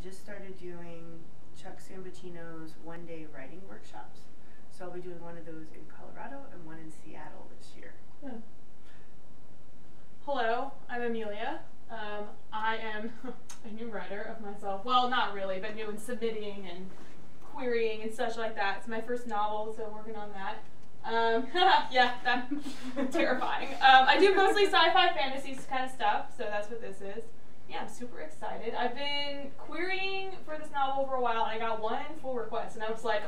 just started doing Chuck Sambatino's one-day writing workshops. So I'll be doing one of those in Colorado and one in Seattle this year. Yeah. Hello, I'm Amelia. I am a new writer of myself. Well, not really, but new in submitting and querying and such like that. It's my first novel, so I'm working on that. Yeah, that's terrifying. I do mostly sci-fi fantasy kind of stuff, so that's what this is. Yeah, I'm super excited. I've been querying for this novel for a while, and I got one full request, and I was like,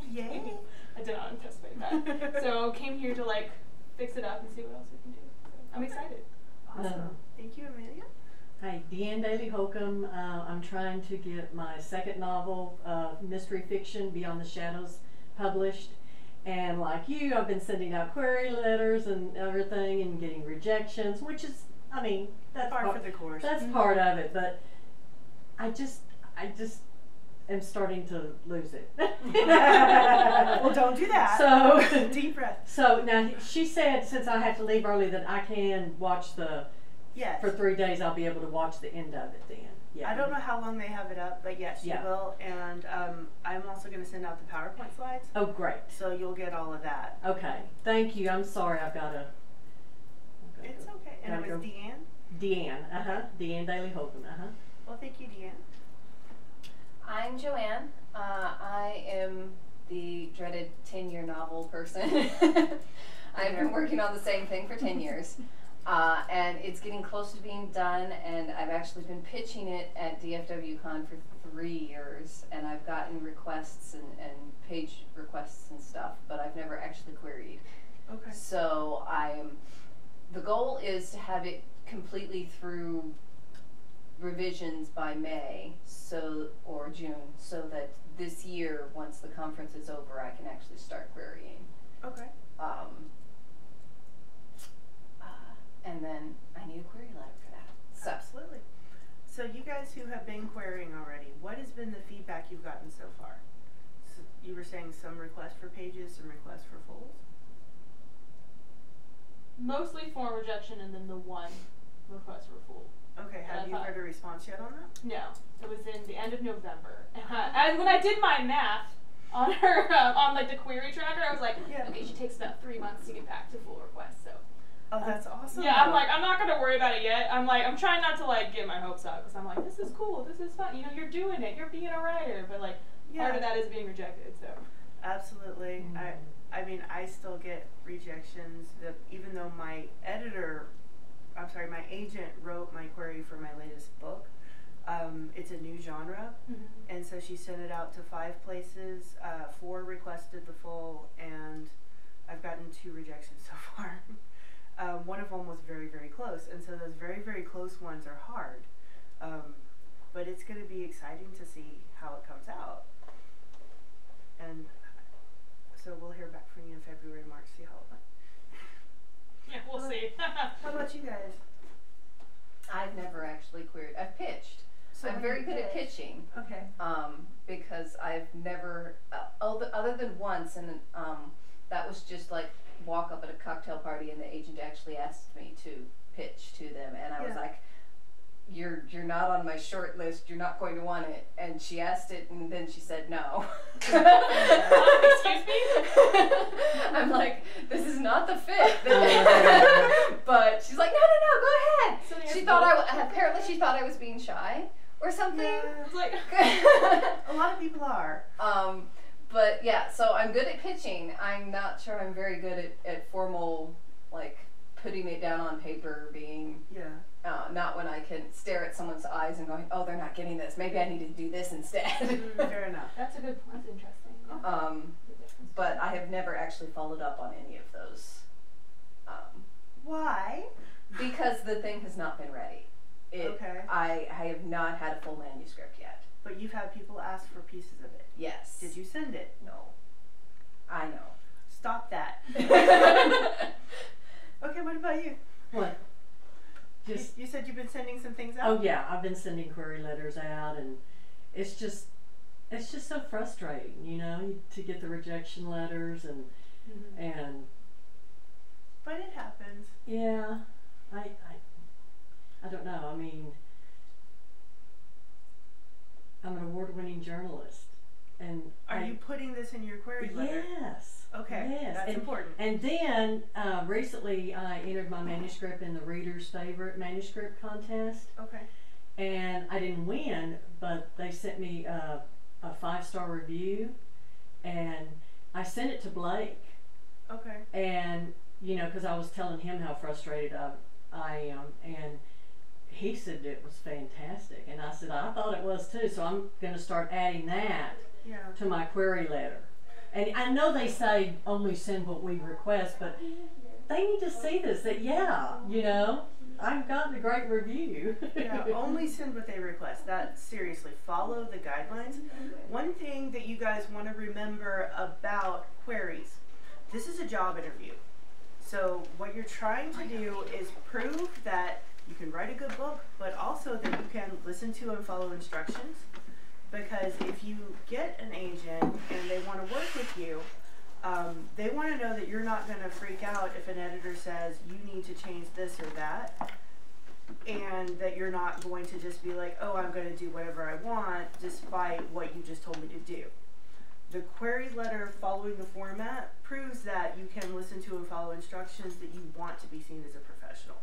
yay! I did not anticipate that. So came here to like fix it up and see what else we can do. So I'm excited. Awesome. Thank you, Amelia. Hi, Deanne Daly Holcomb. I'm trying to get my second novel, mystery fiction, Beyond the Shadows, published. And like you, I've been sending out query letters and everything and getting rejections, which is, I mean, that's par for the course. That's part of it, but I just am starting to lose it. Well, don't do that. So deep breath. So now she said, since I have to leave early, that I can watch the. Yes. For 3 days, I'll be able to watch the end of it then. Yeah. I don't know how long they have it up, but yes, you will. And I'm also going to send out the PowerPoint slides. Oh, great. So you'll get all of that. Okay. Thank you. I'm sorry. I've got to. It's okay. And it was Deanne? Deanne. Deanne Daly Holcomb. Well, thank you, Deanne. I'm Joanne. I am the dreaded 10-year novel person. I've been working on the same thing for 10 years. And it's getting close to being done, and I've actually been pitching it at DFWCon for 3 years, and I've gotten requests and page requests and stuff, but I've never actually queried. Okay. So the goal is to have it completely through revisions by May, or June, so that this year, once the conference is over, I can actually start querying. Okay. And then I need a query letter for that. So. Absolutely. So you guys who have been querying already, what has been the feedback you've gotten so far? So you were saying some requests for pages, some requests for fulls? Mostly form rejection and then the one request for full. Okay, have you heard a response yet on that? No, it was in the end of November. And when I did my math on her, on like the query tracker, I was like, okay, she takes about 3 months to get back to full request, so. Oh, that's awesome. Yeah, I'm like, I'm not going to worry about it yet. I'm trying not to like get my hopes up, because I'm like, this is cool, this is fun, you know, you're doing it, you're being a writer, but like, part of that is being rejected, so. Absolutely. I mean, I still get rejections, even though my agent wrote my query for my latest book. It's a new genre, and so she sent it out to 5 places, 4 requested the full, and I've gotten 2 rejections so far. One of them was very, very close, and so those very, very close ones are hard. But it's going to be exciting to see how it comes out. And so we'll hear back from you in February, March, see how it went. Yeah, we'll see. How about you guys? I've never actually queried. I've pitched. So I'm very good at pitching. Okay. Because I've never, other than once, and that was just like walk up at a cocktail party, and the agent actually asked me to pitch to them, and I was like, you're not on my short list, you're not going to want it. And she asked it, and then she said no. Excuse me? I'm like, this is not the fit. But she's like, no, go ahead. So she thought apparently she thought I was being shy or something. Yeah. It's like a lot of people are. But yeah, so I'm good at pitching. I'm not sure I'm very good at formal, like, putting it down on paper, being not when I can stare at someone's eyes and going, oh, they're not getting this. Maybe I need to do this instead. Fair enough. That's interesting. Yeah. But I have never actually followed up on any of those. Why? Because the thing has not been ready. Okay. I have not had a full manuscript yet. But you've had people ask for pieces of it. Yes. Did you send it? No. I know. Stop that. Okay, what about you? What? Just you said you've been sending some things out? Oh yeah, I've been sending query letters out, and it's just so frustrating, you know, to get the rejection letters and But it happens. Yeah, I don't know. I mean, I'm this in your query letter? Yes. Okay, Yes. that's important. And then recently I entered my manuscript in the Reader's Favorite Manuscript Contest. Okay. And I didn't win, but they sent me a 5-star review, and I sent it to Blake. Okay. And, you know, because I was telling him how frustrated I am, and he said it was fantastic. And I said, I thought it was too, so I'm going to start adding that to my query letter. And I know they say only send what we request, but they need to see this, that, yeah, you know, I've gotten a great review. Yeah, only send what they request. That, seriously, follow the guidelines. One thing that you guys want to remember about queries, this is a job interview. So what you're trying to do is prove that you can write a good book, but also that you can listen to and follow instructions. Because if you get an agent and they want to work with you, they want to know that you're not going to freak out if an editor says you need to change this or that, and that you're not going to just be like, oh, I'm going to do whatever I want despite what you just told me to do. The query letter following the format proves that you can listen to and follow instructions, that you want to be seen as a professional.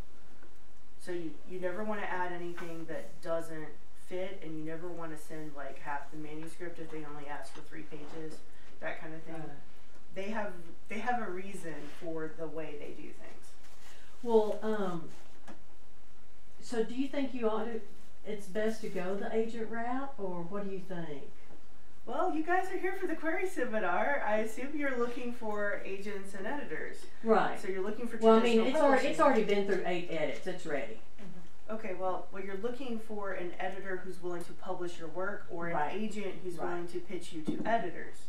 So you never want to add anything that doesn't fit, and you never want to send like half the manuscript if they only ask for 3 pages, that kind of thing. They have a reason for the way they do things. Well, so do you think it's best to go the agent route, or what do you think? Well, you guys are here for the query seminar. I assume you're looking for agents and editors. Right. So you're looking for Well, I traditional mean, it's already been through 8 edits. It's ready. Okay, well, you're looking for an editor who's willing to publish your work, or an agent who's willing to pitch you to editors.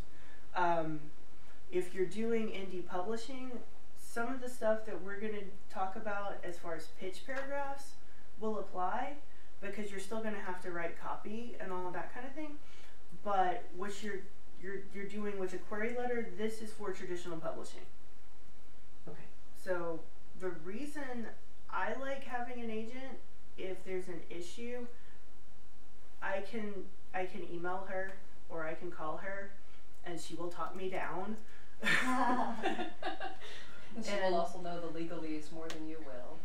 If you're doing indie publishing, some of the stuff that we're going to talk about as far as pitch paragraphs will apply, because you're still going to have to write copy and all of that kind of thing. But what you're doing with a query letter, this is for traditional publishing. Okay. So the reason I like having an agent, if there's an issue, I can email her or I can call her, and she will talk me down. And she will also know the legalese more than you will.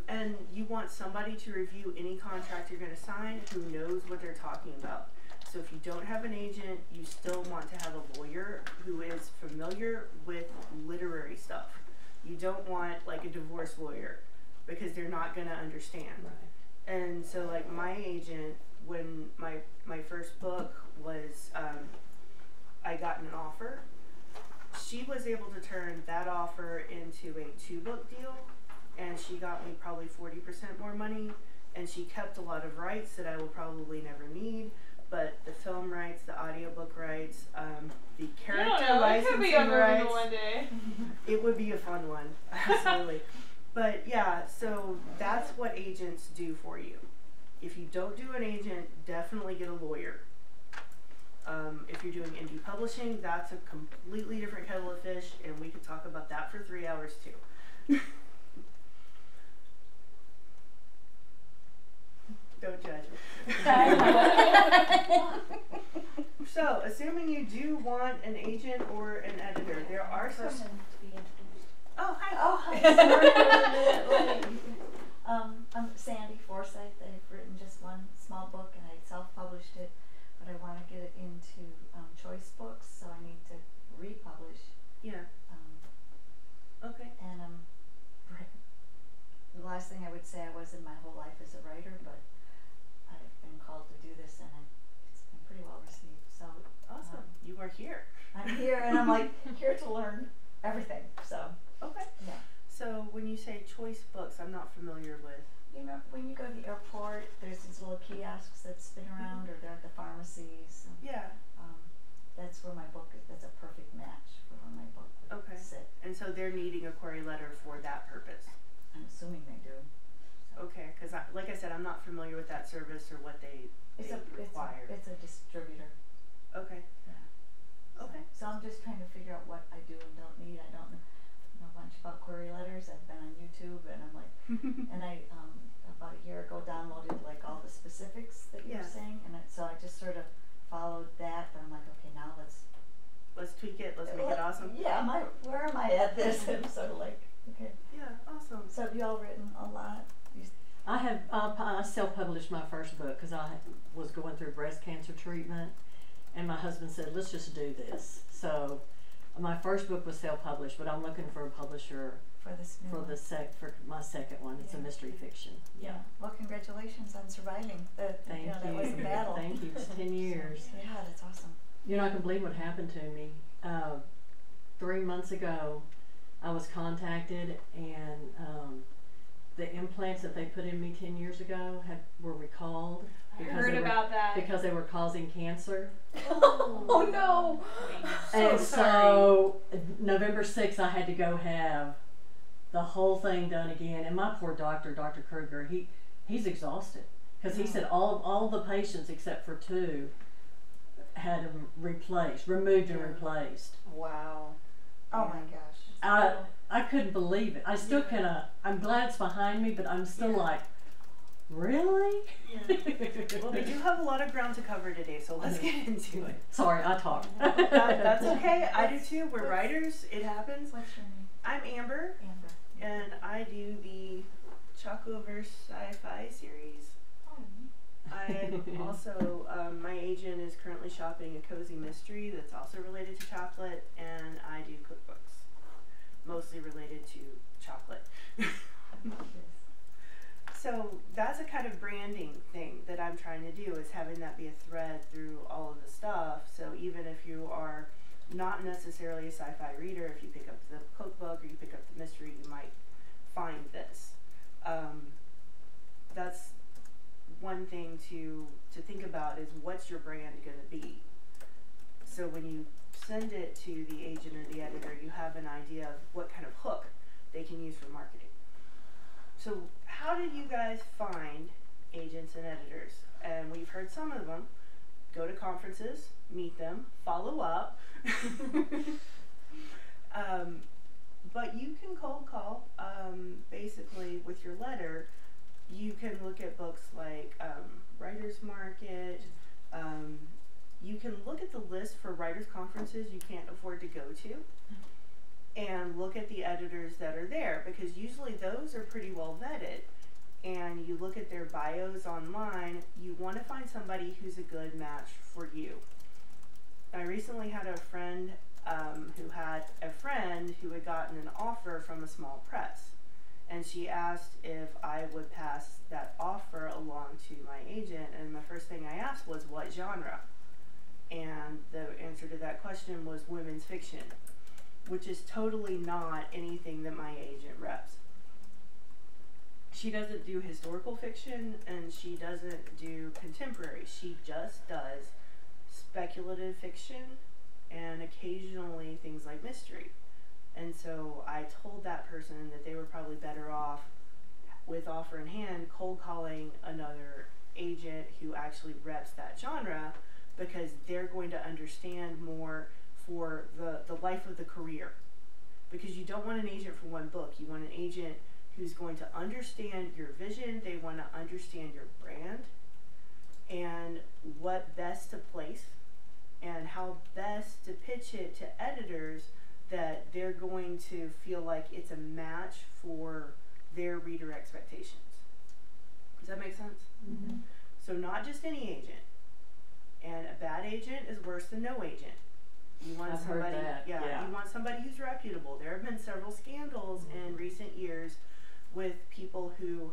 And you want somebody to review any contract you're going to sign who knows what they're talking about. So if you don't have an agent, you still want to have a lawyer who is familiar with literary stuff. You don't want like a divorce lawyer, because they're not going to understand. Right. And so like my agent, when my first book was, I got an offer, she was able to turn that offer into a 2-book deal, and she got me probably 40% more money, and she kept a lot of rights that I will probably never need, but the film rights, the audiobook rights, the character licensing rights. One day. It would be a fun one, absolutely. But yeah, so that's what agents do for you. If you don't do an agent, definitely get a lawyer. If you're doing indie publishing, that's a completely different kettle of fish, and we could talk about that for 3 hours too. Don't judge me. So, assuming you do want an agent or an editor, there are some. Person to be introduced. Oh, hi. Oh, hi. Sorry. I'm Sandy Forsyth. I've written just one small book, and I self-published it, but I want to get it into choice books, so I need to republish. Yeah. Okay. And the last thing I would say I was in my whole life as a writer, but I've been called to do this, and it's been pretty well received. So Awesome. You are here. I'm here, and I'm like here to learn everything. So Okay. yeah. So when you say choice books, I'm not familiar with. You know, when you go to the airport, there's these little kiosks that spin around, or they're at the pharmacies. And, Yeah. that's where my book is. That's a perfect match for where my book would sit. And so they're needing a query letter for that purpose. I'm assuming they do. So. Okay, because like I said, I'm not familiar with that service or what they require. It's a distributor. Okay. Yeah. Okay. So I'm just trying to figure out what I do and don't need. I don't know a bunch about query letters. I've been on YouTube, and I'm like, and I about a year ago downloaded like all the specifics that you were saying, and so I just sort of followed that. But I'm like, okay, now let's this. I'm sort of like, okay. Yeah, awesome. So have you all written a lot? I have I self-published my first book because I was going through breast cancer treatment, and my husband said, let's just do this. So my first book was self-published, but I'm looking for a publisher For this new for one. for my second one. It's a Yeah. mystery fiction. Yeah. Well, congratulations on surviving. Thank you. That was a battle. Thank you. It's 10 years. Yeah, that's awesome. You're not gonna believe what happened to me. 3 months ago, I was contacted, and the implants that they put in me 10 years ago were recalled I because heard they about that. because they were causing cancer. Oh no! And sorry. so November 6th, I had to go have the whole thing done again. And my poor doctor, Dr. Kruger, he's exhausted because he said all the patients except for 2 had them removed and replaced. Wow. Oh my gosh. I couldn't believe it. I still I'm glad it's behind me, but I'm still like, really? Well, we do have a lot of ground to cover today, so let's get into it. Sorry, I talk. That's okay. I do too. We're writers. It happens. What's your name? I'm Amber, Amber. and I do the Chocoverse sci-fi series. Oh, I also, my agent is currently shopping a cozy mystery that's also related to chocolate, and I do cookbooks, mostly related to chocolate. So that's a kind of branding thing that I'm trying to do, is having that be a thread through all of the stuff. So even if you are not necessarily a sci-fi reader, if you pick up the cookbook or you pick up the mystery, you might find this. That's one thing to think about, is what's your brand going to be. So when you send it to the agent or the editor, you have an idea of what kind of hook they can use for marketing. So how did you guys find agents and editors? And we've heard some of them. Go to conferences, meet them, follow up. But you can cold call. Basically, with your letter, you can look at books like Writers Market. You can look at the list for writers' conferences you can't afford to go to, and look at the editors that are there, because usually those are pretty well vetted. And you look at their bios online, you want to find somebody who's a good match for you. I recently had a friend who had a friend who had gotten an offer from a small press, and she asked if I would pass that offer along to my agent, and the first thing I asked was, what genre? And the answer to that question was women's fiction, which is totally not anything that my agent reps. She doesn't do historical fiction, and she doesn't do contemporary. She just does speculative fiction and occasionally things like mystery. And so I told that person that they were probably better off, with offer in hand, cold calling another agent who actually reps that genre, because they're going to understand more for the life of the career. Because you don't want an agent for one book. You want an agent who's going to understand your vision. They want to understand your brand and what best to place and how best to pitch it to editors that they're going to feel like it's a match for their reader expectations. Does that make sense? Mm-hmm. So not just any agent. And a bad agent is worse than no agent. You want I've somebody, heard that. Yeah. you want somebody who's reputable. There have been several scandals in recent years with people who,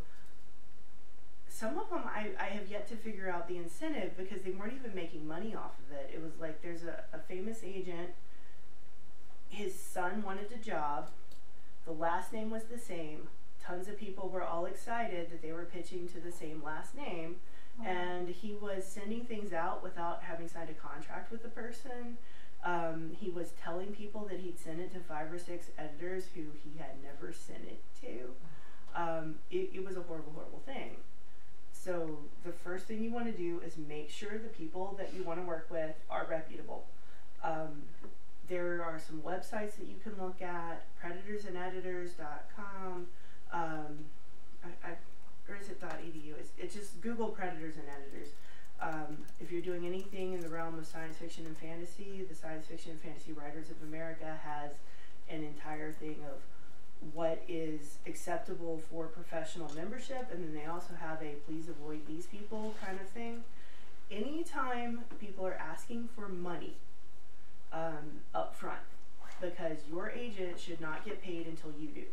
some of them I have yet to figure out the incentive, because they weren't even making money off of it. It was like, there's a famous agent, his son wanted a job, the last name was the same, tons of people were all excited that they were pitching to the same last name, and he was sending things out without having signed a contract with the person. He was telling people that he'd sent it to 5 or 6 editors who he had never sent it to. It was a horrible, horrible thing. So the first thing you want to do is make sure the people that you want to work with are reputable. There are some websites that you can look at, predatorsandeditors.com, or is it .edu? It's just Google Predators and Editors. If you're doing anything in the realm of science fiction and fantasy, the Science Fiction and Fantasy Writers of America has an entire thing of what is acceptable for professional membership, and then they also have a please avoid these people kind of thing. Anytime people are asking for money up front, because your agent should not get paid until you do.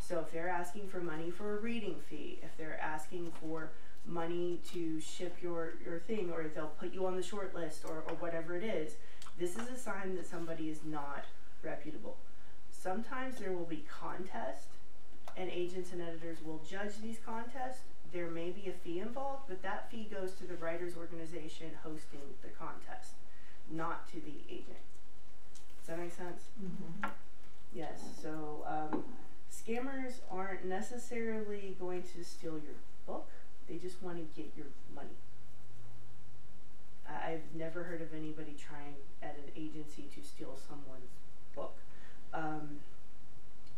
So if they're asking for money for a reading fee, if they're asking for money to ship your thing, or if they'll put you on the short list, or whatever it is, this is a sign that somebody is not reputable. Sometimes there will be contests, and agents and editors will judge these contests. There may be a fee involved, but that fee goes to the writers' organization hosting the contest, not to the agent. Does that make sense? Mm-hmm. Yes, so scammers aren't necessarily going to steal your book. They just want to get your money. I've never heard of anybody trying at an agency to steal someone's book.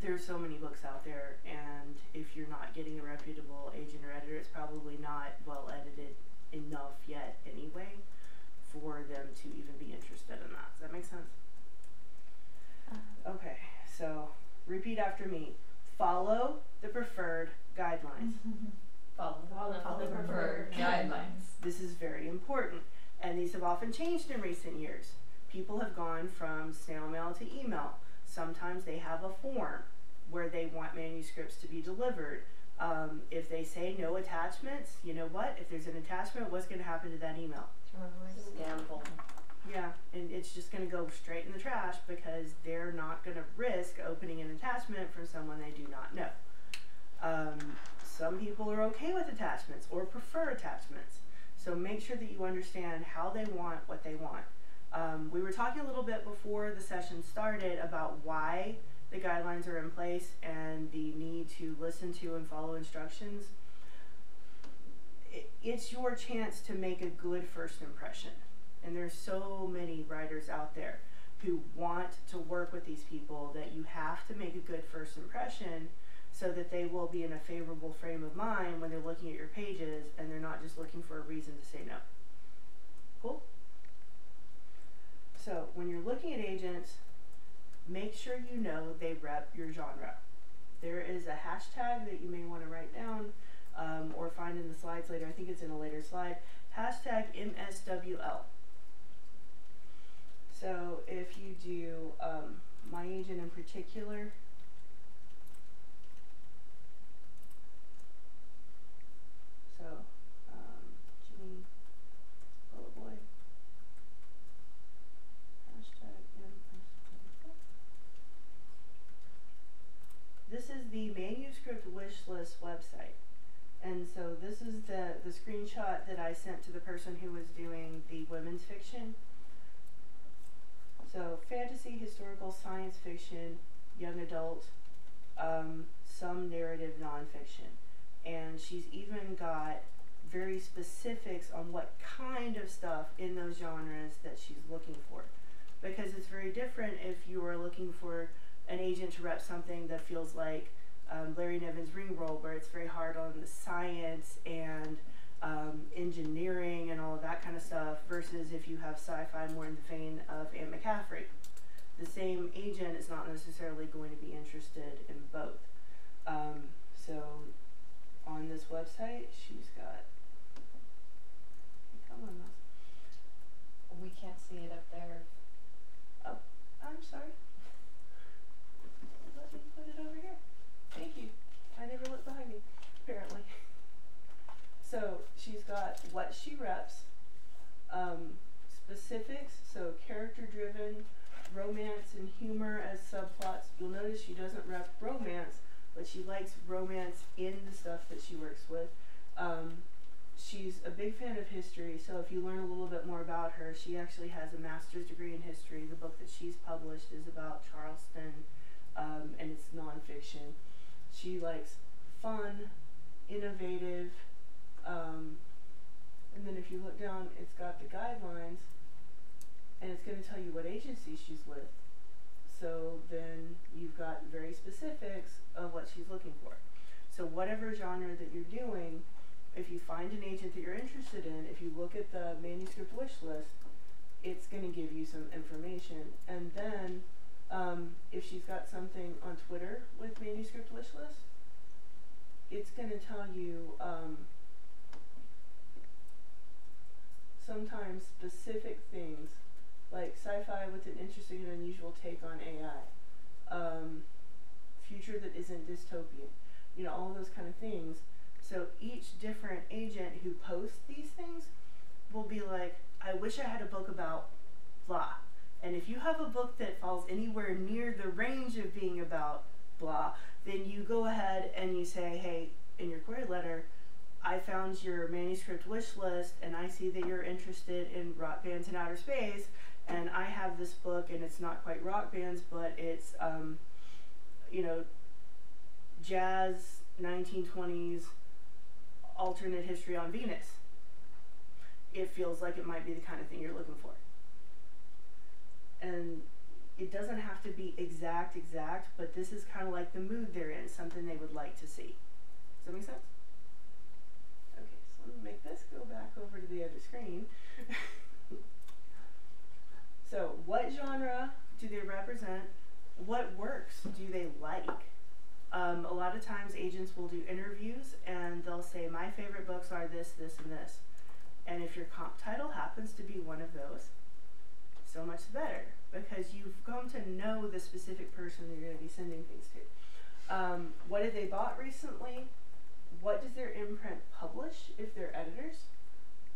There's so many books out there, and if you're not getting a reputable agent or editor, it's probably not well edited enough yet anyway for them to even be interested in that. Does that make sense? Okay, so repeat after me. Follow the preferred guidelines. Follow the preferred guidelines. This is very important, and these have often changed in recent years. People have gone from snail mail to email. Sometimes they have a form where they want manuscripts to be delivered. If they say no attachments, you know what? If there's an attachment, what's going to happen to that email? Scamful. Yeah, and it's just going to go straight in the trash because they're not going to risk opening an attachment from someone they do not know. Some people are okay with attachments or prefer attachments. So make sure that you understand how they want what they want. We were talking a little bit before the session started about why the guidelines are in place and the need to listen to and follow instructions. It's your chance to make a good first impression. And there's so many writers out there who want to work with these people that you have to make a good first impression so that they will be in a favorable frame of mind when they're looking at your pages and they're not just looking for a reason to say no. Cool? So when you're looking at agents, make sure you know they rep your genre. There is a hashtag that you may want to write down or find in the slides later. I think it's in a later slide. Hashtag MSWL. So if you do my agent in particular, so Jimmy Bullet Boy, hashtag MSWL. This is the manuscript wish list website. And so this is the screenshot that I sent to the person who was doing the women's fiction. So fantasy, historical, science fiction, young adult, some narrative nonfiction. And she's even got very specifics on what kind of stuff in those genres that she's looking for. Because it's very different if you are looking for an agent to rep something that feels like Larry Niven's Ringworld, where it's very hard on the science and engineering and all of that kind of stuff, versus if you have sci-fi more in the vein of Anne McCaffrey. The same agent is not necessarily going to be interested in both. So on this website, she's got, come on, mouse. We can't see it up there. Oh, I'm sorry. Let me put it over here. Thank you. I never looked behind me, apparently. So she's got what she reps, specifics, so character-driven, romance and humor as subplots. You'll notice she doesn't rep romance, but she likes romance in the stuff that she works with. She's a big fan of history, so if you learn a little bit more about her, she actually has a master's degree in history. The book that she's published is about Charleston, and it's nonfiction. She likes fun, innovative, and then if you look down, it's got the guidelines, and it's going to tell you what agency she's with. So then you've got very specifics of what she's looking for. So whatever genre that you're doing, if you find an agent that you're interested in, if you look at the manuscript wish list, it's going to give you some information. And then If she's got something on Twitter with manuscript wish list, it's going to tell you sometimes specific things, like sci-fi with an interesting and unusual take on AI, future that isn't dystopian, you know, all those kind of things. So each different agent who posts these things will be like, I wish I had a book about blah. And if you have a book that falls anywhere near the range of being about blah, then you go ahead and you say, hey, in your query letter, I found your manuscript wish list and I see that you're interested in rock bands in outer space, and I have this book and it's not quite rock bands, but it's, you know, jazz 1920s alternate history on Venus. It feels like it might be the kind of thing you're looking for. And it doesn't have to be exact, but this is kind of like the mood they're in, something they would like to see. Does that make sense? Okay, so let me make this go back over to the other screen. So what genre do they represent? What works do they like? A lot of times agents will do interviews and they'll say, my favorite books are this, this, and this. And if your comp title happens to be one of those, so much the better, because you've come to know the specific person you're going to be sending things to. What have they bought recently? What does their imprint publish if they're editors?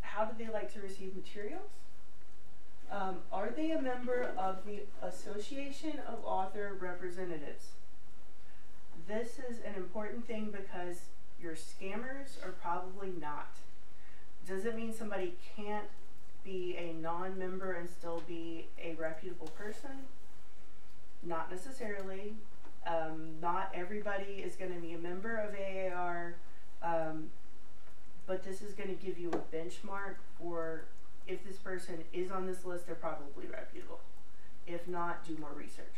How do they like to receive materials? Are they a member of the Association of Author Representatives? This is an important thing because your scammers are probably not. Does it mean somebody can't be a non-member and still be a reputable person? Not necessarily. Not everybody is going to be a member of AAR, but this is going to give you a benchmark for if this person is on this list, they're probably reputable. If not, do more research.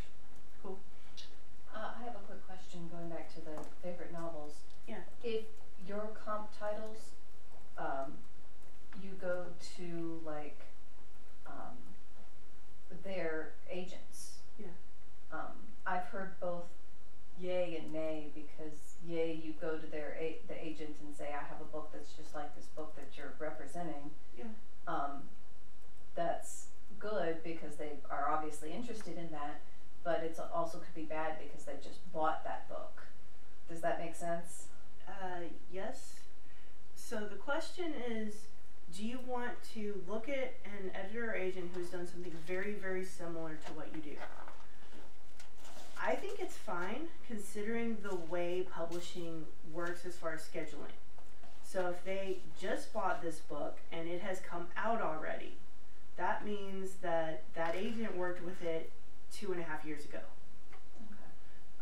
Cool. I have a quick question going back to the favorite novels. Yeah. If your comp titles, you go to like their agents. Yeah. I've heard both yay and nay, because yay, you go to their the agent and say, I have a book that's just like this book that you're representing. Yeah. That's good because they are obviously interested in that, but it's also could be bad because they just bought that book. Does that make sense? Yes. So the question is, do you want to look at an editor or agent who's done something very, very similar to what you do? I think it's fine considering the way publishing works as far as scheduling. So if they just bought this book and it has come out already, that means that that agent worked with it 2.5 years ago.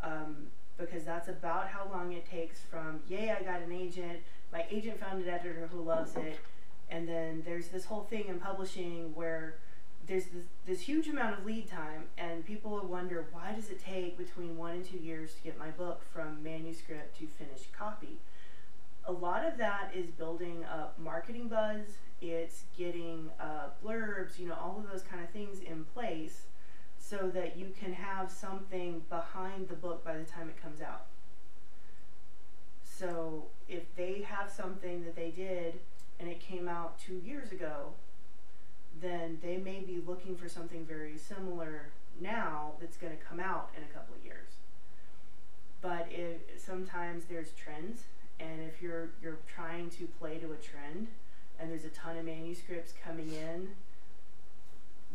Okay. Because that's about how long it takes from, yay, I got an agent, my agent found an editor who loves it, and then there's this whole thing in publishing where there's this huge amount of lead time, and people will wonder, why does it take between 1 and 2 years to get my book from manuscript to finished copy? A lot of that is building up marketing buzz, it's getting blurbs, you know, all of those kind of things in place so that you can have something behind the book by the time it comes out. So if they have something that they did and it came out 2 years ago, then they may be looking for something very similar now that's going to come out in a couple of years. But sometimes there's trends, and if you're trying to play to a trend and there's a ton of manuscripts coming in,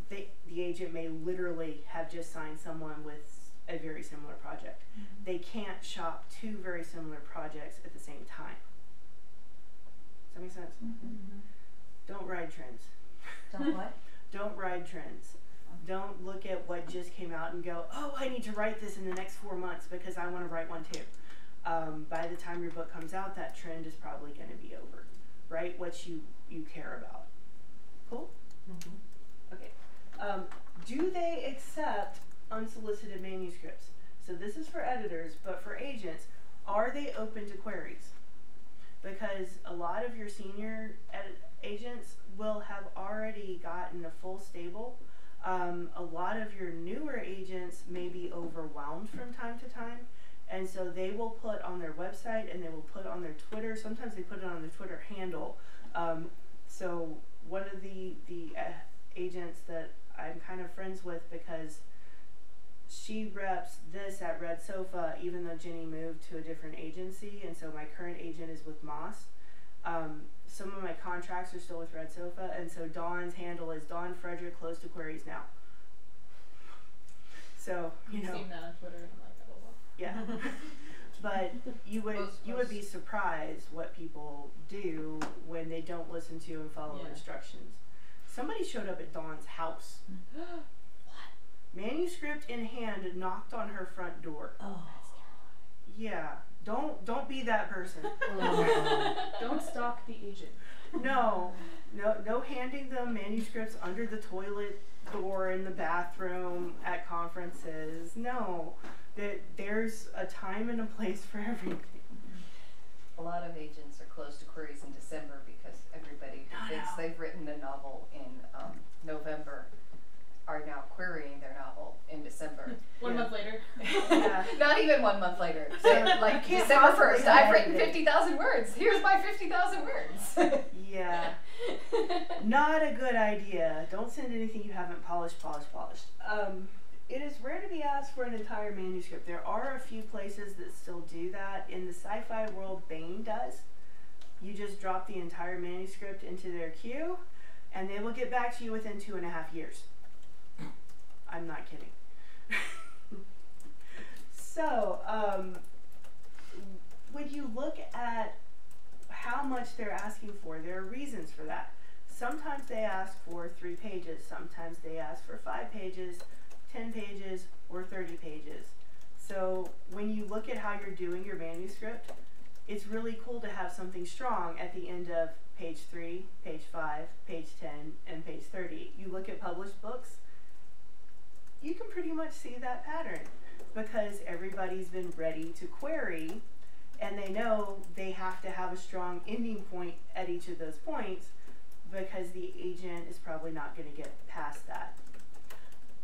the agent may literally have just signed someone with a very similar project. Mm-hmm. They can't shop 2 very similar projects at the same time. Does that make sense? Mm-hmm. Don't ride trends. Don't what? Don't ride trends. Don't look at what just came out and go, oh, I need to write this in the next 4 months because I want to write one too. By the time your book comes out, that trend is probably going to be over. Write what you care about. Cool? Mm-hmm. Okay. Do they accept unsolicited manuscripts? So this is for editors, but for agents, are they open to queries? Because a lot of your senior agents will have already gotten a full stable A lot of your newer agents may be overwhelmed from time to time, and so they will put on their website and they will put on their Twitter. Sometimes they put it on their Twitter handle. So one of the agents that I'm kind of friends with, because she reps this at Red Sofa, even though Jenny moved to a different agency, and so my current agent is with Moss. Some of my contracts are still with Red Sofa, and so Dawn's handle is Dawn Frederick, closed to queries now. So, you know. I've seen that on Twitter, and I'm like, oh well. Yeah. But you would be surprised what people do when they don't listen to and follow instructions. Somebody showed up at Dawn's house. What? Manuscript in hand, knocked on her front door. Oh. Yeah. Don't be that person. Don't stalk the agent. No handing them manuscripts under the toilet door in the bathroom at conferences. No. There's a time and a place for everything. A lot of agents are closed to queries in December because everybody who thinks they've written a novel in November are now querying their novel in December. One month later. Yeah. Not even 1 month later. So Like you can't December possibly 1st, I've have written everything. 50,000 words. Here's my 50,000 words. Yeah. Not a good idea. Don't send anything you haven't polished. It is rare to be asked for an entire manuscript. There are a few places that still do that. In the sci-fi world, Bain does. You just drop the entire manuscript into their queue, and they will get back to you within 2.5 years. I'm not kidding. So, when you look at how much they're asking for, there are reasons for that. Sometimes they ask for 3 pages. Sometimes they ask for 5 pages, 10 pages, or 30 pages. So when you look at how you're doing your manuscript, it's really cool to have something strong at the end of page 3, page 5, page 10, and page 30. You look at published books, you can pretty much see that pattern because everybody's been ready to query, and they know they have to have a strong ending point at each of those points because the agent is probably not going to get past that.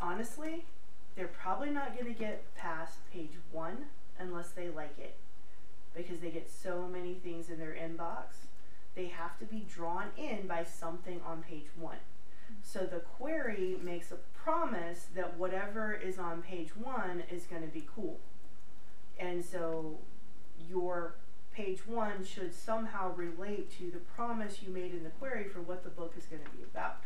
Honestly, they're probably not going to get past page 1 unless they like it, because they get so many things in their inbox. They have to be drawn in by something on page 1. So the query makes a promise that whatever is on page 1 is going to be cool. And so your page 1 should somehow relate to the promise you made in the query for what the book is going to be about.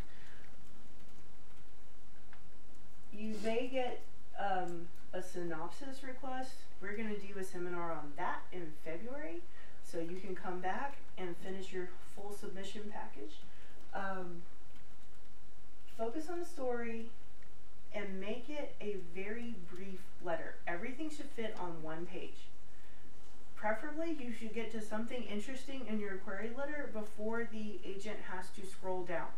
You may get a synopsis request. We're going to do a seminar on that in February, so you can come back and finish your full submission package. Focus on the story and make it a very brief letter. Everything should fit on 1 page. Preferably, you should get to something interesting in your query letter before the agent has to scroll down.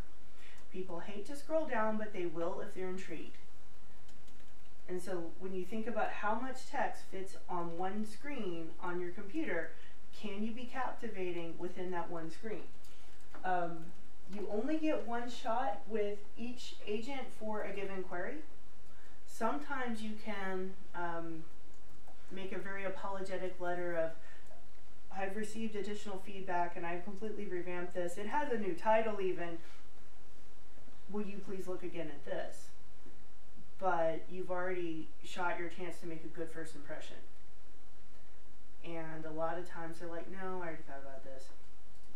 People hate to scroll down, but they will if they're intrigued. And so when you think about how much text fits on 1 screen on your computer, can you be captivating within that 1 screen? You only get 1 shot with each agent for a given query. Sometimes you can make a very apologetic letter of, I've received additional feedback and I've completely revamped this. It has a new title even. Will you please look again at this? But you've already shot your chance to make a good first impression. And a lot of times they're like, no, I already thought about this.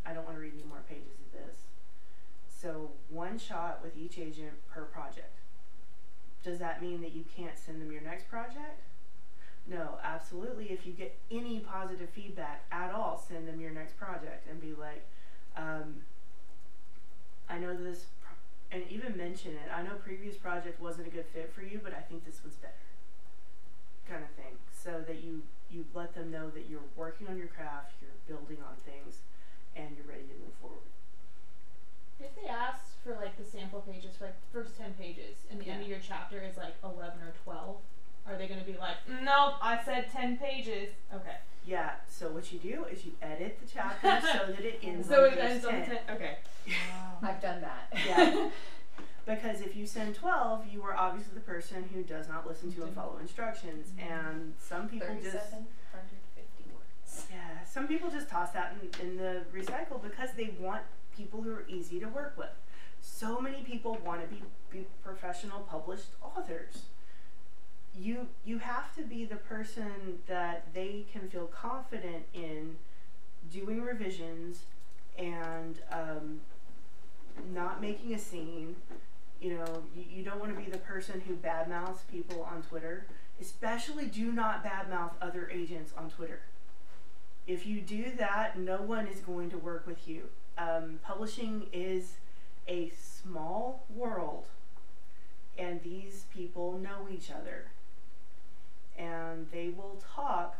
I don't want to read any more pages of this. So 1 shot with each agent per project. Does that mean that you can't send them your next project? No, absolutely. If you get any positive feedback at all, send them your next project and be like, I know this, and even mention it. I know previous project wasn't a good fit for you, but I think this was better, kind of thing. So that you let them know that you're working on your craft, you're building on things, and you're ready to move forward. If they asked for like the sample pages for like the first 10 pages and the end of your chapter is like 11 or 12, are they going to be like, nope, I said 10 pages? Okay. Yeah, so what you do is you edit the chapter so that it ends so on it page ends 10. on 10. Okay. I've done that. Yeah. Because if you send 12, you are obviously the person who does not listen to and follow instructions. And some people just... 3,750 words. Yeah, some people just toss that in the recycle because they want people who are easy to work with. So many people want to be professional published authors. You have to be the person that they can feel confident in doing revisions and not making a scene. You know, you don't want to be the person who badmouths people on Twitter. Especially do not badmouth other agents on Twitter. If you do that, no one is going to work with you. Publishing is a small world, and these people know each other. And they will talk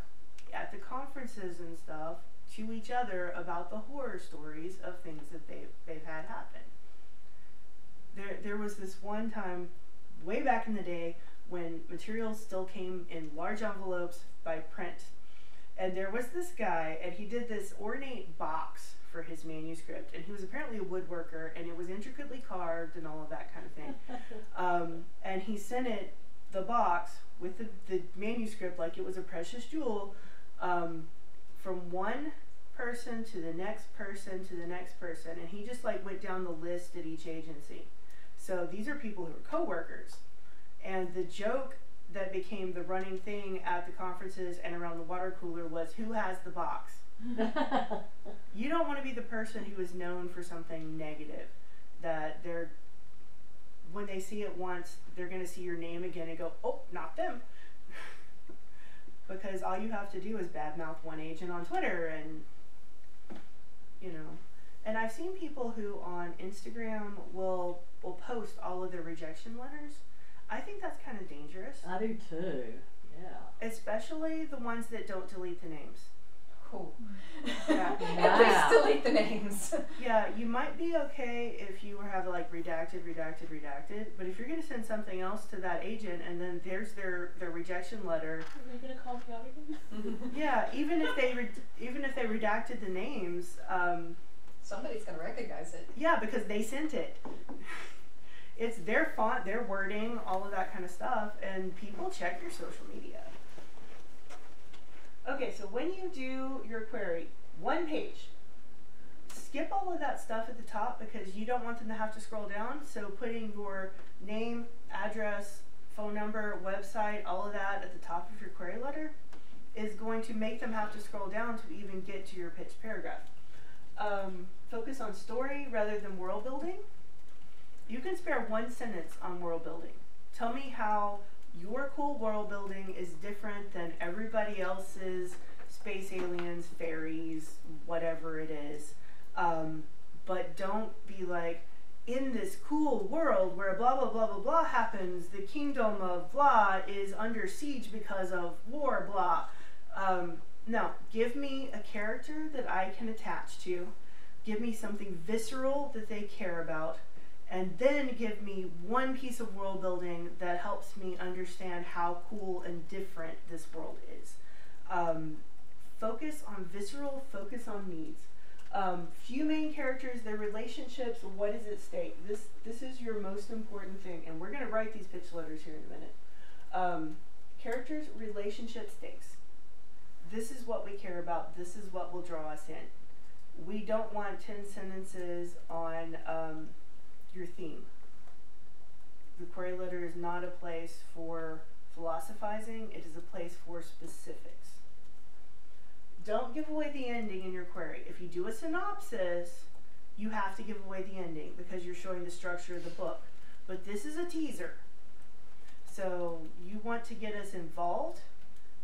at the conferences and stuff to each other about the horror stories of things that they've had happen. There was this one time, way back in the day, when materials still came in large envelopes by print. And there was this guy, and he did this ornate box for his manuscript, and he was apparently a woodworker, and it was intricately carved and all of that kind of thing. And he sent the box with the manuscript like it was a precious jewel, from one person to the next person to the next person, and he just like went down the list at each agency. So these are people who are co-workers, and the joke that became the running thing at the conferences and around the water cooler was, who has the box? You don't want to be the person who is known for something negative, that when they see it once, they're going to see your name again and go, oh, not them. Because all you have to do is badmouth one agent on Twitter, and, you know. And I've seen people who on Instagram will post all of their rejection letters. I think that's kind of dangerous. I do too, yeah. Especially the ones that don't delete the names. Oh. Yeah. At least delete the names. Yeah, you might be okay if you have like redacted, but if you're going to send something else to that agent and then there's their rejection letter. Are you going to call me out again? Yeah, even if they redacted the names. Somebody's going to recognize it. Yeah, because they sent it. It's their font, their wording, all of that kind of stuff, and people check your social media. Okay, so when you do your query, one page, skip all of that stuff at the top because you don't want them to have to scroll down. So putting your name, address, phone number, website, all of that at the top of your query letter is going to make them have to scroll down to even get to your pitch paragraph. Focus on story rather than world building. You can spare one sentence on world building. Tell me how your cool world building is different than everybody else's space aliens, fairies, whatever it is. But don't be like, in this cool world where blah, blah, blah, blah, blah happens, the kingdom of blah is under siege because of war, blah. No, give me a character that I can attach to. Give me something visceral that they care about. And then give me one piece of world building that helps me understand how cool and different this world is. Focus on visceral, focus on needs. Few main characters, their relationships, what is at stake? This is your most important thing. And we're going to write these pitch letters here in a minute. Characters, relationship, stakes. This is what we care about. This is what will draw us in. We don't want 10 sentences on your theme. The query letter is not a place for philosophizing. It is a place for specifics. Don't give away the ending in your query. If you do a synopsis, you have to give away the ending because you're showing the structure of the book. But this is a teaser. So you want to get us involved,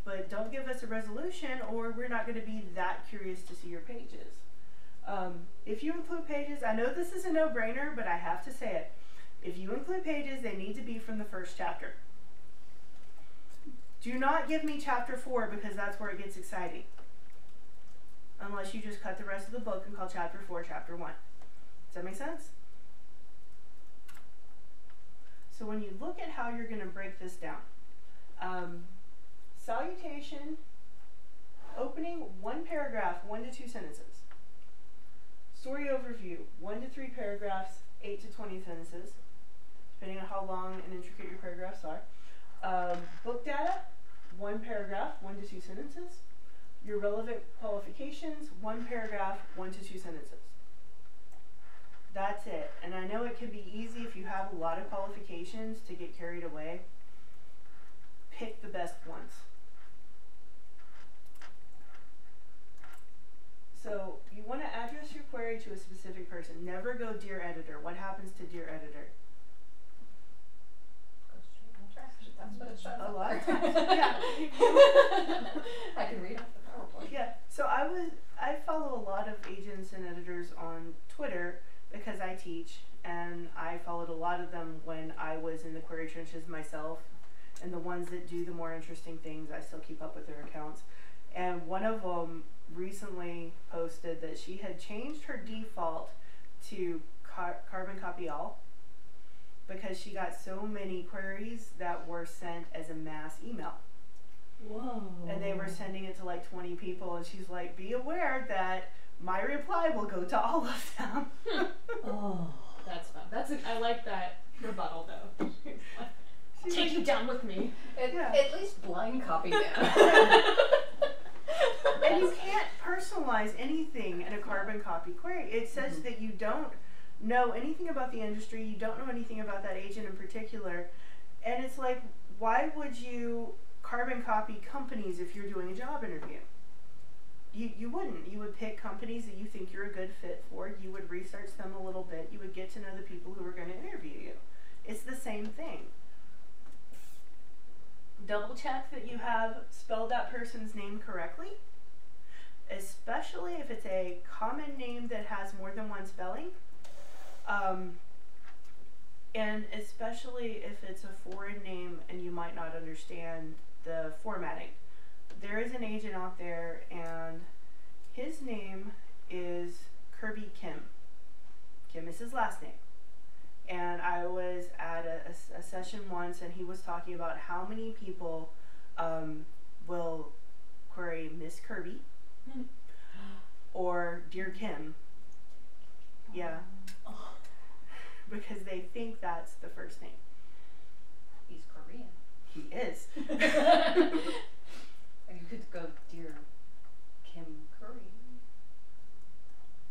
but don't give us a resolution or we're not going to be that curious to see your pages. If you include pages, I know this is a no-brainer, but I have to say it. If you include pages, they need to be from the first chapter. Do not give me chapter 4 because that's where it gets exciting. Unless you just cut the rest of the book and call chapter 4 chapter 1. Does that make sense? So when you look at how you're going to break this down, salutation, opening, 1 paragraph, 1 to 2 sentences. Story overview, 1 to 3 paragraphs, 8 to 20 sentences. depending on how long and intricate your paragraphs are. Book data, 1 paragraph, 1 to 2 sentences. Your relevant qualifications, 1 paragraph, 1 to 2 sentences. That's it. And I know it can be easy if you have a lot of qualifications to get carried away. Pick the best ones. So you want to address your query to a specific person. Never go dear editor. What happens to dear editor? Goes straight in the trash. That's what it says. A lot of times. Yeah. I can read off the PowerPoint. Yeah. So I follow a lot of agents and editors on Twitter because I teach, and I followed a lot of them when I was in the query trenches myself, and the ones that do the more interesting things, I still keep up with their accounts. And one of them recently posted that she had changed her default to carbon copy all because she got so many queries that were sent as a mass email. Whoa. And they were sending it to like 20 people, and she's like, be aware that my reply will go to all of them. Oh. That's fun. I like that rebuttal though. Take you down with me. At least blind copy them. And you can't personalize anything in a carbon copy query. It says that you don't know anything about the industry, you don't know anything about that agent in particular, and it's like, why would you carbon copy companies if you're doing a job interview? You wouldn't. You would pick companies that you think you're a good fit for, you would research them a little bit, you would get to know the people who are going to interview you. It's the same thing. Double check that you have spelled that person's name correctly, especially if it's a common name that has more than one spelling, and especially if it's a foreign name and you might not understand the formatting. There is an agent out there, and his name is Kirby Kim. Kim is his last name. And I was at a session once, and he was talking about how many people will query Miss Kirby or Dear Kim. Yeah. Because they think that's the first name. He's Korean. He is. And you could go Dear Kim Curry,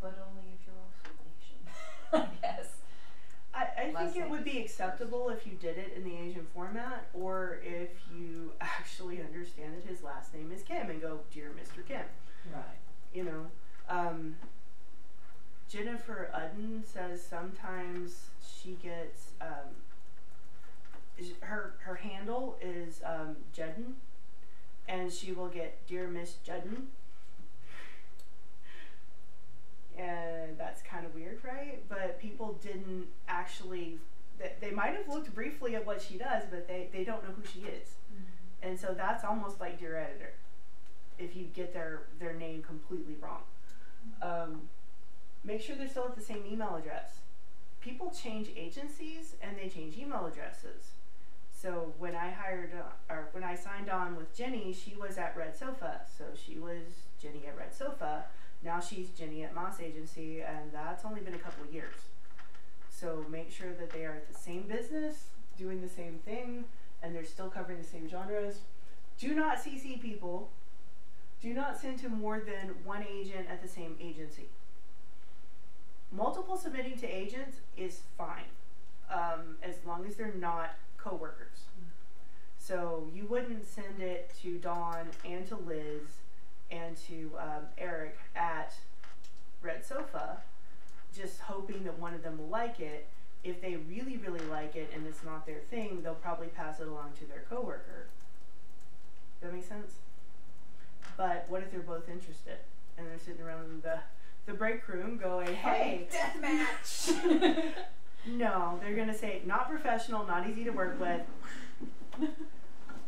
but only if you're also Asian, I guess. I think it would be acceptable if you did it in the Asian format, or if you actually understand that his last name is Kim and go, Dear Mr. Kim. Right. You know, Jennifer Udden says sometimes she gets, her handle is Judden, and she will get Dear Miss Judden. And that's kind of weird, right? But people didn't actually, they might have looked briefly at what she does, but they don't know who she is. Mm-hmm. And so that's almost like Dear Editor, if you get their name completely wrong. Make sure they're still at the same email address. People change agencies and they change email addresses. So when I when I signed on with Jenny, she was at Red Sofa. So she was Jenny at Red Sofa. Now she's Jenny at Moss Agency, and that's only been a couple of years. So make sure that they are at the same business, doing the same thing, and they're still covering the same genres. Do not CC people. Do not send to more than one agent at the same agency. Multiple submitting to agents is fine, as long as they're not coworkers. So you wouldn't send it to Dawn and to Liz and to Eric at Red Sofa, just hoping that one of them will like it. If they really, really like it and it's not their thing, they'll probably pass it along to their coworker. Does that make sense? But what if they're both interested and they're sitting around in the break room going, hey, deathmatch! No, they're going to say, not professional, not easy to work with.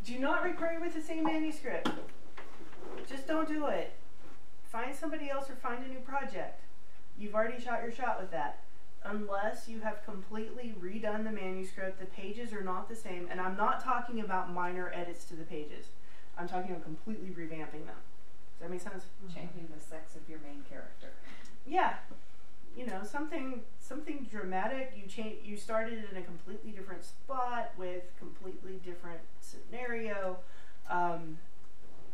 Do not require with the same manuscript. Just don't do it. Find somebody else or find a new project. You've already shot your shot with that. Unless you have completely redone the manuscript, the pages are not the same, and I'm not talking about minor edits to the pages. I'm talking about completely revamping them. Does that make sense? Changing the sex of your main character. Yeah. you know, something dramatic. You started in a completely different spot with completely different scenario,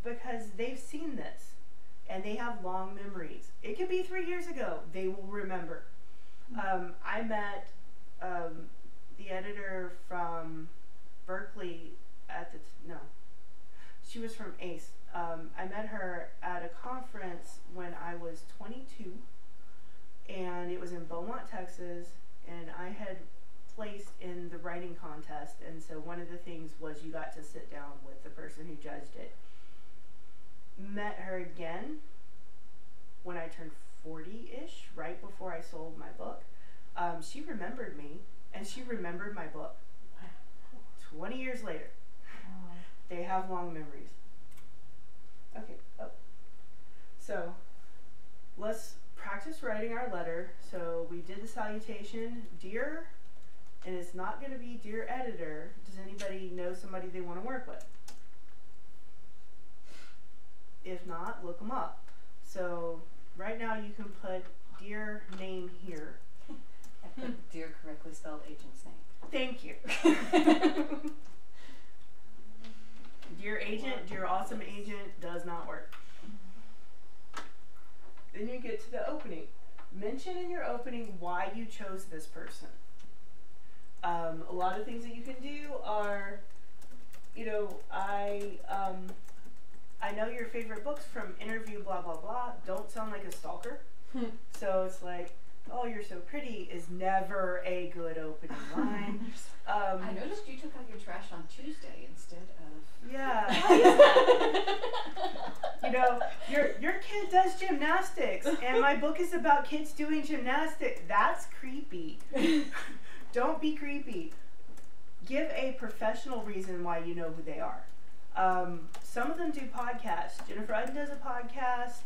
because they've seen this and they have long memories. It could be 3 years ago. They will remember. I met the editor from Berkeley she was from ACE. I met her at a conference when I was 22, and it was in Beaumont, Texas, and I had placed in the writing contest, and so one of the things was you got to sit down with the person who judged it. Met her again when I turned 40-ish, right before I sold my book. She remembered me, and she remembered my book. 20 years later. They have long memories. Okay, so let's practice writing our letter. So we did the salutation, dear, and it's not going to be dear editor. Does anybody know somebody they want to work with? If not, look them up. So right now you can put dear name here. I put dear correctly spelled agent's name. Thank you. Dear agent, dear awesome agent does not work. Then you get to the opening. Mention in your opening why you chose this person. A lot of things that you can do are, you know, I know your favorite books from interview blah blah blah. Don't sound like a stalker. So it's like, oh, you're so pretty is never a good opening line. I noticed you took out your trash on Tuesday instead of... Yeah. You know, your kid does gymnastics, and my book is about kids doing gymnastics. That's creepy. Don't be creepy. Give a professional reason why you know who they are. Some of them do podcasts. Jennifer Udden does a podcast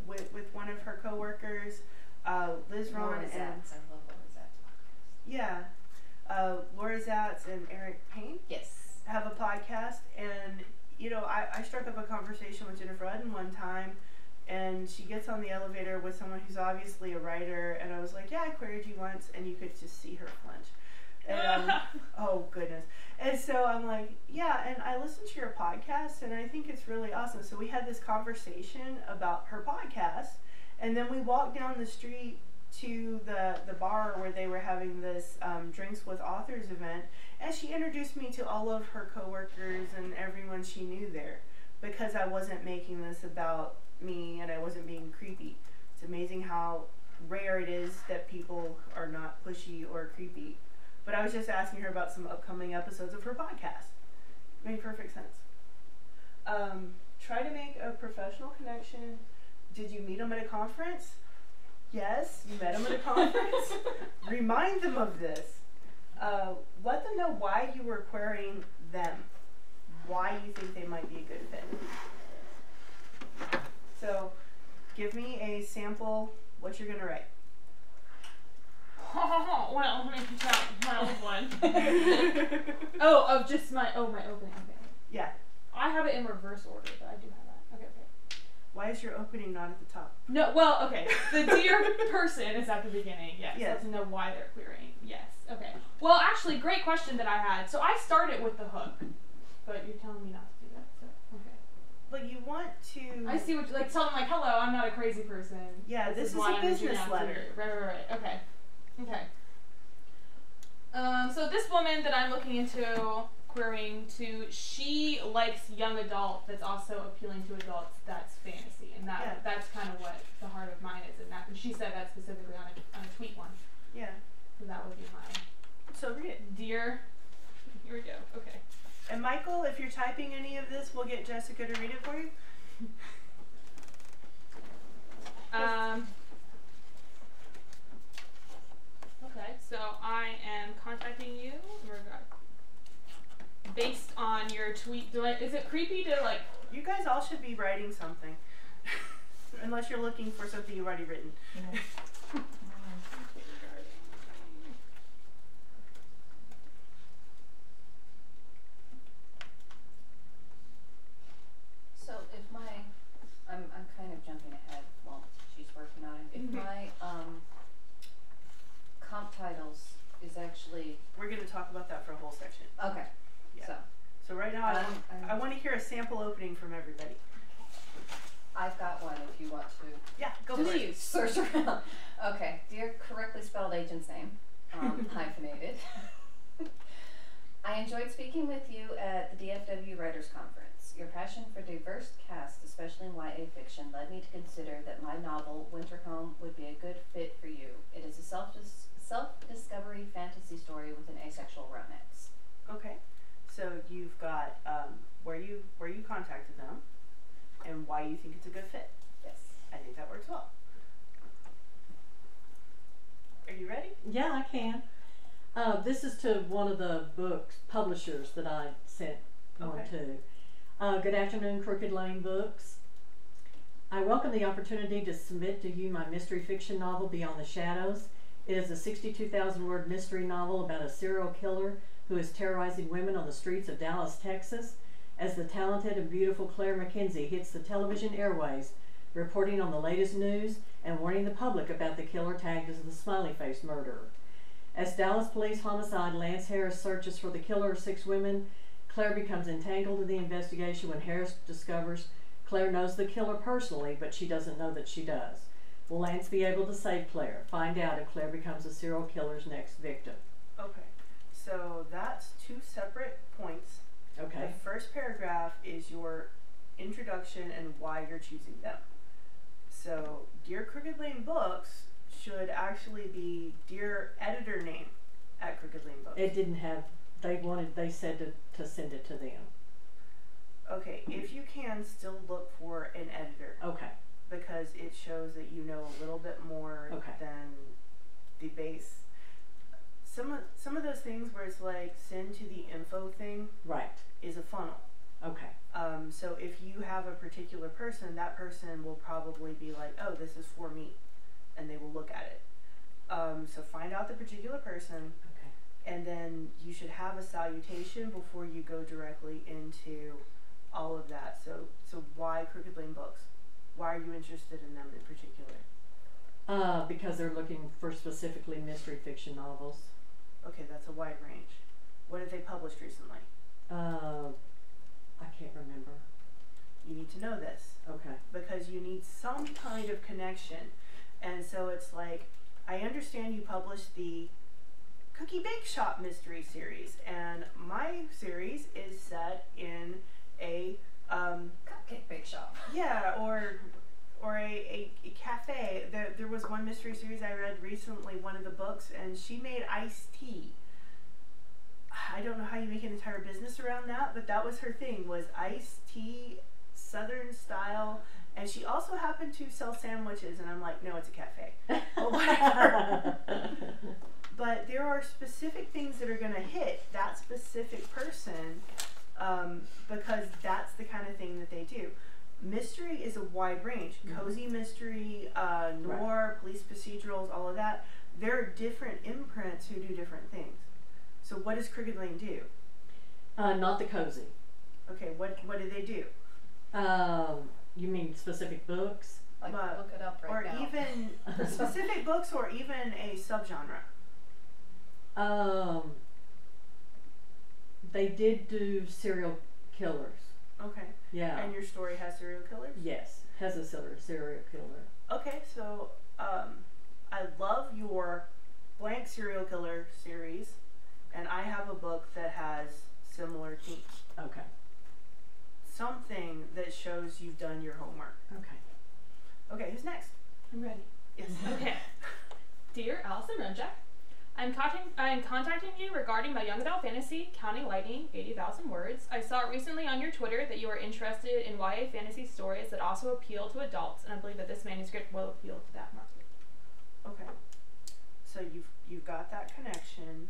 with one of her coworkers. Liz Ron and I love Laura Zatz podcast. Yeah, Laura Zatz and Eric Payne. Yes. Have a podcast, and you know, I struck up a conversation with Jennifer Udden one time, and she gets on the elevator with someone who's obviously a writer, and I was like, yeah, I queried you once, and you could just see her flinch. And oh goodness. And so I'm like, yeah, and I listened to your podcast, and I think it's really awesome. So we had this conversation about her podcast, and then we walked down the street to the bar where they were having this Drinks with Authors event, and she introduced me to all of her coworkers and everyone she knew there, because I wasn't making this about me and I wasn't being creepy. It's amazing how rare it is that people are not pushy or creepy. But I was just asking her about some upcoming episodes of her podcast. It made perfect sense. Try to make a professional connection. Did you meet them at a conference? Yes, you met them at a conference. Remind them of this. Let them know why you were querying them. Why you think they might be a good fit. So, give me a sample what you're going to write. Well, let me pick out my old one. Oh, of just my opening. Okay. Yeah. I have it in reverse order, but I do have that. Okay. Why is your opening not at the top? No, well, okay. The dear person is at the beginning, yes. Yes. To know why they're querying. Yes. Okay. Well, actually, great question that I had. So I started with the hook, but you're telling me not to do that, so okay. But you want to... I see what you, like, tell them, like, hello, I'm not a crazy person. Yeah, this is why a I'm business gymnast letter. leader. Right. Okay. So this woman that I'm looking into querying to, she likes young adult that's also appealing to adults. That's fantasy, and that's kind of what the heart of mine is. And she said that specifically on a tweet one. Yeah. So that would be mine. So read it. Dear. Here we go. Okay. And Michael, if you're typing any of this, we'll get Jessica to read it for you. Okay, so I am contacting you based on your tweet. Is it creepy to like? You guys all should be writing something, unless you're looking for something you've already written. Yeah. So if I'm kind of jumping ahead while she's working on it. If my is actually. We're going to talk about that for a whole section. Okay. Yeah. So right now I want to hear a sample opening from everybody. I've got one if you want to. Yeah, go for it. Search around. Okay. Dear correctly spelled agent's name, hyphenated. I enjoyed speaking with you at the DFW Writers Conference. Your passion for diverse casts, especially in YA fiction, led me to consider that my novel, Winter Home, would be a good fit for you. It is a self-discovery fantasy story with an asexual romance. Okay. So you've got where you contacted them and why you think it's a good fit. Yes. I think that works well. Are you ready? Yeah, I can. This is to one of the books publishers that I sent one to. Good afternoon, Crooked Lane Books. I welcome the opportunity to submit to you my mystery fiction novel, Beyond the Shadows. It is a 62,000-word mystery novel about a serial killer who is terrorizing women on the streets of Dallas, Texas, as the talented and beautiful Claire McKenzie hits the television airways, reporting on the latest news and warning the public about the killer tagged as the Smiley Face murderer. As Dallas Police Homicide Lance Harris searches for the killer of 6 women, Claire becomes entangled in the investigation when Harris discovers Claire knows the killer personally, but she doesn't know that she does. Will Lance be able to save Claire? Find out if Claire becomes a serial killer's next victim. Okay. So that's 2 separate points. Okay. The first paragraph is your introduction and why you're choosing them. So, Dear Crooked Lane Books should actually be Dear Editor Name at Crooked Lane Books. It didn't have, they said to send it to them. Okay, if you can, still look for an editor. Okay. Because it shows that you know a little bit more than the base. Some of those things where it's like send to the info thing is a funnel. Okay. So if you have a particular person, that person will probably be like, oh, this is for me, and they will look at it. So find out the particular person, and then you should have a salutation before you go directly into all of that. So why Crooked Lane Books? Why are you interested in them in particular? Because they're looking for specifically mystery fiction novels. Okay, that's a wide range. What have they published recently? I can't remember. You need to know this. Okay. Because you need some kind of connection. And so it's like, I understand you published the Cookie Bake Shop mystery series, and my series is set in a cupcake bake shop. Yeah, or a cafe. There was one mystery series I read recently, one of the books, and she made iced tea. I don't know how you make an entire business around that, but that was her thing, was iced tea, Southern style, and she also happened to sell sandwiches, and I'm like, no, it's a cafe. But whatever. But there are specific things that are going to hit that specific person, because that's the kind of thing that they do. Mystery is a wide range. Cozy mystery, noir, police procedurals, all of that. There are different imprints who do different things. So what does Crooked Lane do? Not the cozy. Okay, what do they do? You mean specific books? Like look it up right now. Or even specific books, or even a subgenre. They did do serial killers. Okay. Yeah. And your story has serial killers? Yes, has a serial killer. Okay, so I love your blank serial killer series, and I have a book that has similar themes. Okay. Something that shows you've done your homework. Okay. Okay, who's next? I'm ready. Yes. Okay. Dear Allison Runjack, I'm contacting you regarding my young adult fantasy, Counting Lightning, 80,000 words. I saw recently on your Twitter that you are interested in YA fantasy stories that also appeal to adults, and I believe that this manuscript will appeal to that market. Okay. So you've got that connection.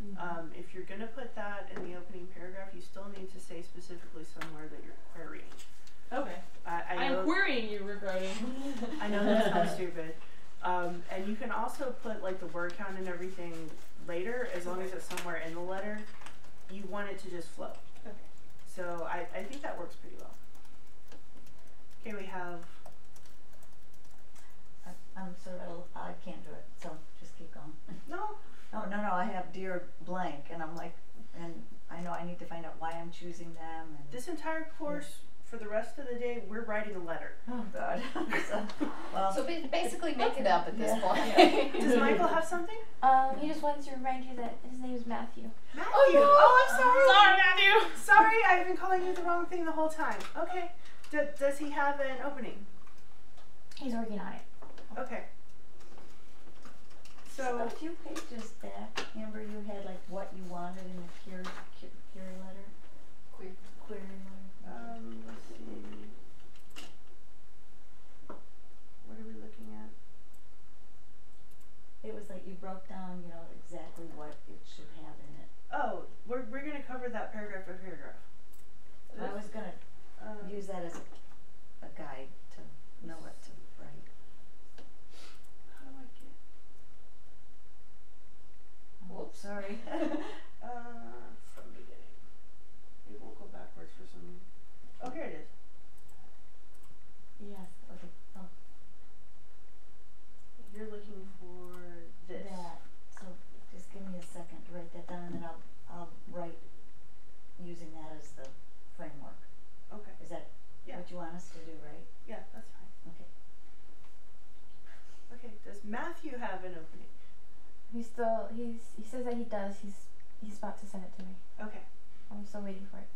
If you're going to put that in the opening paragraph, you still need to say specifically somewhere that you're querying. Okay. I am querying you regarding. I know that sounds stupid. And you can also put like the word count and everything later, as long as it's somewhere in the letter. You want it to just flow. Okay. So I think that works pretty well. Okay, we have... I'm sort of, I can't do it, so just keep going. No, Oh, no, I have dear blank, and I'm like, and I know I need to find out why I'm choosing them. And This entire course, for the rest of the day, we're writing a letter. oh God. So basically make it up at this point. Does Michael have something? He just wanted to remind you that his name is Matthew. Matthew. Oh, no. Oh, I'm sorry. Sorry, Matthew. Sorry, I've been calling you the wrong thing the whole time. Okay. Does he have an opening? He's working on it. Okay. So So a few pages back, Amber, you had like what you wanted in a query letter. Query letter. let's see. What are we looking at? It was like you broke down, you know, exactly what it should have in it. Oh, we're gonna cover that paragraph by paragraph. I was gonna use that as a guide to know what to write. How do I get? Whoops. Sorry. From beginning. It won't go backwards for some reason. Oh, here it is. Yes. Okay. Oh, You're looking for this. that. So just give me a second to write that down, and then I'll write using that as the framework. Okay. Is that what you want us to do, right? Yeah, that's fine. Okay. Okay. Does Matthew have an opening? He says that he does. He's about to send it to me. Okay. I'm still waiting for it.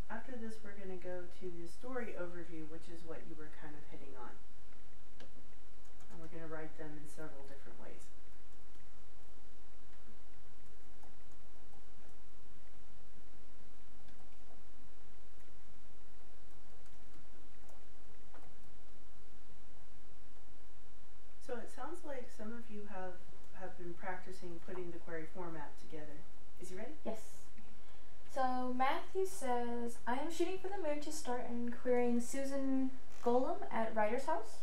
After this, we're going to go to the story overview, which is what you were kind of hitting on. And we're going to write them in several different ways. So it sounds like some of you have been practicing putting the query format together. Is he ready? Yes. So Matthew says, I am shooting for the moon to start in querying Susan Golem at Writer's House.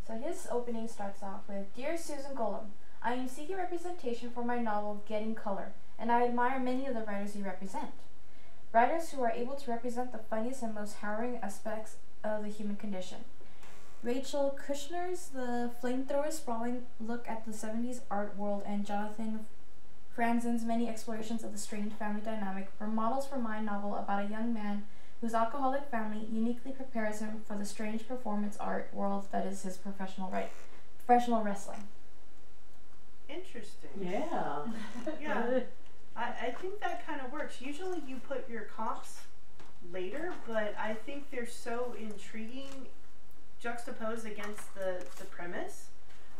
So his opening starts off with, Dear Susan Golem, I am seeking representation for my novel Getting Color, and I admire many of the writers you represent. Writers who are able to represent the funniest and most harrowing aspects of the human condition. Rachel Kushner's The Flamethrower sprawling look at the 70s art world and Jonathan Franzen's many explorations of the strained family dynamic were models for my novel about a young man whose alcoholic family uniquely prepares him for the strange performance art world that is his professional wrestling. Interesting. Yeah. Yeah. I think that kind of works. Usually you put your comps later, but I think they're so intriguing juxtaposed against the premise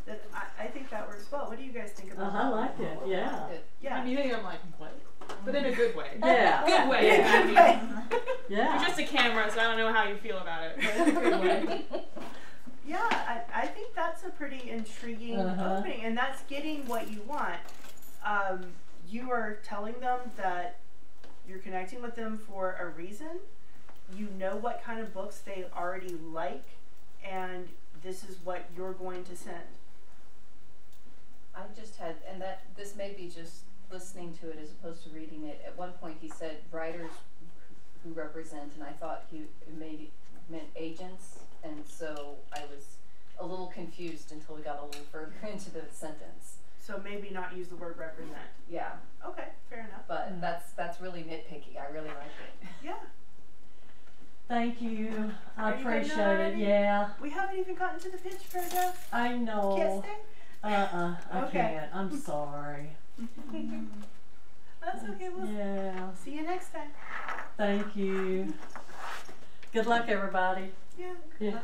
that I think that works well. What do you guys think about that? I like it. Yeah. Yeah. I'm beginning, I'm like, what? But in a good way. Yeah. Good way. Yeah. Matthew. Yeah. You're just a camera, so I don't know how you feel about it. But in a good way. Yeah, I think that's a pretty intriguing opening, and that's getting what you want. You are telling them that you're connecting with them for a reason. You know what kind of books they already like, and this is what you're going to send. I just had, and that this may be just listening to it as opposed to reading it. At one point he said writers who represent, and I thought he meant agents, and so I was a little confused until we got a little further into the sentence. So maybe not use the word represent. Yeah. Okay, fair enough. But that's really nitpicky. I really like it. Yeah. Thank you. I Are you appreciate getting it. already? Yeah. We haven't even gotten to the pitch paragraph. I know. Can't stay? I Okay. can't. I'm sorry. That's okay. We'll Yeah. see you next time. Thank you. Good luck, everybody. Yeah. Yeah.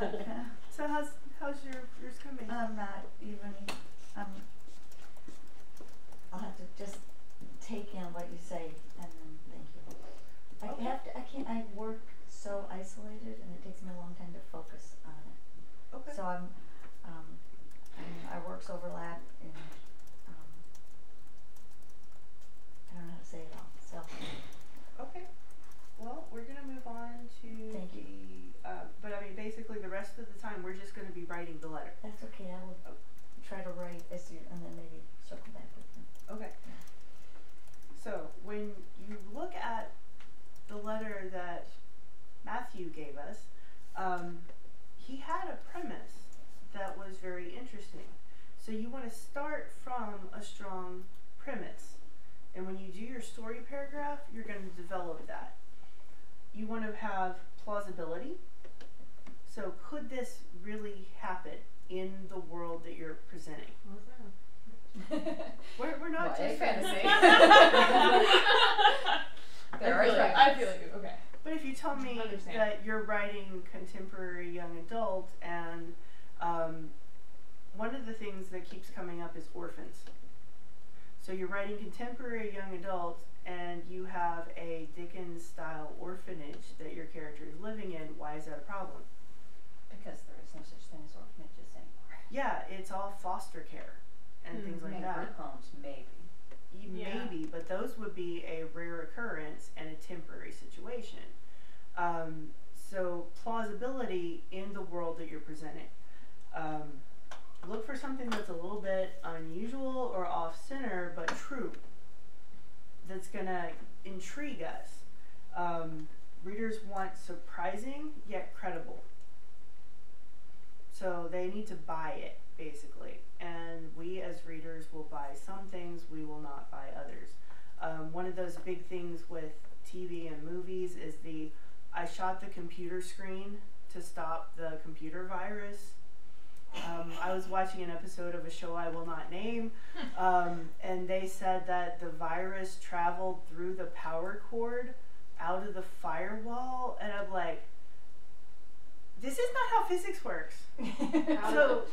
So how's yours coming? I'm not even, I'll have to just take in what you say and then thank you. Okay. I work so isolated and it takes me a long time to focus on it. Okay. So our works overlap and, I don't know how to say it all, so. Okay. Well, we're gonna move on to Thank you. but I mean, basically the rest of the time we're just gonna be writing the letter. That's okay. I will try to write as you, and then maybe circle back with them. Okay. So when you look at the letter that Matthew gave us, he had a premise that was very interesting. So you want to start from a strong premise. And when you do your story paragraph, you're going to develop that. You want to have plausibility. So could this really happen in the world that you're presenting? We're not YA just fantasy. I feel like it. Okay. But if you tell me that you're writing contemporary young adult, and one of the things that keeps coming up is orphans. So you're writing contemporary young adult, and you have a Dickens-style orphanage that your character is living in. Why is that a problem? Because there is no such thing as orphanages anymore. Yeah, it's all foster care and things like that. Group homes, maybe. Maybe, but those would be a rare occurrence and a temporary situation. So plausibility in the world that you're presenting. Look for something that's a little bit unusual or off-center, but true. That's gonna intrigue us. Readers want surprising yet credible. So they need to buy it, basically. And we as readers will buy some things, we will not buy others. One of those big things with TV and movies is I shot the computer screen to stop the computer virus. I was watching an episode of a show I will not name, and they said that the virus traveled through the power cord out of the firewall, and I'm like, this is not how physics works. So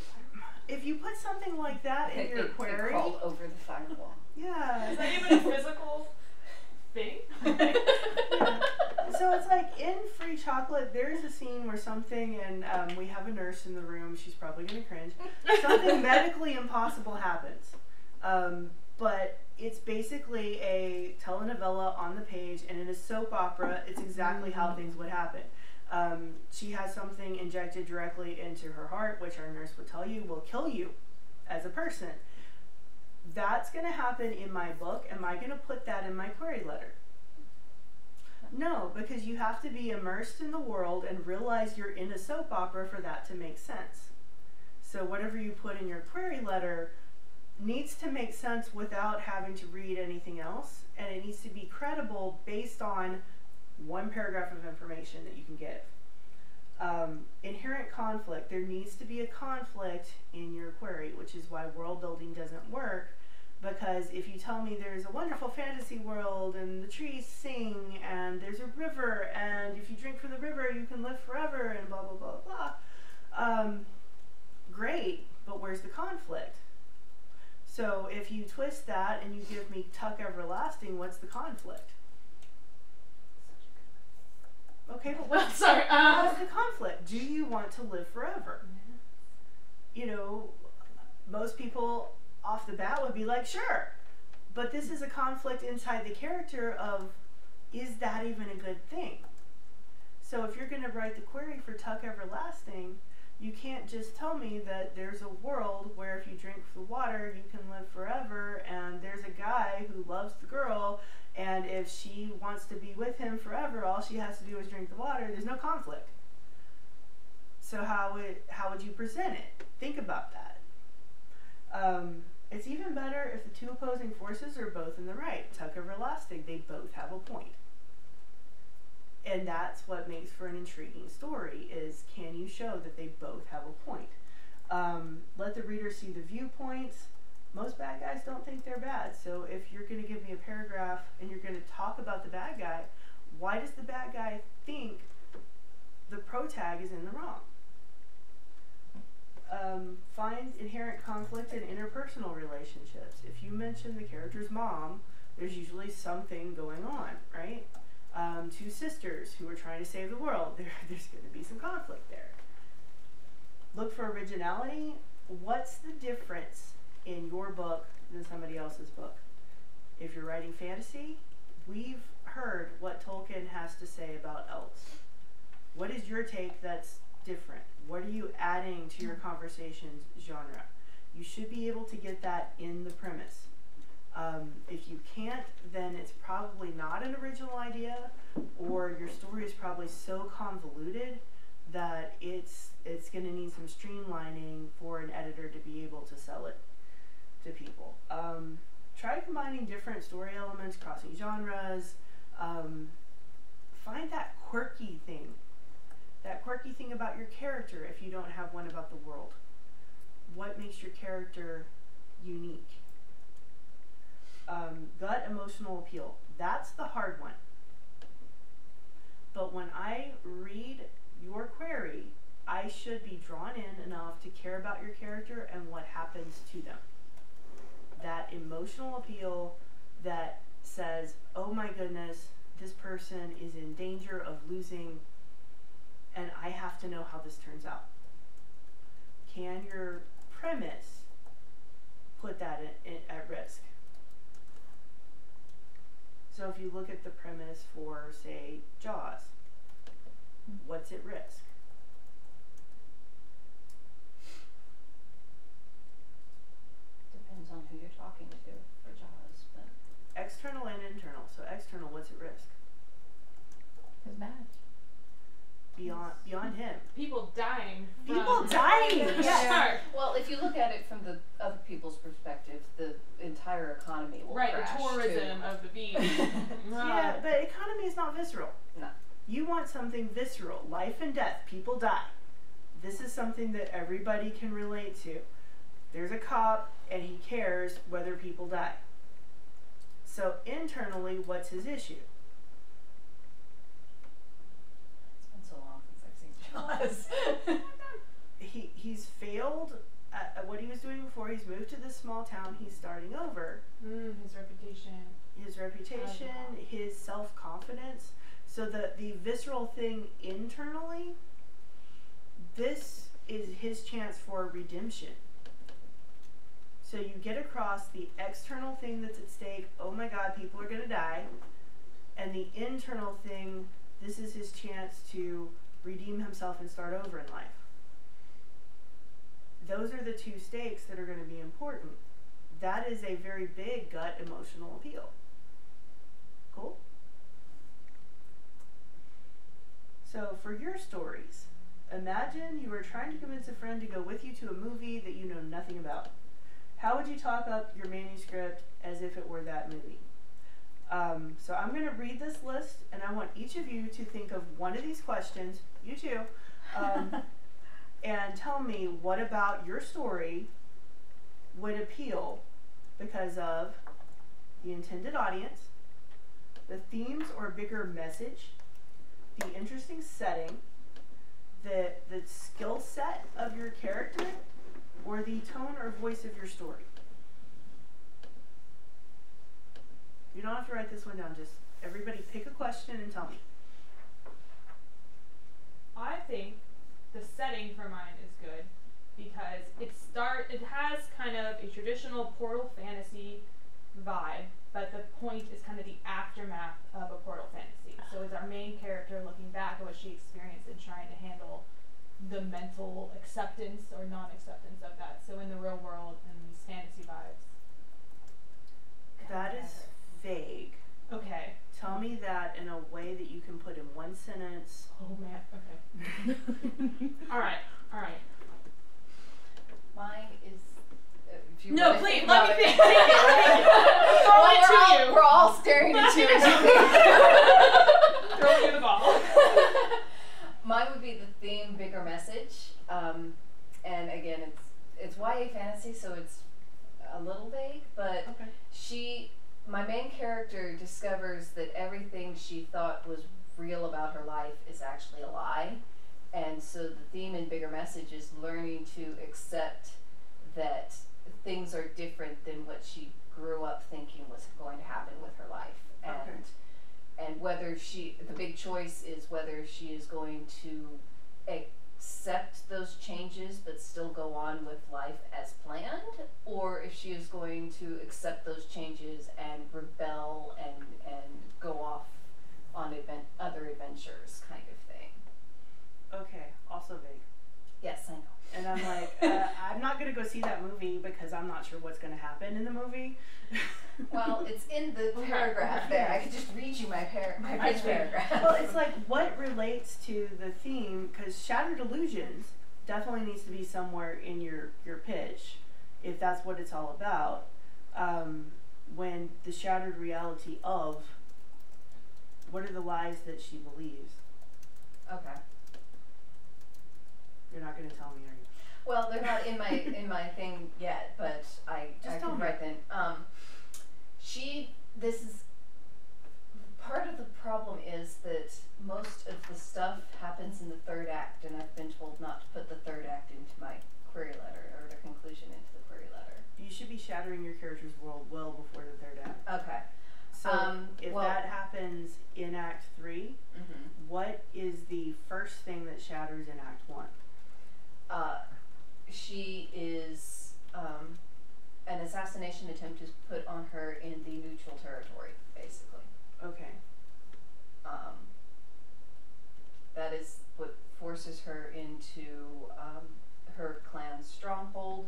if you put something like that in your query, it crawled over the firewall. Yeah. Is that even a physical thing? Yeah. So it's like in Free Chocolate, there's a scene where something, and we have a nurse in the room, she's probably going to cringe, something medically impossible happens. But it's basically a telenovela on the page, and in a soap opera, it's exactly how things would happen. She has something injected directly into her heart, which our nurse would tell you will kill you as a person. That's going to happen in my book. Am I going to put that in my query letter? No, because you have to be immersed in the world and realize you're in a soap opera for that to make sense. So whatever you put in your query letter needs to make sense without having to read anything else, and it needs to be credible based on one paragraph of information that you can give. Inherent conflict. There needs to be a conflict in your query, which is why world building doesn't work, because if you tell me there's a wonderful fantasy world and the trees sing and there's a river and if you drink from the river you can live forever and blah blah blah blah, great, but where's the conflict? So if you twist that and you give me Tuck Everlasting, what's the conflict? Okay, but what's Sorry. what's the conflict? Do you want to live forever? You know, most people off the bat would be like, sure. But this is a conflict inside the character of, is that even a good thing? So if you're going to write the query for Tuck Everlasting, you can't just tell me that there's a world where if you drink the water, you can live forever, and there's a guy who loves the girl, and if she wants to be with him forever, all she has to do is drink the water. There's no conflict. So how would you present it? Think about that. It's even better if the two opposing forces are both in the right. Tuck Everlasting, they both have a point. And that's what makes for an intriguing story, is can you show that they both have a point? Let the reader see the viewpoints. Most bad guys don't think they're bad. So if you're going to give me a paragraph and you're going to talk about the bad guy, why does the bad guy think the protag is in the wrong? Find inherent conflict in interpersonal relationships. If you mention the character's mom, there's usually something going on, right? Two sisters who are trying to save the world, there's going to be some conflict there. Look for originality. What's the difference in your book than somebody else's book? If you're writing fantasy, we've heard what Tolkien has to say about elves. What is your take that's different? What are you adding to your conversation's genre? You should be able to get that in the premise. If you can't, then it's probably not an original idea, or your story is probably so convoluted that it's going to need some streamlining for an editor to be able to sell it to people. Try combining different story elements, crossing genres. Find that quirky thing about your character if you don't have one about the world. What makes your character unique? Gut emotional appeal. That's the hard one. But when I read your query, I should be drawn in enough to care about your character and what happens to them. That emotional appeal that says, oh my goodness, this person is in danger of losing, and I have to know how this turns out. Can your premise put that at risk? So if you look at the premise for, say, Jaws, what's at risk? Depends on who you're talking to for Jaws, but External and internal. So external, what's at risk? His badge. Beyond him. People dying. People dying! Yes. well, if you look at it from the other people's perspective, the entire economy will Right, crash the tourism too. of the beach. Yeah, but economy is not visceral. No. You want something visceral. Life and death. People die. This is something that everybody can relate to. There's a cop, and he cares whether people die. So internally, what's his issue? It's been so long since I've seen Jaws. He's failed at what he was doing before. He's moved to this small town. He's starting over. His reputation. His self-confidence. So the visceral thing internally, this is his chance for redemption. So you get across the external thing that's at stake, oh my God, people are going to die, and the internal thing, this is his chance to redeem himself and start over in life. Those are the two stakes that are going to be important. That is a very big gut emotional appeal. Cool? So for your stories, imagine you were trying to convince a friend to go with you to a movie that you know nothing about. How would you talk up your manuscript as if it were that movie? So I'm going to read this list, and I want each of you to think of one of these questions, you too, and tell me what about your story would appeal because of the intended audience, the themes or bigger message, the interesting setting, the skill set of your character, or the tone or voice of your story. You don't have to write this one down, just everybody pick a question and tell me. I think the setting for mine is good because it has kind of a traditional portal fantasy vibe, but the point is kind of the aftermath of a portal fantasy. So is our main character looking back at what she experienced and trying to handle the mental acceptance or non-acceptance of that. So in the real world and these fantasy vibes. That is vague. Okay. Tell me that in a way that you can put in one sentence. Oh man, okay. Alright. Mine is. If you No, wanna please, think let about me it. think. Throw it to you. We're all staring at you. Throw me the ball. Mine would be the theme, bigger message, and again, it's YA fantasy, so it's a little vague. But Okay. my main character discovers that everything she thought was real about her life is actually a lie, and so the theme in bigger message is learning to accept that things are different than what she grew up thinking was going to happen with her life, and whether the big choice is whether she is going to accept those changes but still go on with life as planned, or if she is going to accept those changes and rebel and go off Yes, I know. And I'm like, I'm not going to go see that movie because I'm not sure what's going to happen in the movie. Well, it's in the paragraph there. I could just read you my pitch paragraph. Well, it's like what relates to the theme, because Shattered Illusions definitely needs to be somewhere in your pitch, if that's what it's all about. When the shattered reality of, what are the lies that she believes? Okay. You're not going to tell me, are you? Well, they're not in my thing yet, but I can write them. This is part of the problem is that most of the stuff happens in the third act, and I've been told not to put the third act into my query letter, or the conclusion into the query letter. You should be shattering your character's world well before the third act. Okay. So if that happens in Act 3, what is the first thing that shatters in Act 1? She is an assassination attempt is put on her in the neutral territory, basically. Okay. That is what forces her into her clan's stronghold,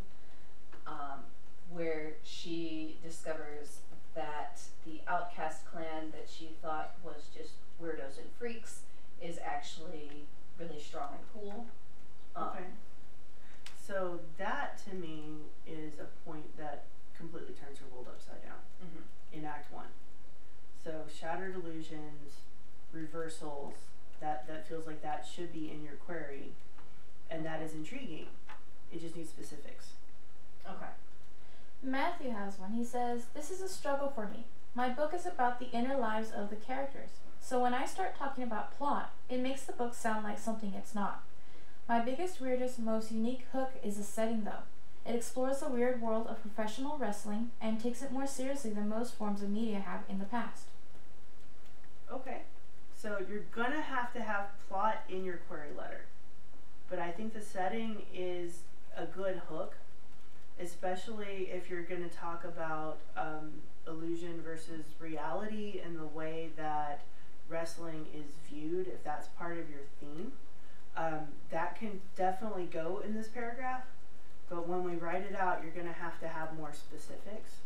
where she discovers that the outcast clan that she thought was just weirdos and freaks is actually really strong and cool. Okay. So that to me is a point that completely turns her world upside down in Act 1. So shattered illusions, reversals, that feels like that should be in your query, and that is intriguing. It just needs specifics. Okay. Matthew has one. He says, "This is a struggle for me. My book is about the inner lives of the characters. So when I start talking about plot, it makes the book sound like something it's not. My biggest, weirdest, most unique hook is the setting, though. It explores the weird world of professional wrestling and takes it more seriously than most forms of media have in the past." Okay. So you're gonna have to have plot in your query letter. But I think the setting is a good hook, especially if you're gonna talk about illusion versus reality and the way that wrestling is viewed, if that's part of your theme. That can definitely go in this paragraph, but when we write it out, you're going to have more specifics.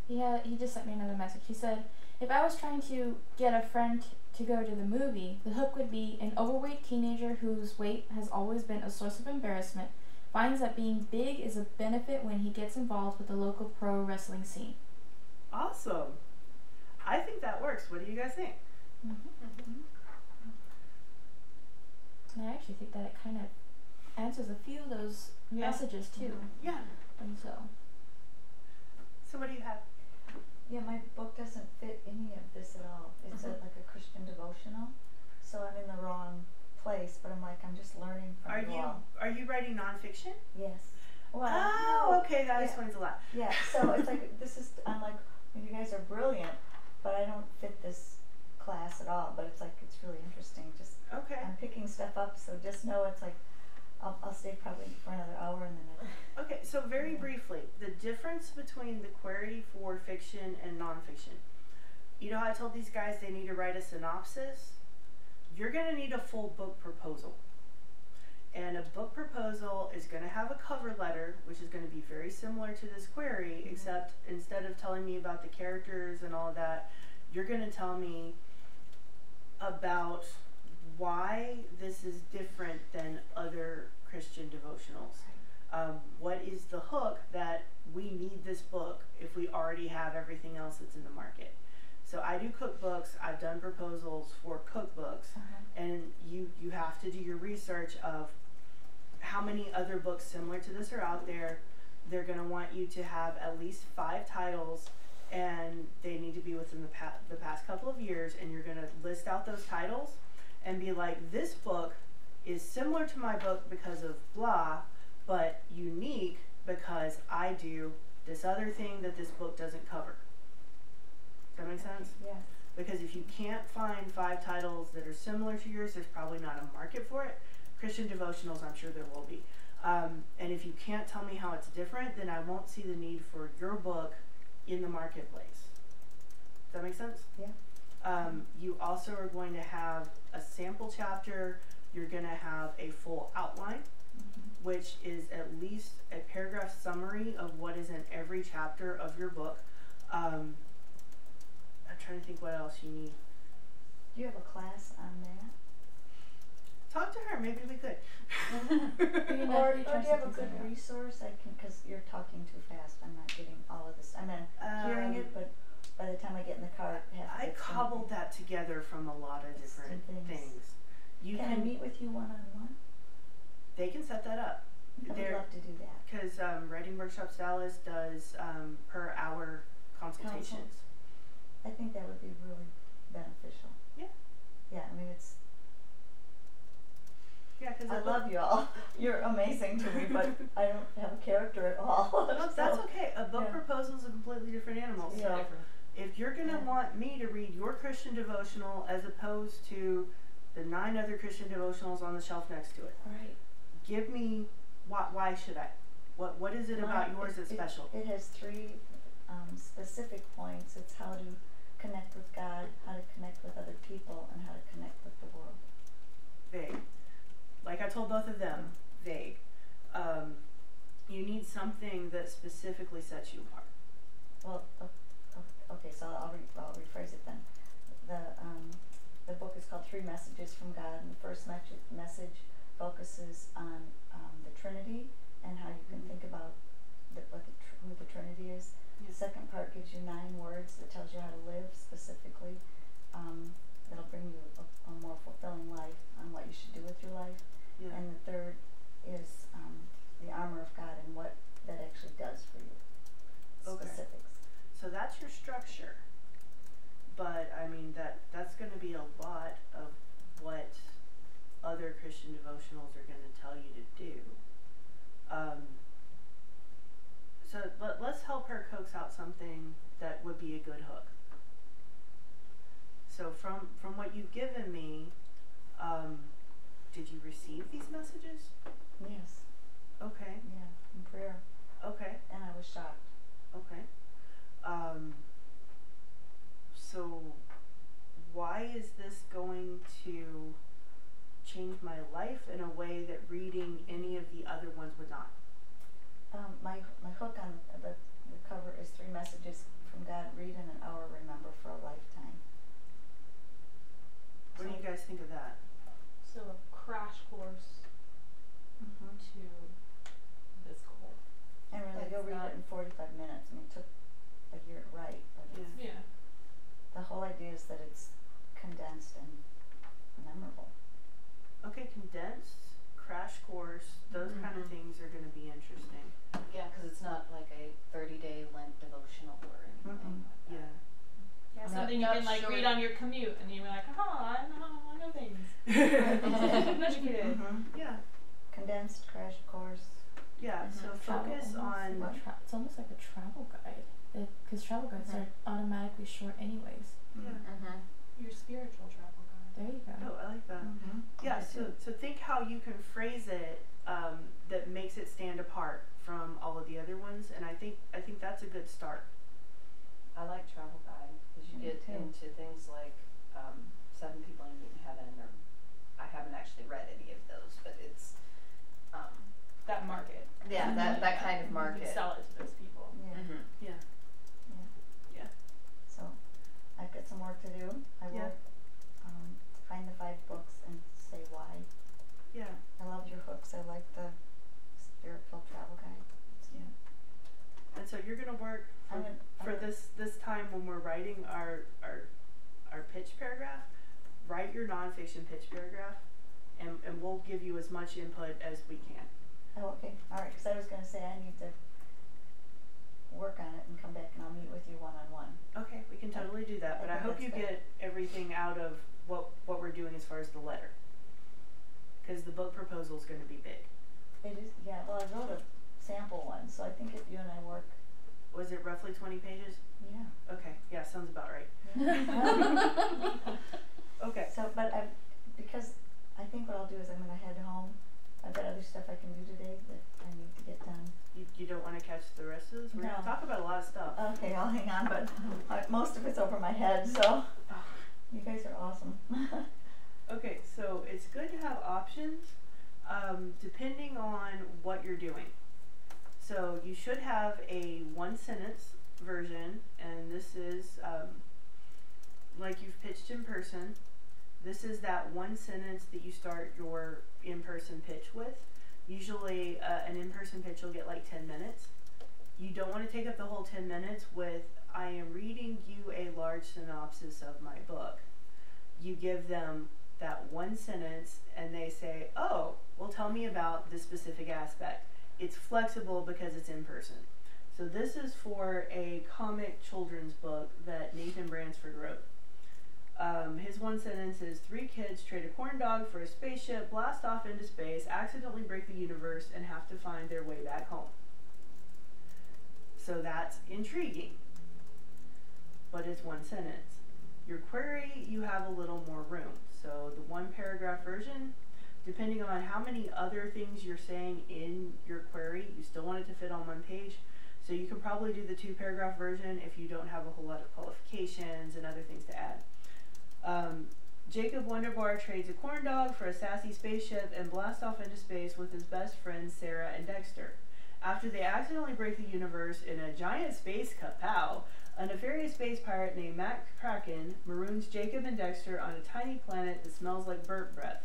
He just sent me another message. He said, "If I was trying to get a friend to go to the movie, the hook would be an overweight teenager whose weight has always been a source of embarrassment, finds that being big is a benefit when he gets involved with the local pro wrestling scene." Awesome. I think that works. What do you guys think? And I actually think that it kind of answers a few of those messages too. Yeah. And so what do you have? Yeah, my book doesn't fit any of this at all. It's like a Christian devotional, so I'm in the wrong place. But I'm just learning from you all. Are you writing nonfiction? Yes. Well, oh, okay, that explains a lot. Yeah, so it's like I'm like, well, you guys are brilliant, but I don't fit this class at all. But it's really interesting. Just I'm picking stuff up, so just know it's like I'll stay probably for another hour and then. Okay, so very briefly, the difference between the query for fiction and nonfiction. You know how I told these guys they need to write a synopsis? You're going to need a full book proposal. And a book proposal is going to have a cover letter, which is going to be very similar to this query, except instead of telling me about the characters and all of that, you're going to tell me about why this is different than other Christian devotionals. What is the hook that we need this book if we already have everything else that's in the market? So I do cookbooks. I've done proposals for cookbooks, and you have to do your research of how many other books similar to this are out there. They're going to want you to have at least 5 titles, and they need to be within the past couple of years, and you're going to list out those titles and be like, this book is similar to my book because of blah, but unique because I do this other thing that this book doesn't cover. Does that make sense? Yes. Because if you can't find 5 titles that are similar to yours, there's probably not a market for it. Christian devotionals, I'm sure there will be. And if you can't tell me how it's different, then I won't see the need for your book in the marketplace. Does that make sense? Yeah. You also are going to have a sample chapter you're going to have a full outline, which is at least a paragraph summary of what is in every chapter of your book. I'm trying to think what else you need. Do you have a class on that? Talk to her, maybe we could. Or do you have a good resource? I can, because you're talking too fast. I'm not getting all of this. I'm hearing it, but by the time I get in the car, I cobbled that together from a lot of different things. You can I meet with you one-on-one? They can set that up. I would love to do that. Because Writing Workshops Dallas does per hour consultations. I think that would be really beneficial. Yeah. Yeah, I mean it's. Yeah, because I love you all. You're amazing to me, but I don't have a character at all. No, that's okay. A book proposal is a completely different animal. So if you're going to want me to read your Christian devotional as opposed to the 9 other Christian devotionals on the shelf next to it, right? Give me why should I? What is it about yours that's special? It has 3 specific points. It's how to connect with God, how to connect with other people, and how to connect with the world. Vague. Like I told both of them, vague. You need something that specifically sets you apart. Well, okay, so I'll rephrase it then. The book is called 3 Messages from God, and the first message focuses on the Trinity and how you can think about who the Trinity is. The second part gives you 9 words that tells you how to live specifically. That'll bring you a more fulfilling life on what you should do with your life. Yeah. And the third is the armor of God and what that actually does for you. Specifics. So that's your structure. But I mean that's going to be a lot of what other Christian devotionals are going to tell you to do. So let's help her coax out something that would be a good hook. So from what you've given me, did you receive these messages? Yes. Okay. Yeah, in prayer. Okay. And I was shocked. Okay. So why is this going to change my life in a way that reading any of the other ones would not? My hook on the cover is 3 Messages from God, read in an hour, remember for a lifetime. What do you guys think of that? So a crash course to this goal. And really, you'll read it in 45 minutes. I mean, it took a year to write, but the whole idea is that it's condensed and memorable. Okay, condensed, crash course, those kind of things are going to be interesting. Yeah, because it's not like a 30-day Lent devotional or anything like that. Yeah, something you can read on your commute, and you're like, I know things. I'm educated. Yeah. Condensed crash course. Yeah. So focus on. It's almost like a travel guide, because travel guides are automatically short, anyways. Yeah. Your spiritual travel guide. There you go. Oh, I like that. Yeah. So think how you can phrase it that makes it stand apart from all of the other ones, and I think that's a good start. I like travel guide because you get into things like 7 People I Meet in Heaven, or I haven't actually read any of those, but it's that market. Yeah, that kind of market. You can sell it to those people. Yeah. Yeah. So I've got some work to do. I will find the 5 books and say why. Yeah. I love your hooks. I like the spiritual travel guide. Yeah. And so you're gonna work for this time when we're writing our pitch paragraph. Write your nonfiction pitch paragraph, and we'll give you as much input as we can. Oh, okay. All right. Because I was gonna say I need to work on it and come back and I'll meet with you one-on-one. Okay, we can totally do that. But I hope you get everything out of what we're doing as far as the letter, because the book proposal is going to be big. It is. Yeah. Well, I wrote a sample one, so I think if you and I work. Was it roughly 20 pages? Yeah. Okay. Yeah, sounds about right. Yeah. Okay. So, but because I think what I'll do is I'm going to head home. I've got other stuff I can do today that I need to get done. You don't want to catch the rest of this? We're going to talk about a lot of stuff. Okay, I'll hang on, but most of it's over my head, so you guys are awesome. Okay, so it's good to have options depending on what you're doing. So you should have a one sentence version, and this is like you've pitched in person. This is that one sentence that you start your in-person pitch with. Usually an in-person pitch will get like 10 minutes. You don't want to take up the whole 10 minutes with, I am reading you a large synopsis of my book. You give them that one sentence and they say, oh, well, tell me about this specific aspect. It's flexible because it's in person. So this is for a comic children's book that Nathan Bransford wrote. His one sentence is, 3 kids trade a corn dog for a spaceship, blast off into space, accidentally break the universe, and have to find their way back home. So that's intriguing, but it's one sentence. Your query, you have a little more room. So the one paragraph version, depending on how many other things you're saying in your query, you still want it to fit on one page. So you can probably do the 2 paragraph version if you don't have a whole lot of qualifications and other things to add. Jacob Wonderbar trades a corn dog for a sassy spaceship and blasts off into space with his best friends Sarah and Dexter. After they accidentally break the universe in a giant space kapow, a nefarious space pirate named Matt Kraken maroons Jacob and Dexter on a tiny planet that smells like burnt breath.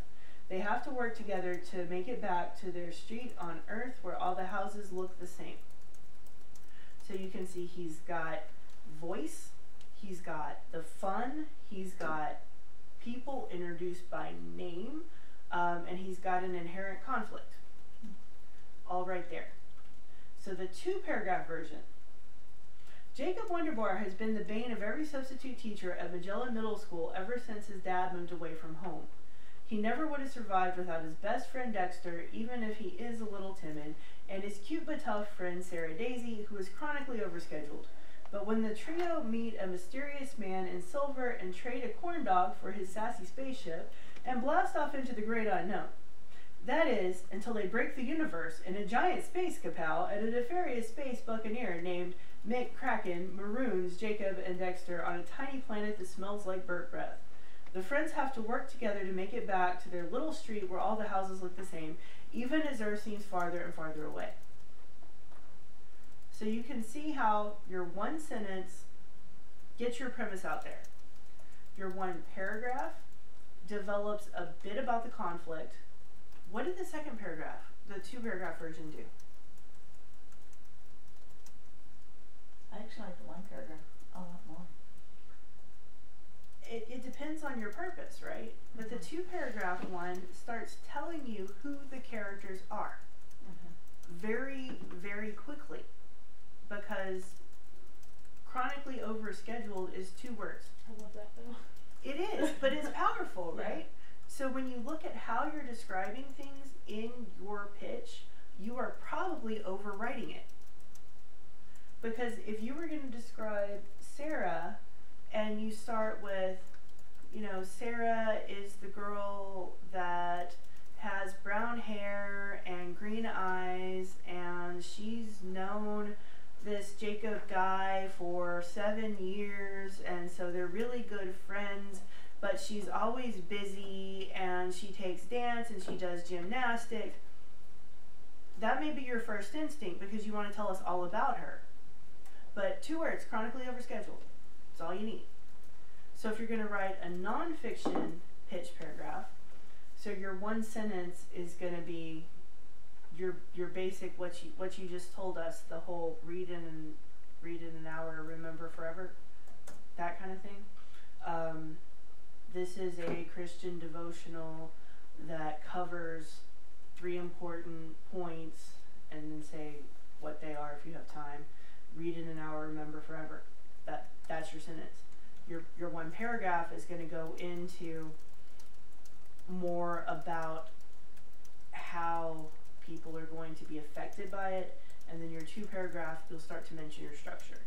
They have to work together to make it back to their street on Earth where all the houses look the same. So you can see he's got voice, he's got the fun, he's got people introduced by name, and he's got an inherent conflict. All right there. So the 2 paragraph version. Jacob Wonderbar has been the bane of every substitute teacher at Magellan Middle School ever since his dad moved away from home. He never would have survived without his best friend Dexter, even if he is a little timid, and his cute but tough friend Sarah Daisy, who is chronically overscheduled. But when the trio meet a mysterious man in silver and trade a corn dog for his sassy spaceship and blast off into the great unknown. That is, until they break the universe in a giant space kapow and a nefarious space buccaneer named Mick Kraken maroons Jacob and Dexter on a tiny planet that smells like burnt breath. The friends have to work together to make it back to their little street where all the houses look the same, even as Earth seems farther and farther away. So you can see how your one sentence gets your premise out there. Your one paragraph develops a bit about the conflict. What did the second paragraph, the 2 paragraph version, do? I actually like the 1 paragraph a lot more. It depends on your purpose, right? But the 2 paragraph one starts telling you who the characters are very, very quickly, because chronically overscheduled is 2 words. I love that though. It is, but it's powerful, right? Yeah. So when you look at how you're describing things in your pitch, you are probably overwriting it. Because if you were going to describe Sarah and you start with, you know, Sarah is the girl that has brown hair and green eyes and she's known this Jacob guy for 7 years and so they're really good friends, but she's always busy and she takes dance and she does gymnastics. That may be your first instinct because you want to tell us all about her. But 2 words, chronically overscheduled. That's all you need. So if you're going to write a nonfiction pitch paragraph, so your one sentence is going to be your basic what you just told us, the whole read in an hour, remember forever, that kind of thing. This is a Christian devotional that covers 3 important points, and then say what they are if you have time. Read in an hour, remember forever. That's your sentence. Your one paragraph is going to go into more about how people are going to be affected by it, and then your 2 paragraph, you'll start to mention your structure.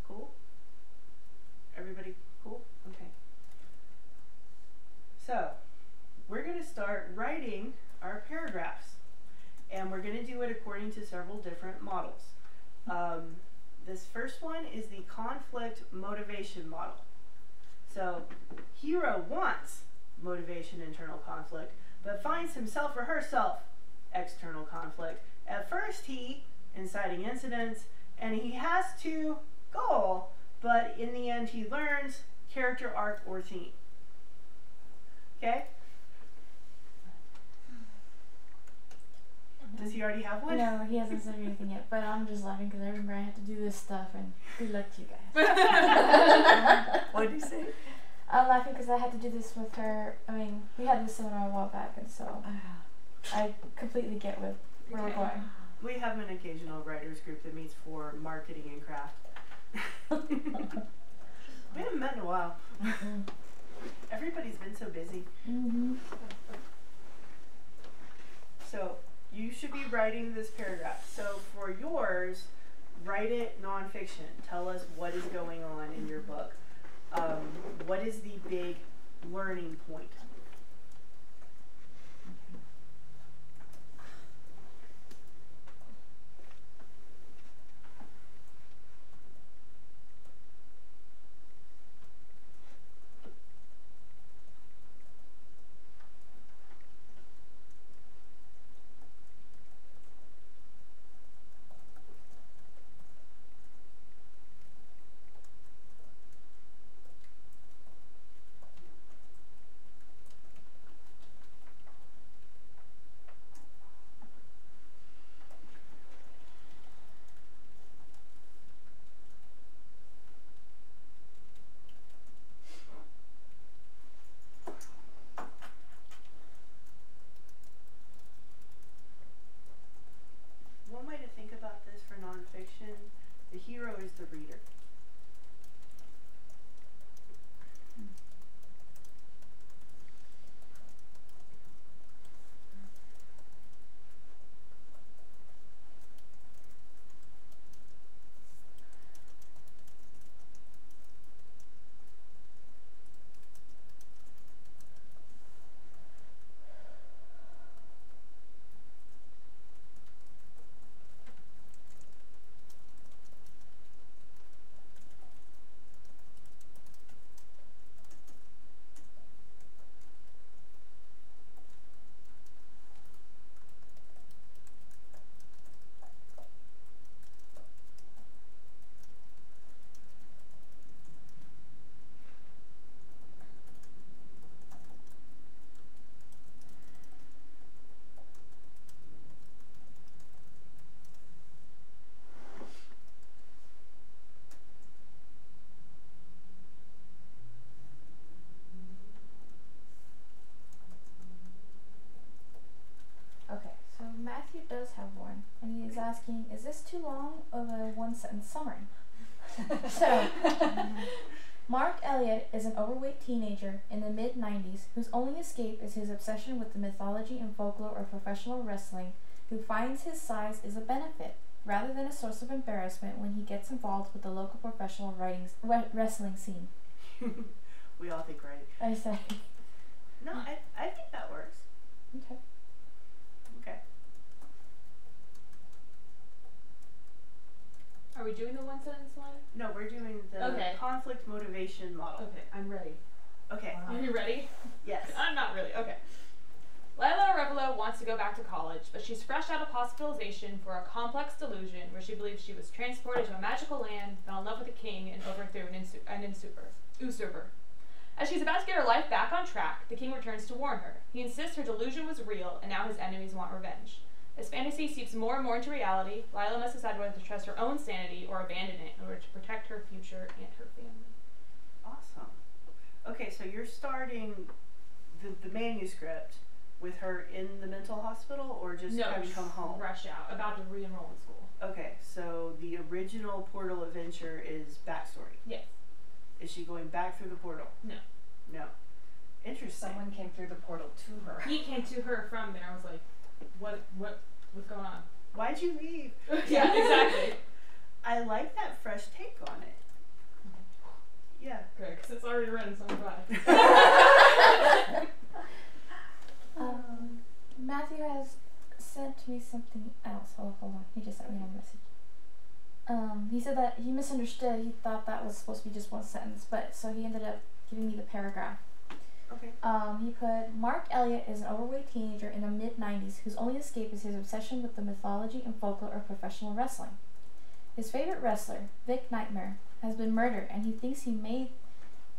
Cool? Everybody cool? Okay. So, we're going to start writing our paragraphs, and we're going to do it according to several different models. This first one is the conflict motivation model. So, hero wants motivation, internal conflict, but finds himself or herself external conflict. At first he, inciting incidents, and he has to goal, but in the end he learns character arc or theme. Okay? Does he already have one? No, he hasn't sent me anything yet, but I'm just laughing because I remember I had to do this stuff, and good luck to you guys. What did you say? I'm laughing because I had to do this with her. I mean, we had this seminar a while back, and so I completely get where we're going. We have an occasional writers group that meets for marketing and craft. We haven't met in a while. Everybody's been so busy. So you should be writing this paragraph. So for yours, write it nonfiction. Tell us what is going on in your book. What is the big learning point? One way to think about this for nonfiction, the hero is the reader. Okay, so Matthew does have one, and he is asking, is this too long of a one-sentence summary? So, Mark Elliott is an overweight teenager in the mid-90s whose only escape is his obsession with the mythology and folklore of professional wrestling, who finds his size is a benefit rather than a source of embarrassment when he gets involved with the local professional wrestling scene. We all think right. I say. No, I think that works. Okay. Okay. Are we doing the one sentence one? No, we're doing the conflict motivation model. Okay, I'm ready. Okay. Are you ready? Yes. I'm not really. Okay. Lila Arevalo wants to go back to college, but she's fresh out of hospitalization for a complex delusion where she believes she was transported to a magical land, fell in love with a king, and overthrew an usurper. As she's about to get her life back on track, the king returns to warn her. He insists her delusion was real, and now his enemies want revenge. As fantasy seeps more and more into reality, Lila must decide whether to trust her own sanity or abandon it in order to protect her future and her family. Awesome. Okay, so you're starting the manuscript with her in the mental hospital, or just having come home? Fresh out, about to re-enroll in school. Okay, so the original portal adventure is backstory. Yes. Is she going back through the portal? No. No. Interesting. Someone came through the portal to her. He came to her from there. I was like, what's going on? Why'd you leave? Yeah, exactly. I like that fresh take on it. Yeah. Good, because it's already written, so I'm glad. Matthew has sent me something else. Hold on. He just sent me a message. He said that he misunderstood. He thought that was supposed to be just one sentence, but so he ended up giving me the paragraph. Okay. He put Mark Elliott is an overweight teenager in the mid-90s whose only escape is his obsession with the mythology and folklore of professional wrestling. His favorite wrestler, Vic Nightmare, has been murdered, and he thinks he may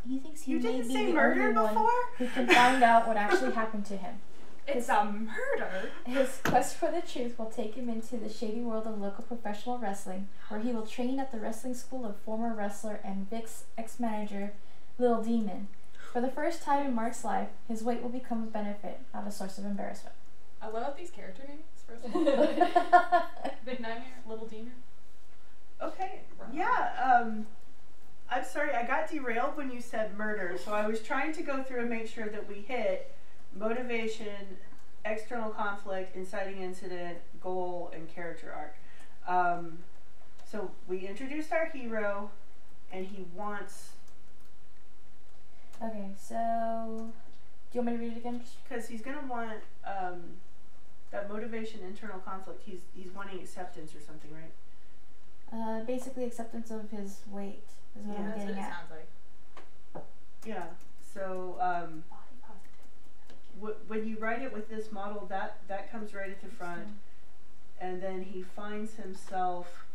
You be didn't the say only murder one before? who can find out what actually happened to him. It's a murder. His quest for the truth will take him into the shady world of local professional wrestling, where he will train at the wrestling school of former wrestler and Vic's ex-manager, Lil Demon. For the first time in Mark's life, his weight will become a benefit, not a source of embarrassment. I love these character names, first of all. Big Nightmare, Little Demon. Okay. Yeah. I'm sorry, I got derailed when you said murder, so I was trying to go through and make sure that we hit motivation, external conflict, inciting incident, goal, and character arc. So we introduced our hero, and he wants. Okay, so do you want me to read it again? Because he's gonna want that motivation, internal conflict. He's wanting acceptance or something, right? Basically acceptance of his weight is what Yeah, I'm That's what getting it at. sounds like. Yeah. So Body positivity. when you write it with this model, that comes right at the front, and then he finds himself.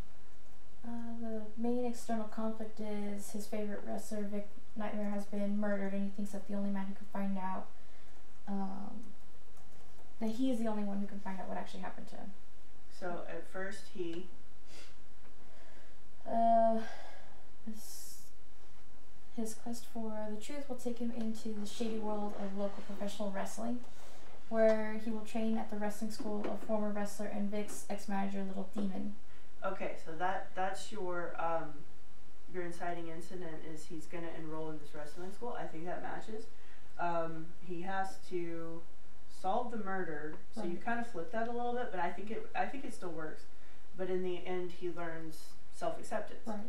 The main external conflict is his favorite wrestler, Vic Nightmare, has been murdered, and he thinks that the only man who can find out, that he is the only one who can find out what actually happened to him. So at first he. His quest for the truth will take him into the shady world of local professional wrestling, where he will train at the wrestling school of former wrestler and Vic's ex-manager, Little Demon. Okay, so that's your inciting incident is he's gonna enroll in this wrestling school. I think that matches. He has to solve the murder, so Right. you kind of flip that a little bit, but I think it still works. But in the end, he learns self-acceptance. Right.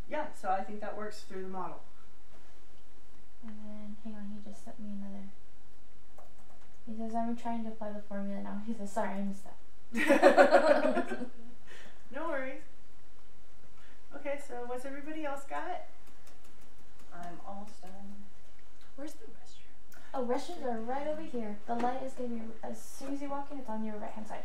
Yeah, so I think that works through the model. And then, hang on, he just sent me another. He says, I'm trying to apply the formula now. He says, sorry, I missed that. No worries. Okay, so what's everybody else got? I'm almost done. Where's the restroom? Oh, restrooms are right over here. The light is going to be, as soon as you walk in, it's on your right hand side.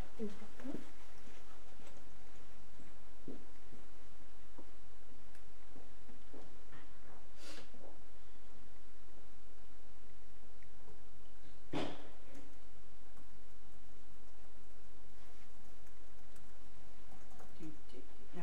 No.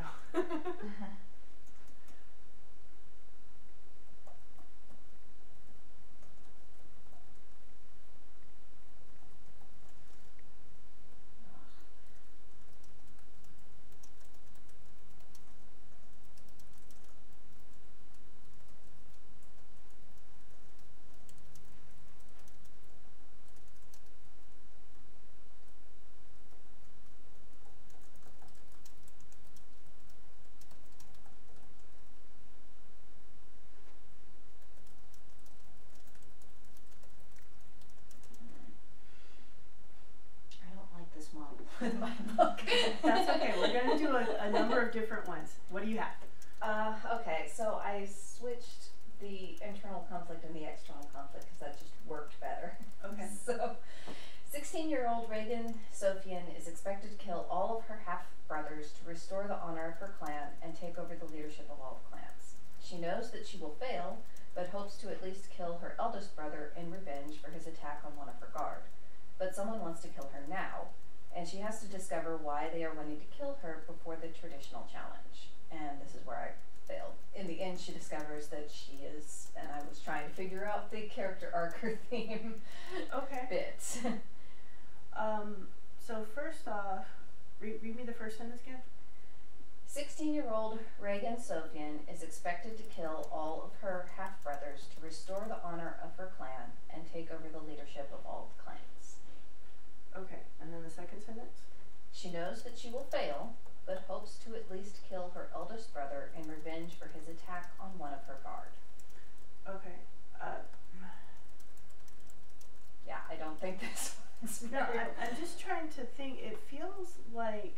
I don't like this model with my book. That's okay. We're gonna do a number of different ones. What do you have? Okay, so I switched the internal conflict and the external conflict because that just worked better. Okay. So, 16-year-old Reagan Sofian is expected to kill all of her half-brothers to restore the honor of her clan and take over the leadership of all the clans. She knows that she will fail, but hopes to at least kill her eldest brother in revenge for his attack on one of her guard. But someone wants to kill her now, and she has to discover why they are wanting to kill her before the traditional challenge. And this is where I failed. In the end, she discovers that she is, and I was trying to figure out the character arc or theme Okay. bits. So first off, read me the first sentence again. 16-year-old Reagan Sofian is expected to kill all of her half-brothers to restore the honor of her clan and take over the leadership of all the clans. Okay, and then the second sentence. She knows that she will fail, but hopes to at least kill her eldest brother in revenge for his attack on one of her guard. Okay. Yeah, I don't think this one's No, very... I'm just trying to think. It feels like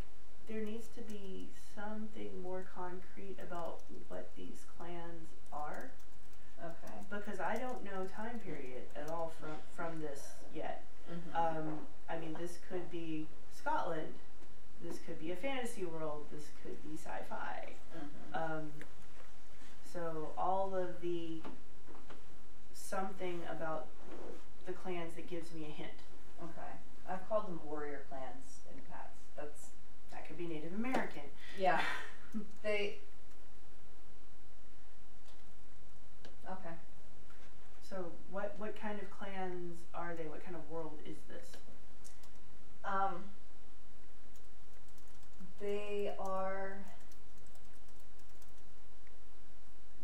there needs to be something more concrete about what these clans are. Okay. because I don't know time period at all from this yet. I mean, this could be Scotland, this could be a fantasy world, this could be sci-fi. So all of the something about the clans that gives me a hint. Okay. I've called them warrior clans in the past. That could be Native American. Yeah. Okay. So what kind of clans are they? What kind of world is this?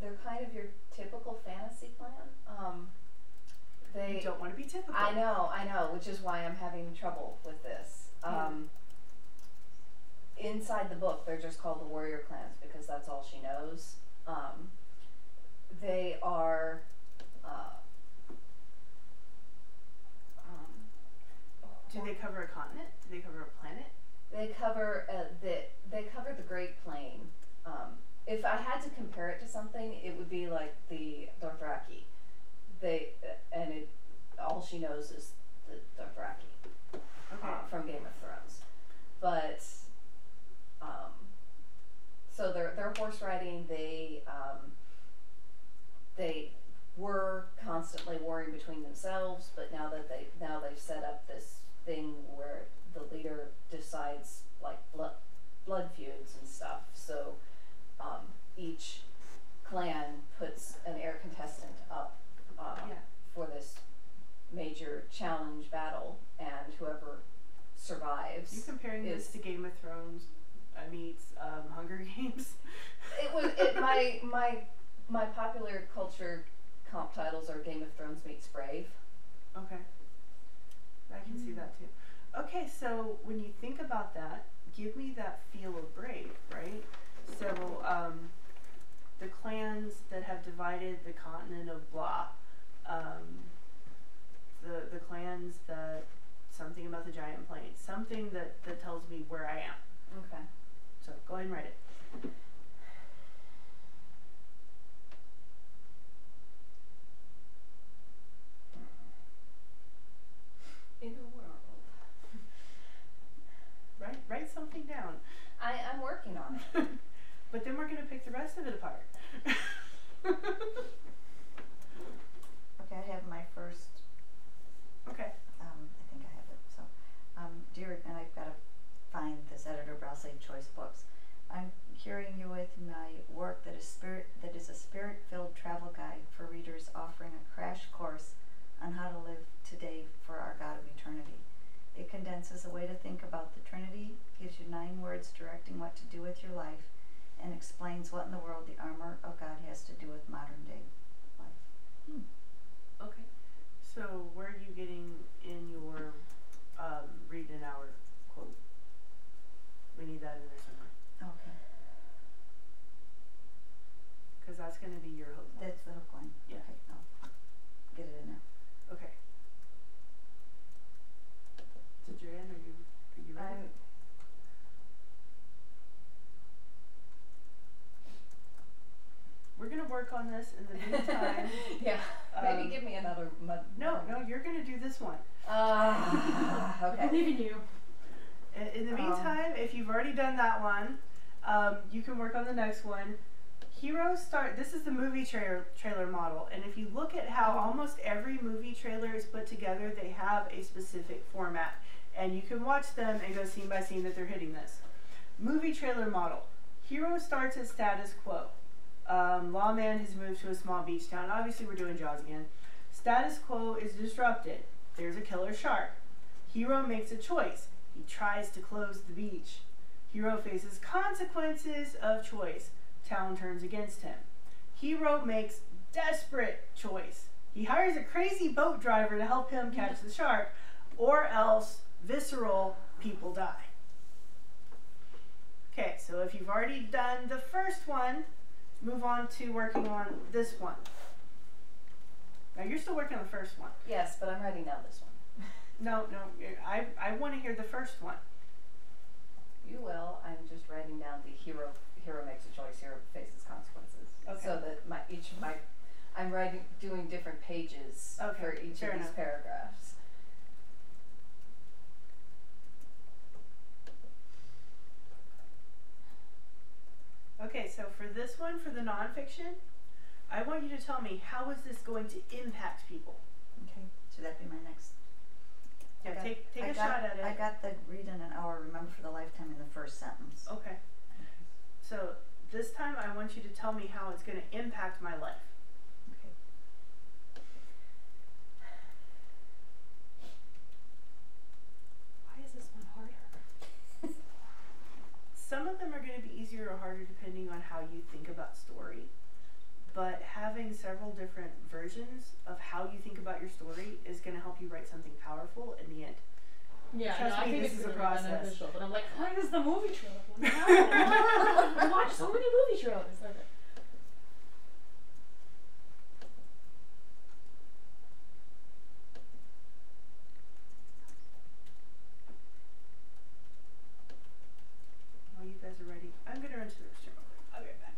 They're kind of your typical fantasy clan. You don't want to be typical. I know, which is why I'm having trouble with this. Inside the book, they're just called the warrior clans because that's all she knows. They are. Do they cover a continent? Do they cover a planet? They cover the Great Plain. If I had to compare it to something, it would be like the Dothraki. All she knows is the Dothraki from Game of Thrones. But so they're horse riding. They were constantly warring between themselves, but now they've set up this thing where the leader decides like blood feuds and stuff. So each clan puts an air contestant up for this major challenge battle, and whoever survives. You comparing this to Game of Thrones meets Hunger Games? My popular culture comp titles are Game of Thrones meets Brave. Okay. I can see that too. Okay, so when you think about that, give me that feel of Brave, right? So the clans that have divided the continent of blah, the clans that, something about the giant plains, something that tells me where I am. Okay. So go ahead and write it. In a world. Write something down. I'm working on it. But then we're going to pick the rest of it apart. Okay, I have my first. Okay. I think I have it. So, dear, and I've got to find this editor, but I'll say choice books. I'm curing you with my work that is a spirit-filled travel guide for readers, offering a crash course on how to live today for our God of eternity. It condenses a way to think about the Trinity, gives you 9 words directing what to do with your life, and explains what in the world the armor of God has to do with modern day life. Okay. So where are you getting in your read an hour quote? We need that in there somewhere. Okay. Because that's going to be your hook line. That's the hook line. Yeah. Okay, I'll get it in there. Okay. So Joanne, are you ready? We're going to work on this in the meantime. Yeah. Maybe give me another No, you're going to do this one. Okay. I believe in you. In the meantime, if you've already done that one, you can work on the next one. This is the movie trailer model, and if you look at how almost every movie trailer is put together, they have a specific format, and you can watch them and go scene by scene that they're hitting this. Movie trailer model. Hero starts at status quo. Lawman has moved to a small beach town. Obviously, we're doing Jaws again. Status quo is disrupted. There's a killer shark. Hero makes a choice. He tries to close the beach. Hero faces consequences of choice. Town turns against him. Hero makes desperate choice. He hires a crazy boat driver to help him catch the shark, or else visceral, people die. Okay, so if you've already done the first one, move on to working on this one. Now you're still working on the first one. Yes, but I'm writing down this one. No, I want to hear the first one. You will. I'm just writing down the hero makes a choice, hero faces consequences. Okay. So that each of I'm doing different pages for each of these paragraphs. Okay, so for this one, for the nonfiction, I want you to tell me, how is this going to impact people? Okay, should that be my next? Yeah, take a shot at it. I got the read in an hour, remember for the lifetime in the first sentence. Okay. So this time I want you to tell me how it's going to impact my life. Okay. Why is this one harder? Some of them are going to be easier or harder depending on how you think about story. But having several different versions of how you think about your story is going to help you write something powerful in the end. Yeah, Trust no, I me, think this it's is a really process. beneficial, but I'm like, why is the movie trailer one happening? I watch so many movie trailers. Okay. While you guys are ready, I'm going to run to the restroom real quick. I'll be right back.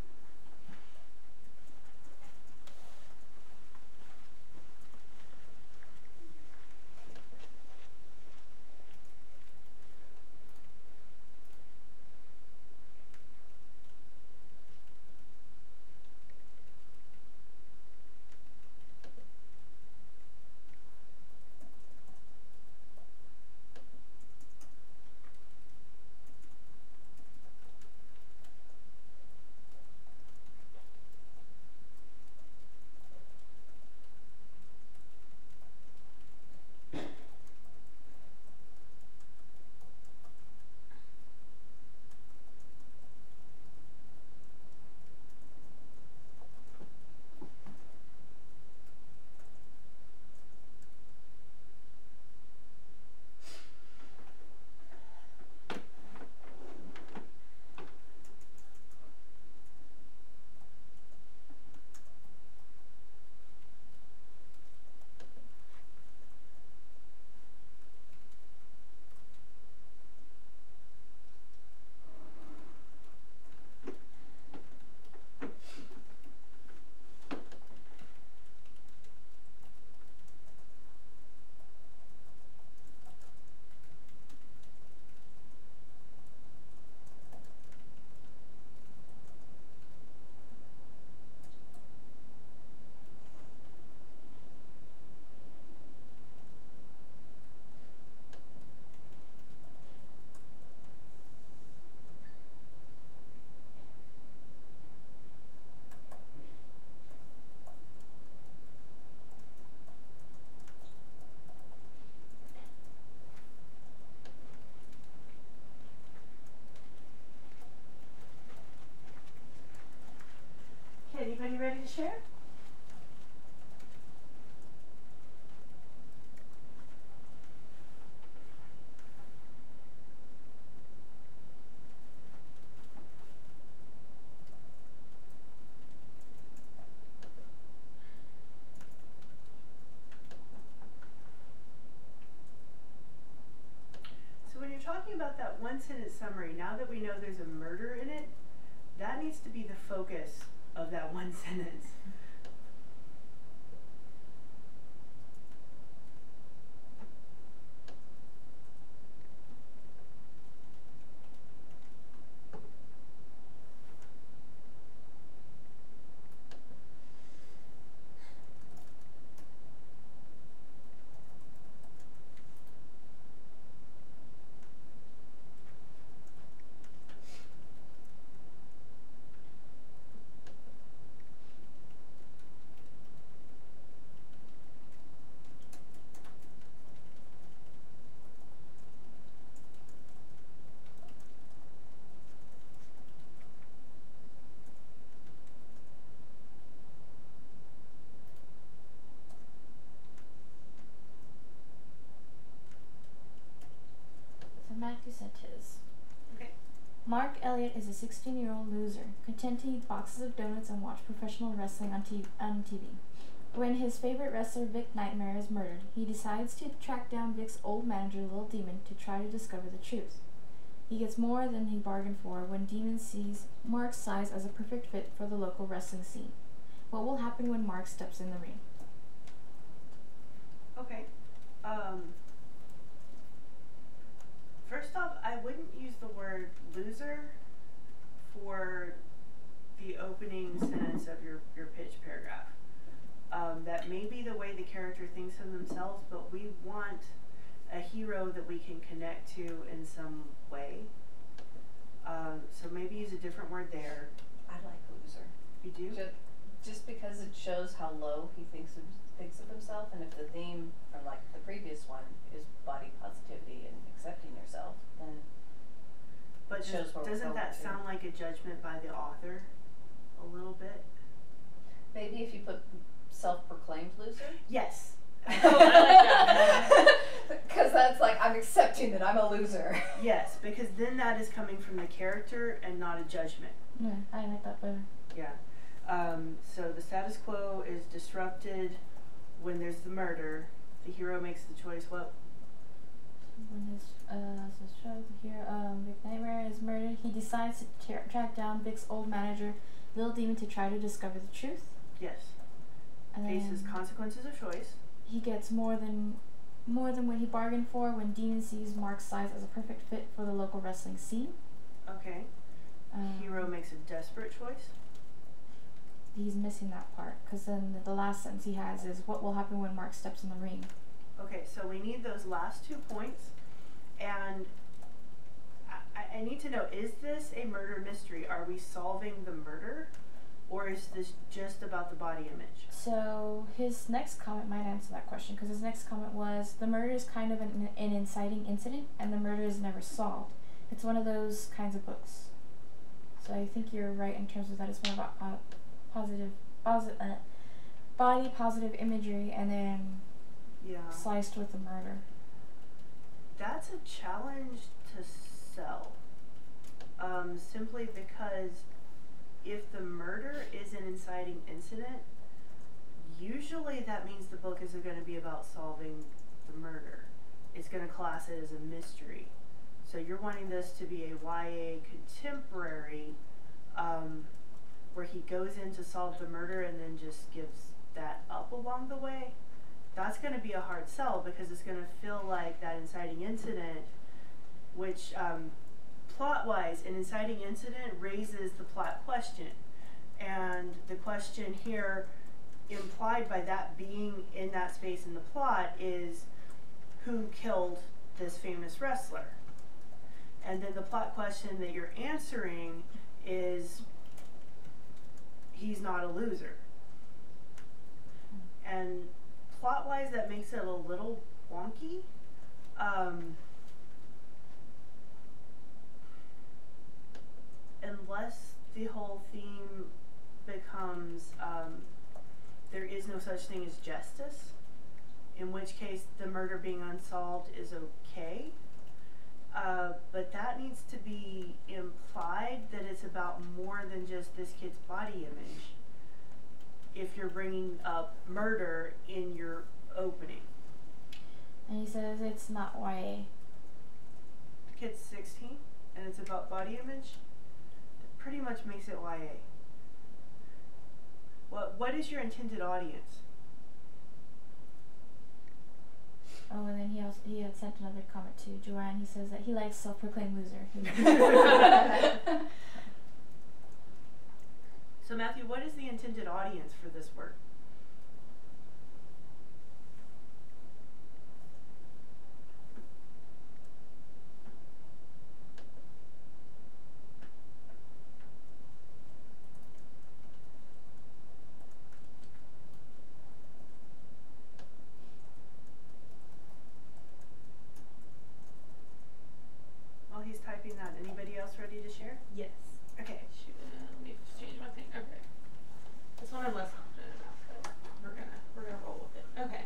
Anybody ready to share? So when you're talking about that one sentence summary, now that we know there's a murder in it, that needs to be the focus of that one sentence. Matthew sent his. Okay. Mark Elliott is a 16-year-old loser, content to eat boxes of donuts and watch professional wrestling on TV. When his favorite wrestler Vic Nightmare is murdered, he decides to track down Vic's old manager Little Demon to try to discover the truth. He gets more than he bargained for when Demon sees Mark's size as a perfect fit for the local wrestling scene. What will happen when Mark steps in the ring? Okay. First off, I wouldn't use the word loser for the opening sentence of your pitch paragraph. That may be the way the character thinks of themselves, but we want a hero that we can connect to in some way. So maybe use a different word there. I like loser. You do? Just because it shows how low he thinks of himself, and if the theme from like the previous one is body positivity and accepting yourself, then But it shows where we're doesn't that going to. sound like a judgment by the author a little bit? Maybe if you put self-proclaimed loser. Yes. Oh, I like that. Because that's like, I'm accepting that I'm a loser. Yes, because then that is coming from the character and not a judgment. Yeah, I like that better. Yeah. So the status quo is disrupted when there's the murder. The hero makes the choice. What? When his Vic Nightmare is murdered, he decides to track down Vic's old manager, Little Demon, to try to discover the truth. Yes. And Faces then consequences of choice. he gets more than what he bargained for when Demon sees Mark's size as a perfect fit for the local wrestling scene. Okay. Hero makes a desperate choice. He's missing that part, because then the last sentence he has is, what will happen when Mark steps in the ring? Okay, so we need those last 2 points, and I need to know, is this a murder mystery? Are we solving the murder, or is this just about the body image? So his next comment might answer that question, because his next comment was, the murder is kind of an inciting incident, and the murder is never solved. It's one of those kinds of books. So I think you're right in terms of that. It's more about body positive imagery, and then sliced with the murder. That's a challenge to sell. Simply because if the murder is an inciting incident, usually that means the book isn't going to be about solving the murder. It's going to class it as a mystery. So you're wanting this to be a YA contemporary, where he goes in to solve the murder and then just gives that up along the way. That's going to be a hard sell, because it's going to feel like that inciting incident, which plot-wise, an inciting incident raises the plot question. And the question here, implied by that being in that space in the plot, is who killed this famous wrestler? And then the plot question that you're answering is, he's not a loser. And plot-wise, that makes it a little wonky. Unless the whole theme becomes there is no such thing as justice, in which case the murder being unsolved is okay. But that needs to be implied that it's about more than just this kid's body image if you're bringing up murder in your opening. And he says it's not YA. The kid's 16 and it's about body image. That pretty much makes it YA. What is your intended audience? Oh, and then he had sent another comment to Joanne. He says that he likes self-proclaimed loser. So Matthew, what is the intended audience for this work? While he's typing that, anybody else ready to share? Yes. Okay. Shoot, let me change my thing. Okay. This one I'm less confident about, but we're gonna roll with it. Okay.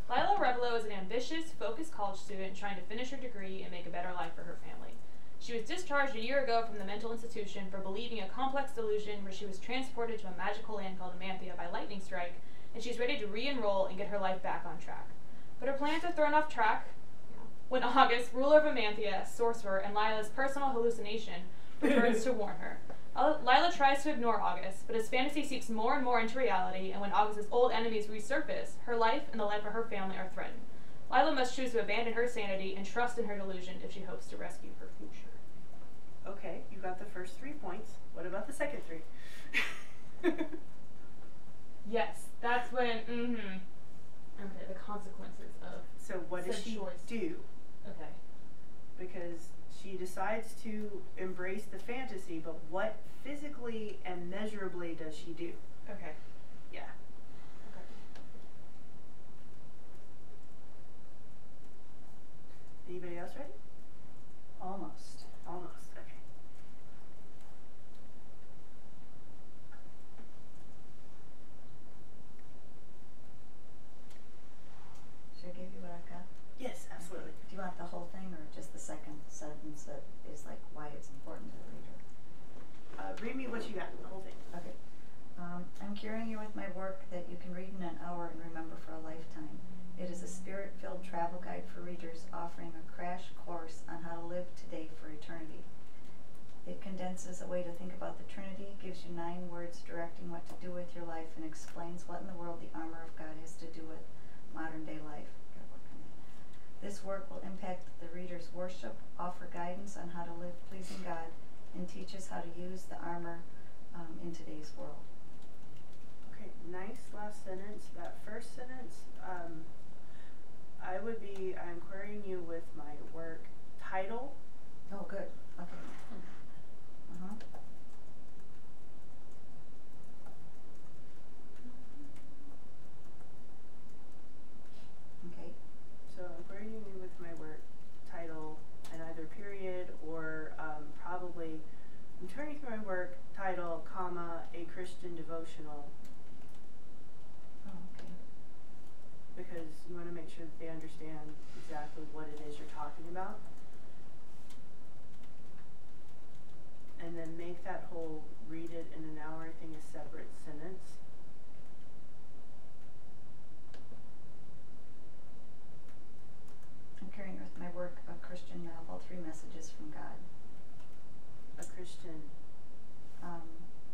Lila Revelo is an ambitious, focused college student trying to finish her degree and make a better life for her family. She was discharged a year ago from the mental institution for believing a complex delusion where she was transported to a magical land called Amanthea by lightning strike, and she's ready to re-enroll and get her life back on track. But her plans are thrown off track when August, ruler of Amanthea, sorcerer, and Lila's personal hallucination, returns to warn her. Lila tries to ignore August, but his fantasy seeps more and more into reality, and when August's old enemies resurface, her life and the life of her family are threatened. Lila must choose to abandon her sanity and trust in her delusion if she hopes to rescue her future. Okay, you got the first 3 points. What about the second 3? Yes, that's when, okay, the consequences of So what does she choice. do? Okay. Because she decides to embrace the fantasy, but what physically and measurably does she do? Okay. Yeah. Okay. Anybody else ready? Almost. Almost. Okay. Should I give you what I've got? Yes, absolutely. Do you want the whole thing or just the second sentence that is like why it's important to the reader? Read me what you got, the whole thing. Okay. I'm curing you with my work that you can read in an hour and remember for a lifetime. It is a spirit-filled travel guide for readers offering a crash course on how to live today for eternity. It condenses a way to think about the Trinity, gives you 9 words directing what to do with your life, and explains what in the world the armor of God has to do with modern-day life. Gotta work on that. This work will impact the reader's worship, offer guidance on how to live pleasing God, and teach us how to use the armor in today's world. Okay, nice last sentence. That first sentence, I'm querying you with my work title. Oh, good. Okay. Okay. So I'm querying you with my work title and either period or probably I'm turning through my work title, comma, a Christian devotional, Oh, okay. because you want to make sure that they understand exactly what it is you're talking about. And then make that whole read it in an hour thing a separate sentence. I'm carrying with my work a Christian novel, 3 messages from God. A Christian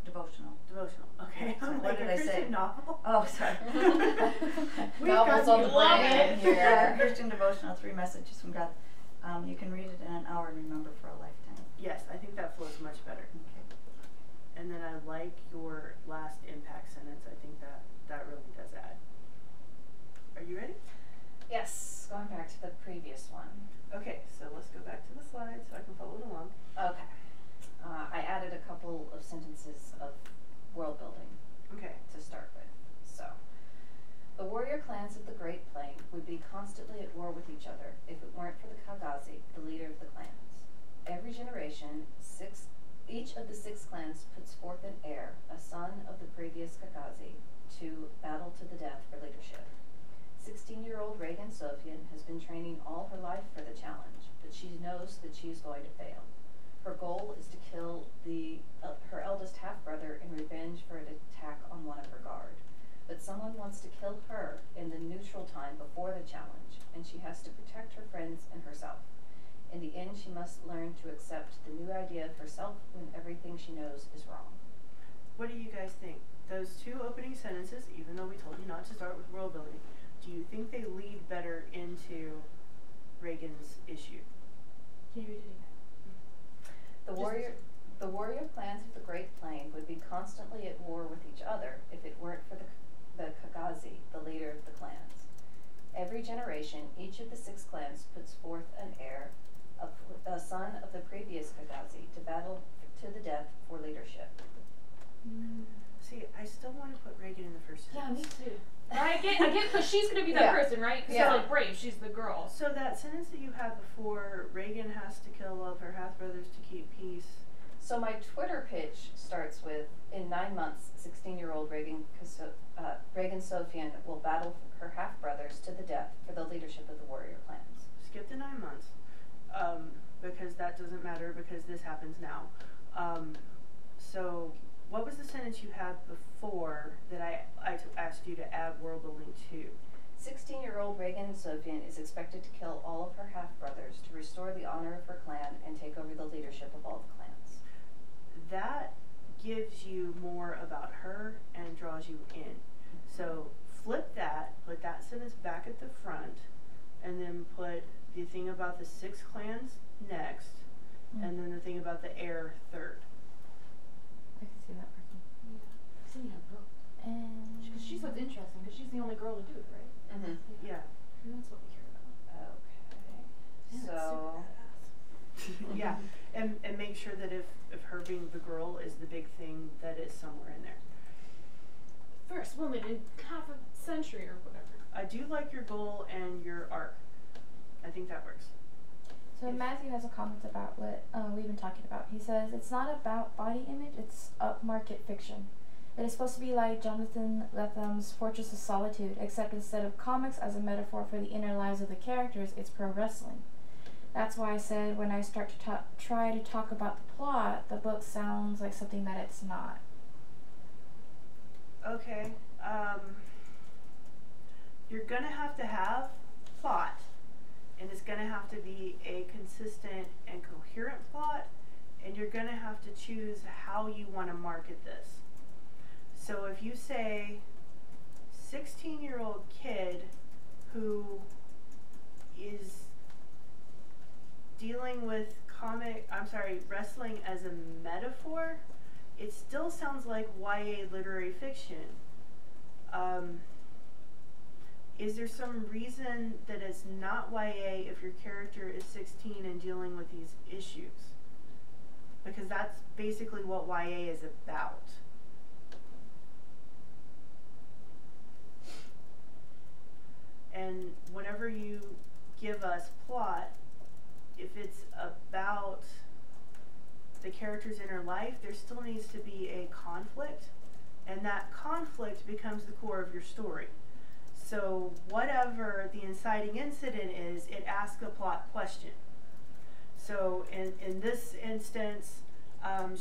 Devotional. devotional. Okay. So I'm what like did a I Christian say? novel. Oh, sorry. Novels on the Love brain it. here. Christian devotional, 3 messages from God. You can read it in an hour and remember for a lifetime. Yes, I think that flows much better. Okay. And then I like your last impact sentence. I think that really does add. Are you ready? Yes, going back to the previous one. Okay, so let's go back to the slide so I can follow it along. Okay. I added a couple of sentences of world building Okay. to start with. So, the warrior clans of the Great Plain would be constantly at war with each other if it weren't for the Kagazi, the leader of the clans. Every generation, each of the 6 clans puts forth an heir, a son of the previous Kagazi, to battle to the death for leadership. 16-year-old Reagan Sofian has been training all her life for the challenge, but she knows that she is going to fail. Her goal is to kill her eldest half-brother in revenge for an attack on one of her guard. But someone wants to kill her in the neutral time before the challenge, and she has to protect her friends and herself. In the end, she must learn to accept the new idea of herself when everything she knows is wrong. What do you guys think? Those 2 opening sentences, even though we told you not to start with world building, do you think they lead better into Reagan's issue? Can you read it again? The warrior clans of the Great Plain would be constantly at war with each other if it weren't for the Kagazi, the leader of the clans. Every generation, each of the 6 clans puts forth an heir, a son of the previous Kagazi, to battle to the death for leadership. See, I still want to put Reagan in the first Yeah, me sentence. too. I get, because she's gonna be that Yeah. person, right? Because Yeah. she's like brave. She's the girl. So that sentence that you had before, Reagan has to kill all of her half-brothers to keep peace. So my Twitter pitch starts with, in 9 months, 16-year-old Reagan Sofian will battle her half-brothers to the death for the leadership of the warrior clans. Skip the 9 months, because that doesn't matter because this happens now. So what was the sentence you had before that I asked you to add world building to? 16-year-old Reagan Sofian is expected to kill all of her half-brothers to restore the honor of her clan and take over the leadership of all the clans. That gives you more about her and draws you in. So flip that, put that sentence back at the front, and then put the thing about the 6 clans next, and then the thing about the heir third. I can see that working. Yeah. I've seen her book. And Because she's what's interesting, because she's the only girl to do it, right? Mm-hmm. Yeah. And that's what we care about. Okay. Yeah, that's So. super badass. Yeah, and make sure that if her being the girl is the big thing, that is somewhere in there. First woman in half a century or whatever. I do like your goal and your arc. I think that works. so Yes. Matthew has a comment about what we've been talking about. He says it's not about body image; it's upmarket fiction. It is supposed to be like Jonathan Lethem's Fortress of Solitude, except instead of comics as a metaphor for the inner lives of the characters, it's pro wrestling. That's why I said when I start to try to talk about the plot, the book sounds like something that it's not. Okay. You're gonna have to have plot, and it's gonna have to be a consistent and coherent plot, and you're gonna have to choose how you want to market this. So if you say 16-year-old kid who is dealing with wrestling as a metaphor, it still sounds like YA literary fiction. Is there some reason that it's not YA if your character is 16 and dealing with these issues? Because that's basically what YA is about. And whenever you give us plot, if it's about the character's inner life, there still needs to be a conflict, and that conflict becomes the core of your story. So whatever the inciting incident is, it asks a plot question. So in this instance,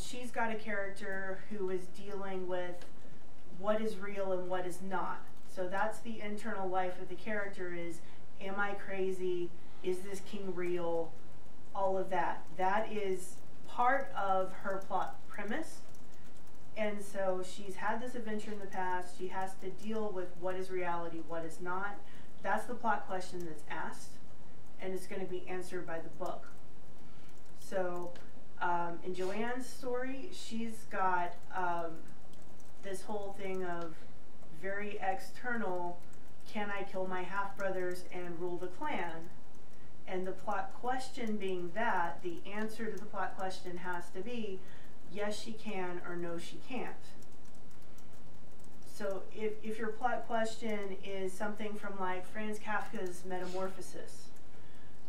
she's got a character who is dealing with what is real and what is not. So that's the internal life of the character is, am I crazy? Is this king real? All of that. That is part of her plot premise. And so she's had this adventure in the past. She has to deal with what is reality, what is not. That's the plot question that's asked, and it's going to be answered by the book. So in Joanne's story, she's got this whole thing of very external, can I kill my half-brothers and rule the clan? And the plot question being that, the answer to the plot question has to be, yes she can or no she can't. So if your plot question is something from like Franz Kafka's Metamorphosis,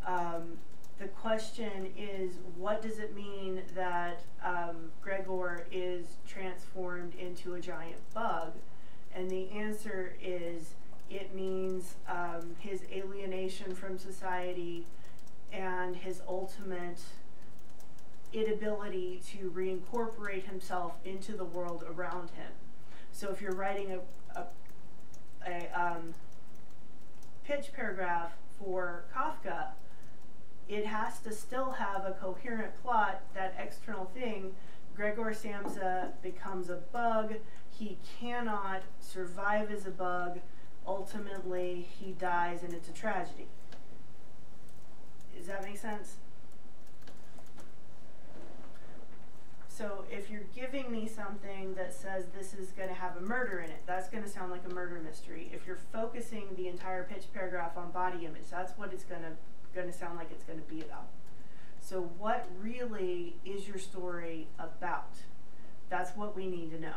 the question is, what does it mean that Gregor is transformed into a giant bug? And the answer is, it means his alienation from society and his ultimate inability to reincorporate himself into the world around him. So if you're writing a pitch paragraph for Kafka, it has to still have a coherent plot, that external thing. Gregor Samsa becomes a bug. He cannot survive as a bug. Ultimately, he dies, and it's a tragedy. Does that make sense? So if you're giving me something that says this is going to have a murder in it, that's going to sound like a murder mystery. If you're focusing the entire pitch paragraph on body image, that's what it's going to sound like it's going to be about. So what really is your story about? That's what we need to know.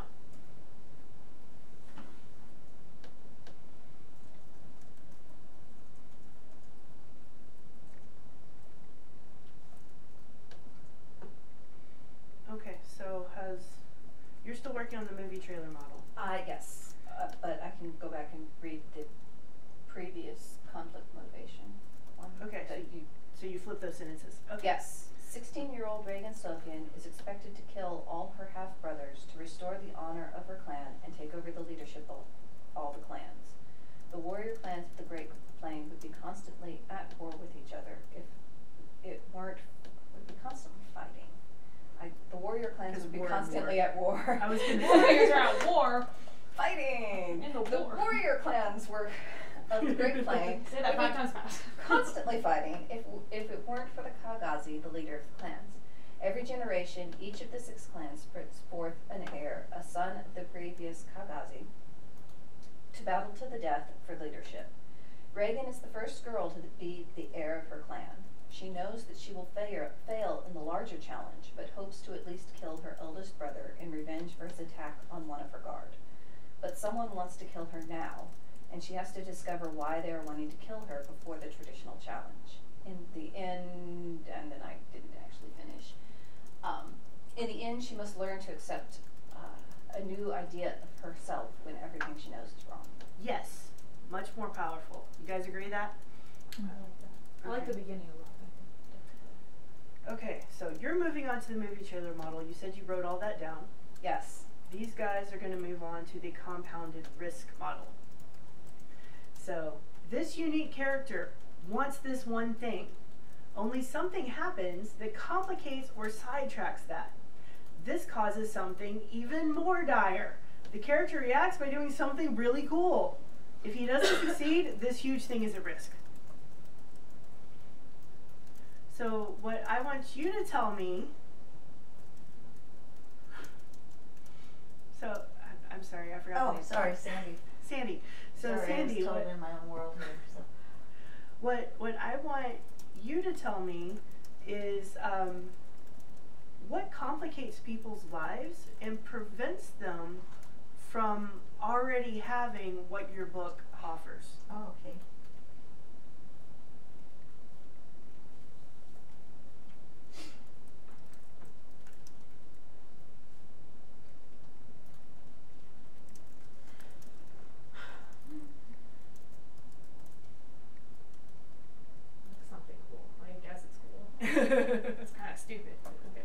Okay, so you're still working on the movie trailer model? Yes, but I can go back and read the previous conflict motivation one. Okay, so you flip those sentences. Okay. Yes. 16-year-old Reagan Sofian is expected to kill all her half-brothers to restore the honor of her clan and take over the leadership of all the clans. The warrior clans of the Great Plain would be constantly at war with each other if it would be constantly fighting. The warrior clans would be constantly at war. I was gonna Warriors say. are at war. Fighting! In the war. warrior clans were of the Great Plain. Say that 5 times fast. Constantly fighting if it weren't for the Kagazi, the leader of the clans. Every generation, each of the 6 clans puts forth an heir, a son of the previous Kagazi, to battle to the death for leadership. Reagan is the first girl to be the heir of her clan. She knows that she will fail in the larger challenge, but hopes to at least kill her eldest brother in revenge for his attack on one of her guard. But someone wants to kill her now, and she has to discover why they are wanting to kill her before the traditional challenge. In the end, and then I didn't actually finish, in the end she must learn to accept a new idea of herself when everything she knows is wrong. Yes, much more powerful. You guys agree that? I like that. I like the beginning a lot. Okay, so you're moving on to the movie trailer model. You said you wrote all that down. Yes. These guys are going to move on to the compounded risk model. So this unique character wants this one thing. Only something happens that complicates or sidetracks that. This causes something even more dire. The character reacts by doing something really cool. If he doesn't succeed, this huge thing is at risk. So what I want you to tell me, so I'm sorry, I forgot. Oh, sorry, Sandy. Sandy. So sorry, Sandy, I was totally in my own world here. So. what I want you to tell me is what complicates people's lives and prevents them from already having what your book offers. Oh, okay. Something cool. I guess it's cool. It's kind of stupid. Okay.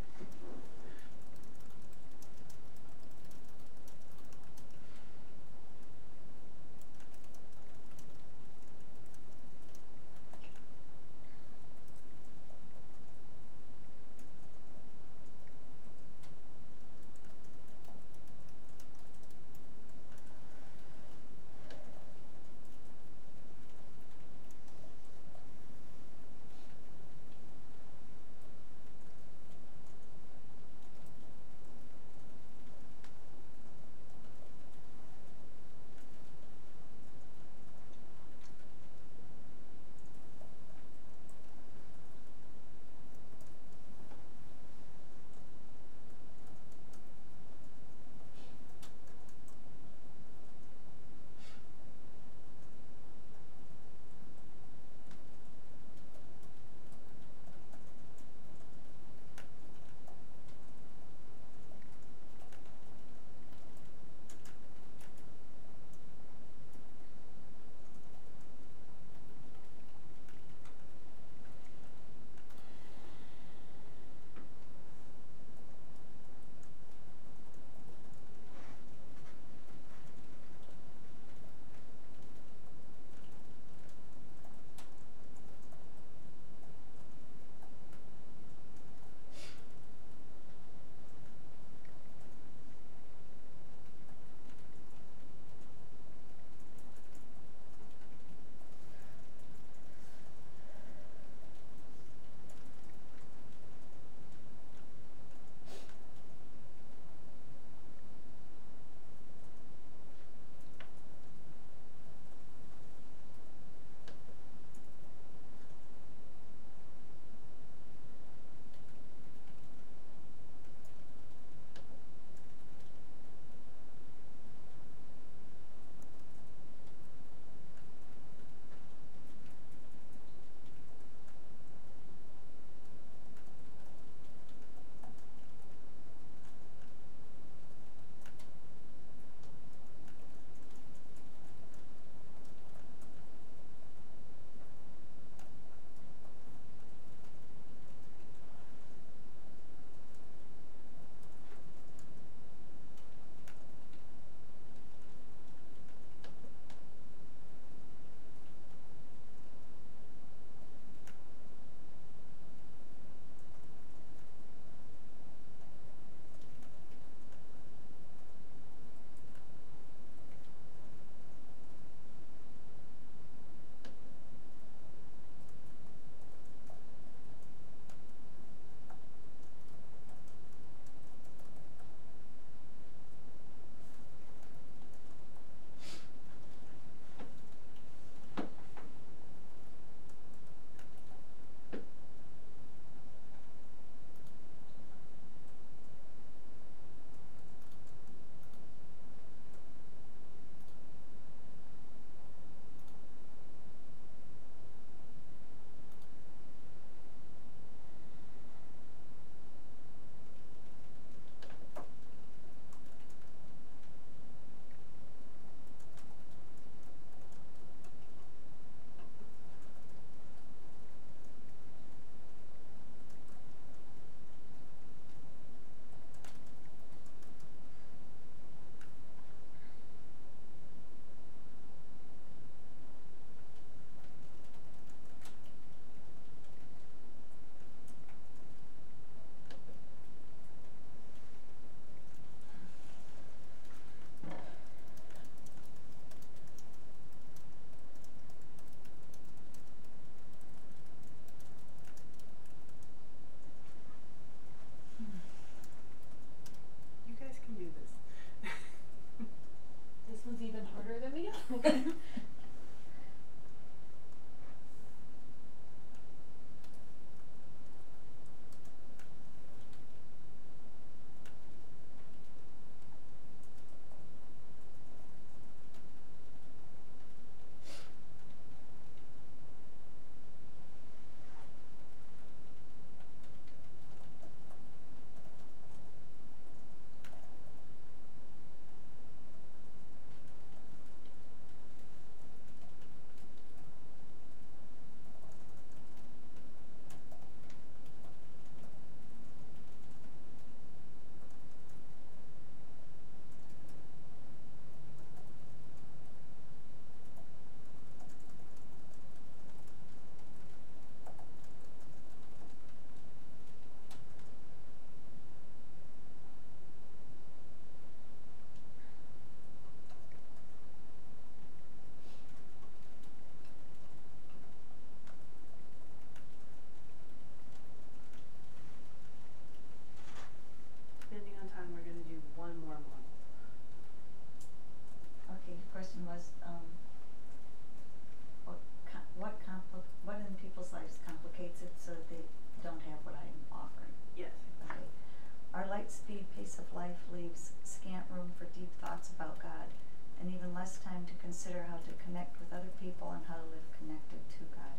speed pace of life leaves scant room for deep thoughts about God, and even less time to consider how to connect with other people and how to live connected to God.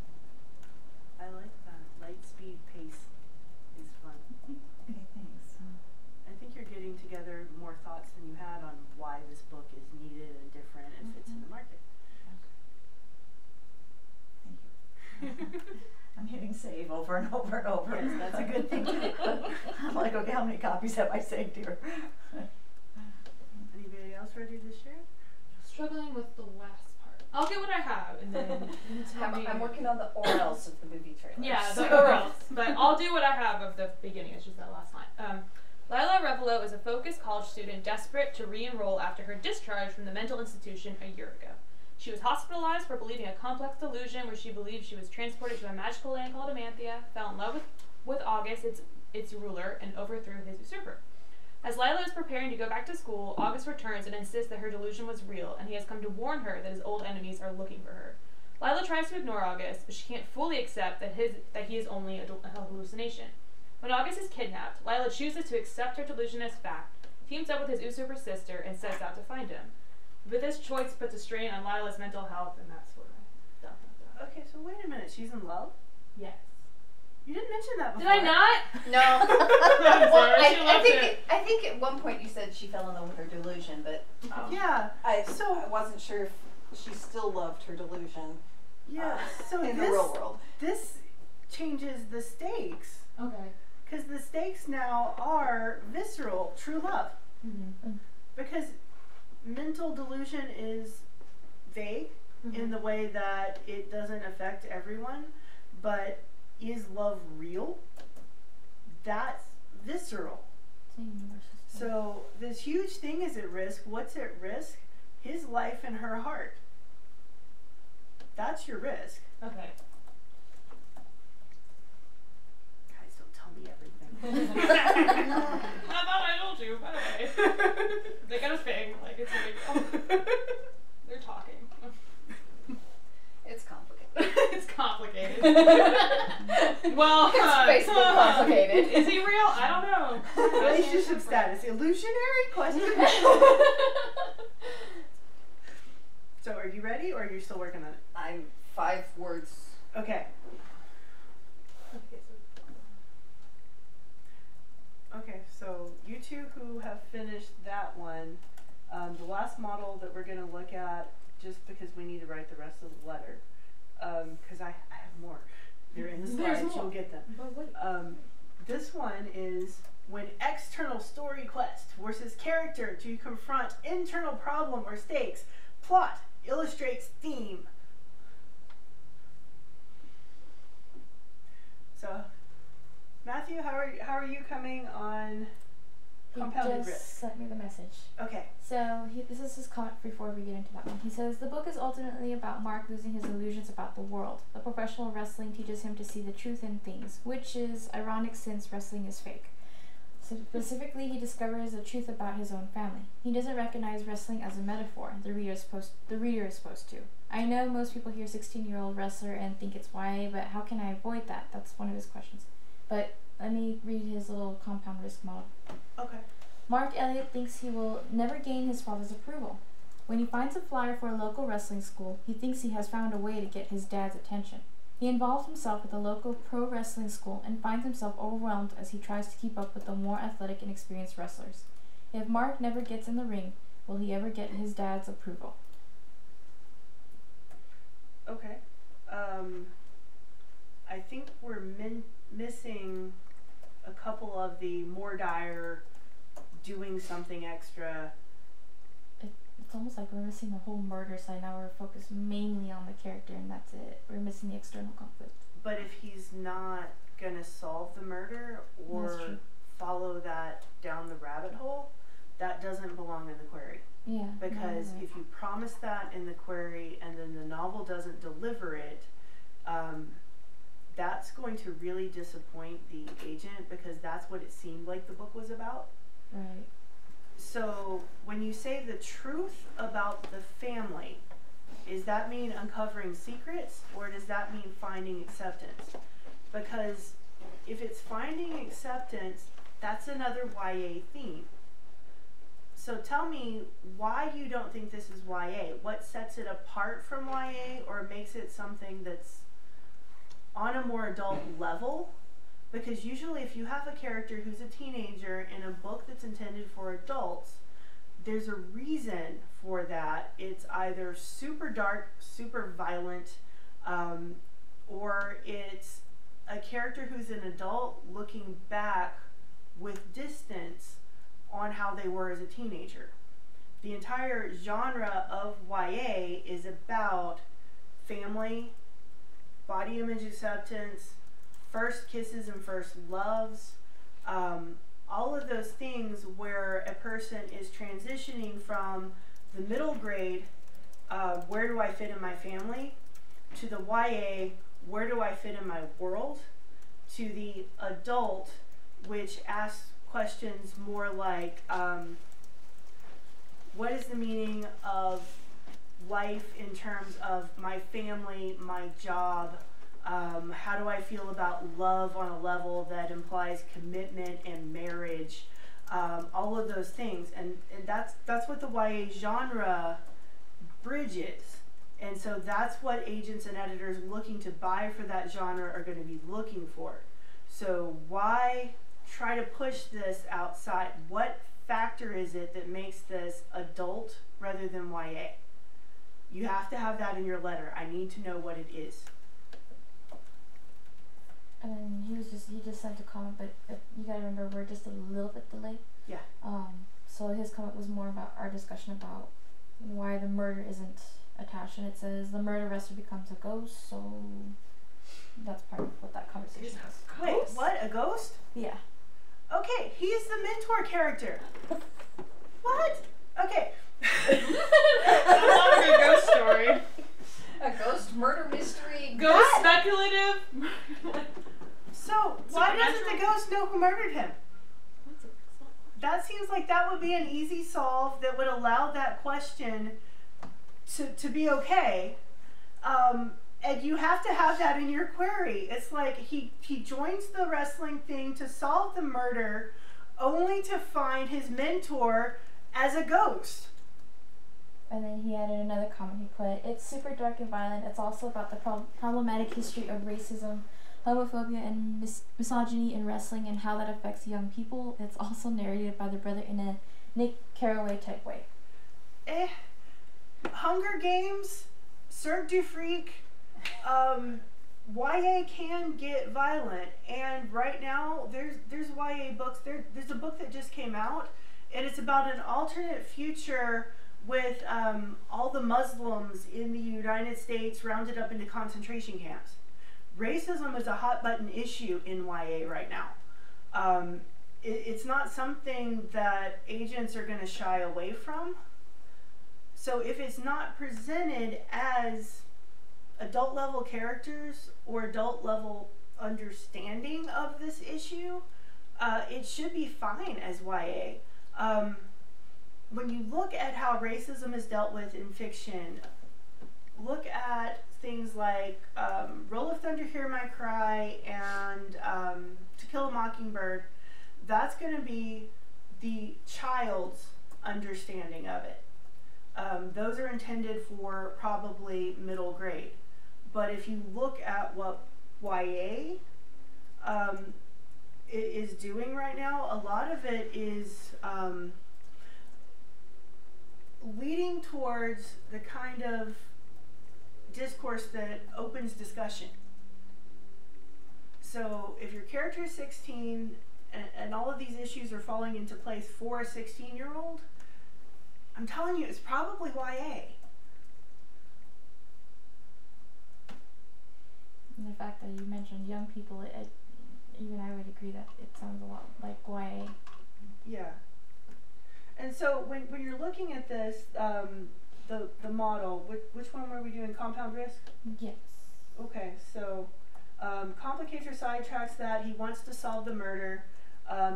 I like that. Light speed pace is fun. Okay, thanks. I think you're getting together more thoughts than you had on why this book is needed and different and fits in the market. Thank you. I'm hitting save over and over and over. Yes, that's a good thing. I'm like, okay, how many copies have I saved here? Anybody else ready to share? Struggling with the last part. I'll get what I have, and then you tell me. I'm working on the or else of the movie trailer. Yeah, the or else. But I'll do what I have of the beginning. It's just that last line. Lila Revelo is a focused college student desperate to re-enroll after her discharge from the mental institution a year ago. She was hospitalized for believing a complex delusion where she believed she was transported to a magical land called Amanthea, fell in love with August, its ruler, and overthrew his usurper. As Lila is preparing to go back to school, August returns and insists that her delusion was real, and he has come to warn her that his old enemies are looking for her. Lila tries to ignore August, but she can't fully accept that he is only a hallucination. When August is kidnapped, Lila chooses to accept her delusion as fact, teams up with his usurper sister, and sets out to find him. But this choice puts a strain on Lila's mental health, and that's what I... Okay, so wait a minute. She's in love? Yes. You didn't mention that before. Did I not? No. I'm Well, sorry, I think at one point you said she fell in love with her delusion, but Yeah. I So- wasn't sure if she still loved her delusion Yeah. So in the real world. this changes the stakes. Okay. Because the stakes now are visceral, true love. Mm-hmm. Because mental delusion is vague in the way that it doesn't affect everyone, but is love real? That's visceral. So this huge thing is at risk. What's at risk? His life and her heart. That's your risk. Okay. Guys, don't tell me everything. I thought I told you, by the way. They got a thing, like it's a big deal. They're talking. it's complicated. It's complicated. Well, It's basically complicated. Is he real? I don't know. Relationship status. Illusionary? Question. So are you ready or are you still working on it? I'm 5 words. Okay. Okay, so you two who have finished that one, the last model that we're going to look at, just because we need to write the rest of the letter, because I have more. They're in the slides, you'll get them. But wait. This one is when external story quest forces character to confront internal problem or stakes. Plot illustrates theme. So, Matthew, how are you coming on compounded He just risk? sent me the message. Okay. So this is his comment before we get into that one. He says, the book is ultimately about Mark losing his illusions about the world. The professional wrestling teaches him to see the truth in things, which is ironic since wrestling is fake. So specifically, he discovers the truth about his own family. He doesn't recognize wrestling as a metaphor. The reader is supposed to. I know most people hear 16-year-old wrestler and think it's YA, but how can I avoid that? That's one of his questions. But let me read his little compound risk model. Okay. Mark Elliott thinks he will never gain his father's approval. When he finds a flyer for a local wrestling school, he thinks he has found a way to get his dad's attention. He involves himself with a local pro wrestling school and finds himself overwhelmed as he tries to keep up with the more athletic and experienced wrestlers. If Mark never gets in the ring, will he ever get his dad's approval? Okay. I think we're missing a couple of the more dire doing something extra. It's almost like we're missing the whole murder side. Now we're focused mainly on the character and that's it. We're missing the external conflict. But if he's not gonna solve the murder or That's true. follow that down the rabbit hole, that doesn't belong in the query. Yeah. Because no, if you promise that in the query and then the novel doesn't deliver it, that's going to really disappoint the agent because that's what it seemed like the book was about. Right. So when you say the truth about the family, does that mean uncovering secrets or does that mean finding acceptance? Because if it's finding acceptance, That's another YA theme. So tell me why you don't think this is YA. What sets it apart from YA or makes it something that's on a more adult level? Because usually if you have a character who's a teenager in a book that's intended for adults, there's a reason for that. It's either super dark, super violent, or it's a character who's an adult looking back with distance on how they were as a teenager. The entire genre of YA is about family, body image acceptance, first kisses and first loves, all of those things where a person is transitioning from the middle grade, where do I fit in my family, to the YA, where do I fit in my world, to the adult, which asks questions more like, what is the meaning of life in terms of my family, my job, how do I feel about love on a level that implies commitment and marriage, all of those things. And that's what the YA genre bridges. And so that's what agents and editors looking to buy for that genre are going to be looking for. So why try to push this outside? What factor is it that makes this adult rather than YA? You have to have that in your letter. I need to know what it is. And then he just sent a comment, but you gotta remember we're just a little bit delayed. Yeah. So his comment was more about our discussion about why the murder isn't attached, and it says the murder arrestor becomes a ghost, so that's part of what that conversation is. Wait, what? A ghost? Yeah. Okay, he's the mentor character. What? Okay. That's not like a ghost story. A ghost murder mystery. Ghost speculative. So why doesn't the ghost know who murdered him? That seems like that would be an easy solve that would allow that question to be okay. And you have to have that in your query. It's like he joins the wrestling thing to solve the murder only to find his mentor as a ghost. And then he added another comment. He put, it's super dark and violent. It's also about the problematic history of racism, homophobia, and misogyny in wrestling and how that affects young people. It's also narrated by the brother in a Nick Carraway type way. Hunger Games, Cirque du Freak, YA can get violent, and right now there's YA books. There's a book that just came out, and it's about an alternate future with all the Muslims in the United States rounded up into concentration camps. Racism is a hot button issue in YA right now. It's not something that agents are going to shy away from. So if it's not presented as adult level characters or adult level understanding of this issue, it should be fine as YA. When you look at how racism is dealt with in fiction, look at things like Roll of Thunder, Hear My Cry, and To Kill a Mockingbird. That's going to be the child's understanding of it. Those are intended for probably middle grade. But if you look at what YA is doing right now, a lot of it is leading towards the kind of discourse that opens discussion. So if your character is 16 and all of these issues are falling into place for a 16-year-old, I'm telling you, it's probably YA. And the fact that you mentioned young people, even I would agree that it sounds a lot like YA. Yeah. And so when you're looking at this, the model, which one were we doing? Compound risk? Yes. Okay, so complicates or sidetracks that. He wants to solve the murder.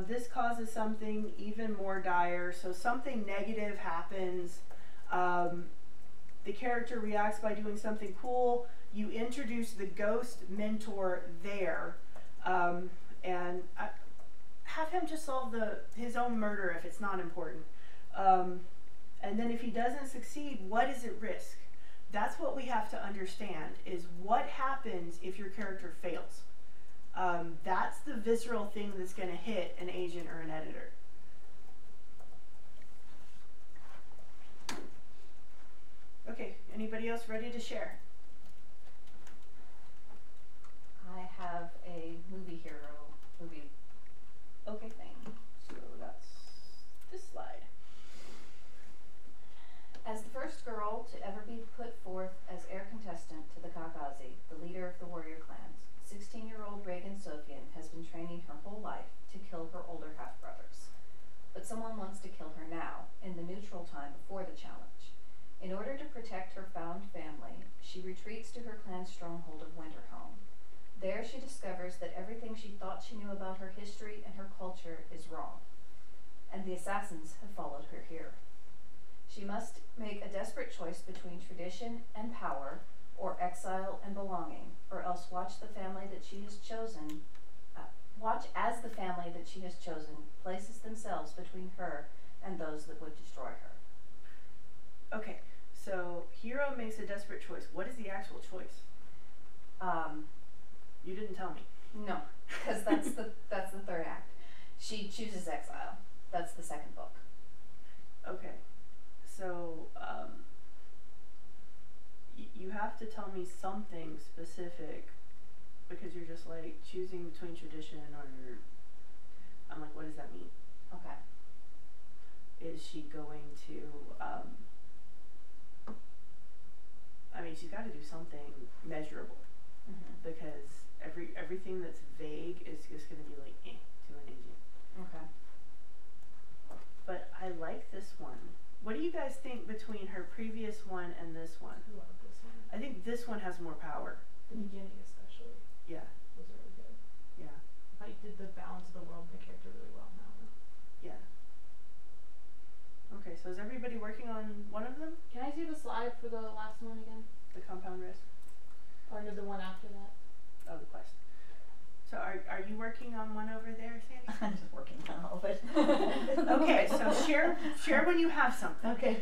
This causes something even more dire. So something negative happens. The character reacts by doing something cool. You introduce the ghost mentor there. And have him just solve his own murder if it's not important. And then if he doesn't succeed, what is at risk? That's what we have to understand, is what happens if your character fails. That's the visceral thing that's going to hit an agent or an editor. Okay, anybody else ready to share? I have a movie hero, okay thing. So that's this slide. As the first girl to ever be put forth as air contestant to the Kakazi, the leader of the warrior clans, 16-year-old Reagan Sofian has been training her whole life to kill her older half-brothers. But someone wants to kill her now, in the neutral time before the challenge. In order to protect her found family, she retreats to her clan's stronghold of Winterhome. There she discovers that everything she thought she knew about her history and her culture is wrong, and the assassins have followed her here. She must make a desperate choice between tradition and power, or exile and belonging, or else watch as the family that she has chosen places themselves between her and those that would destroy her. Okay, so hero makes a desperate choice. What is the actual choice? You didn't tell me. No, because that's the third act. She chooses exile. That's the second book. Okay, so you have to tell me something specific, because you're just like choosing between tradition or I'm like, what does that mean? Okay. Is she going to I mean, she's got to do something measurable, because everything that's vague is just going to be like to an agent. Okay. But I like this one. What do you guys think between her previous one and this one? I love this one. I think this one has more power. The beginning especially Yeah, was really good. yeah, I did the balance of the world and the character really well now. yeah. Okay, so is everybody working on one of them? Can I see the slide for the last one again? The compound risk? Or no, the one after that? Oh, the quest. So are you working on one over there, Sandy? I'm just working on all of it. Okay, so share when you have something. Okay.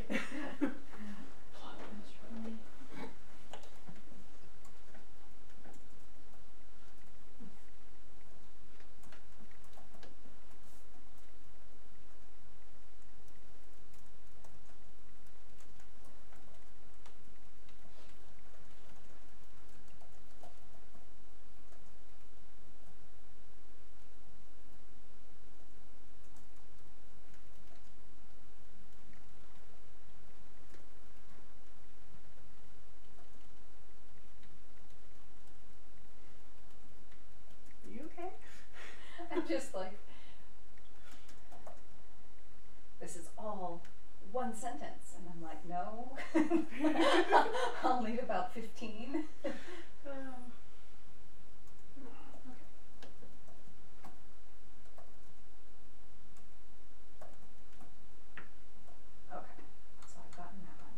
Are you okay? I'm just like, this is all one sentence, and I'm like, no. I'll need about 15. Okay, so I've gotten that one.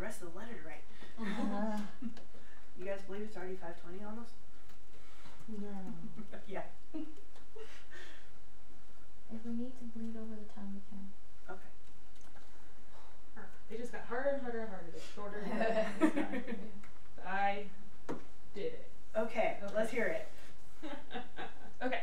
rest of the letter to write. You guys believe it's already 5:20 almost? No. Yeah. If we need to bleed over the time, we can. Okay. They just got harder and harder and harder. The shorter. I did it. Okay, let's hear it. Okay.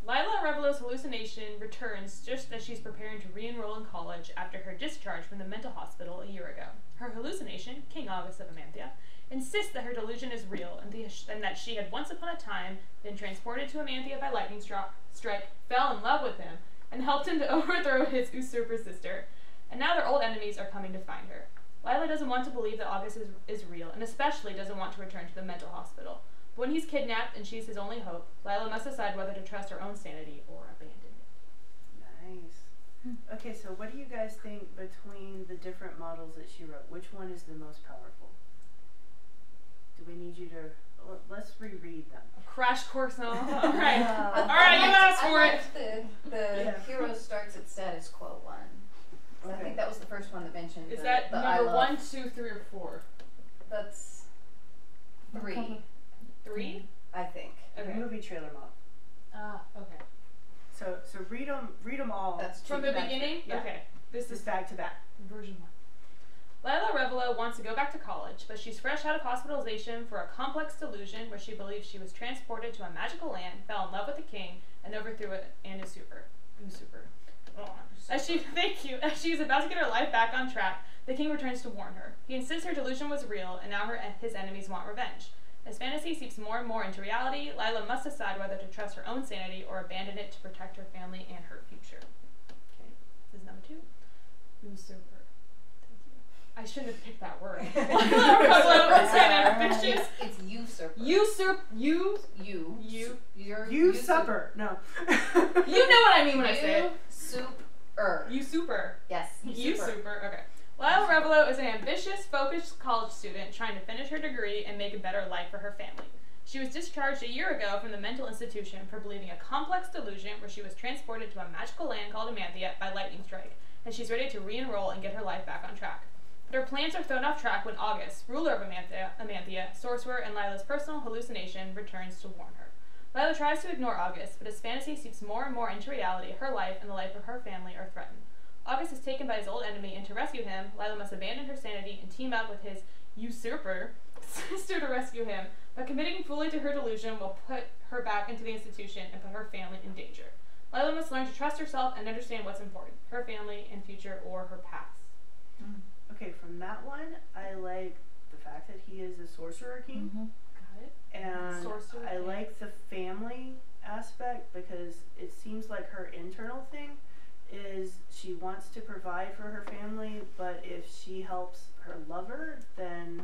Lila Revelo's hallucination returns just as she's preparing to re-enroll in college after her discharge from the mental hospital a year ago. Her hallucination, King August of Amanthea, insists that her delusion is real and that she had once upon a time been transported to Amanthea by lightning strike, fell in love with him, and helped him to overthrow his usurper sister. And now their old enemies are coming to find her. Lila doesn't want to believe that August is real, and especially doesn't want to return to the mental hospital. But when he's kidnapped and she's his only hope, Lila must decide whether to trust her own sanity or abandon it. Nice. Okay, so what do you guys think between the different models that she wrote? Which one is the most powerful? Do we need you to... Let's reread them. A crash course on. Alright. Alright, you asked for it. The hero starts at status quo one. So I think that was the first one that mentioned. Is the that I number love. 1, 2, 3, or 4? That's 3, 3? I think. The Okay. movie trailer model. Okay. So read them all. That's From the beginning? Yeah. Okay. This Just is back to back. version 1. Lila Revelo wants to go back to college, but she's fresh out of hospitalization for a complex delusion where she believes she was transported to a magical land, fell in love with the king, and overthrew it and his usurper. As she is about to get her life back on track, the king returns to warn her. He insists her delusion was real, and now his enemies want revenge. As fantasy seeps more and more into reality, Lila must decide whether to trust her own sanity or abandon it to protect her family and her future. Okay, this is number 2. Usurper. Thank you. I shouldn't have picked that word. It's usurper. Usurper. No. You know what I mean when I say it. Usurper. Usurper. Yes. Usurper. Okay. Lila Revelo is an ambitious, focused college student trying to finish her degree and make a better life for her family. She was discharged a year ago from the mental institution for believing a complex delusion where she was transported to a magical land called Amanthea by lightning strike, and she's ready to re-enroll and get her life back on track. But her plans are thrown off track when August, ruler of Amanthea, sorcerer, and Lila's personal hallucination, returns to warn her. Lila tries to ignore August, but as fantasy seeps more and more into reality, her life and the life of her family are threatened. August is taken by his old enemy, and to rescue him, Lila must abandon her sanity and team up with his usurper sister to rescue him, but committing fully to her delusion will put her back into the institution and put her family in danger. Lila must learn to trust herself and understand what's important, her family and future or her past. Okay, from that one, I like the fact that he is a sorcerer king. Got it? And Sorcerer I king. like the family aspect because it seems like her internal thing is she wants to provide for her family, but if she helps her lover, then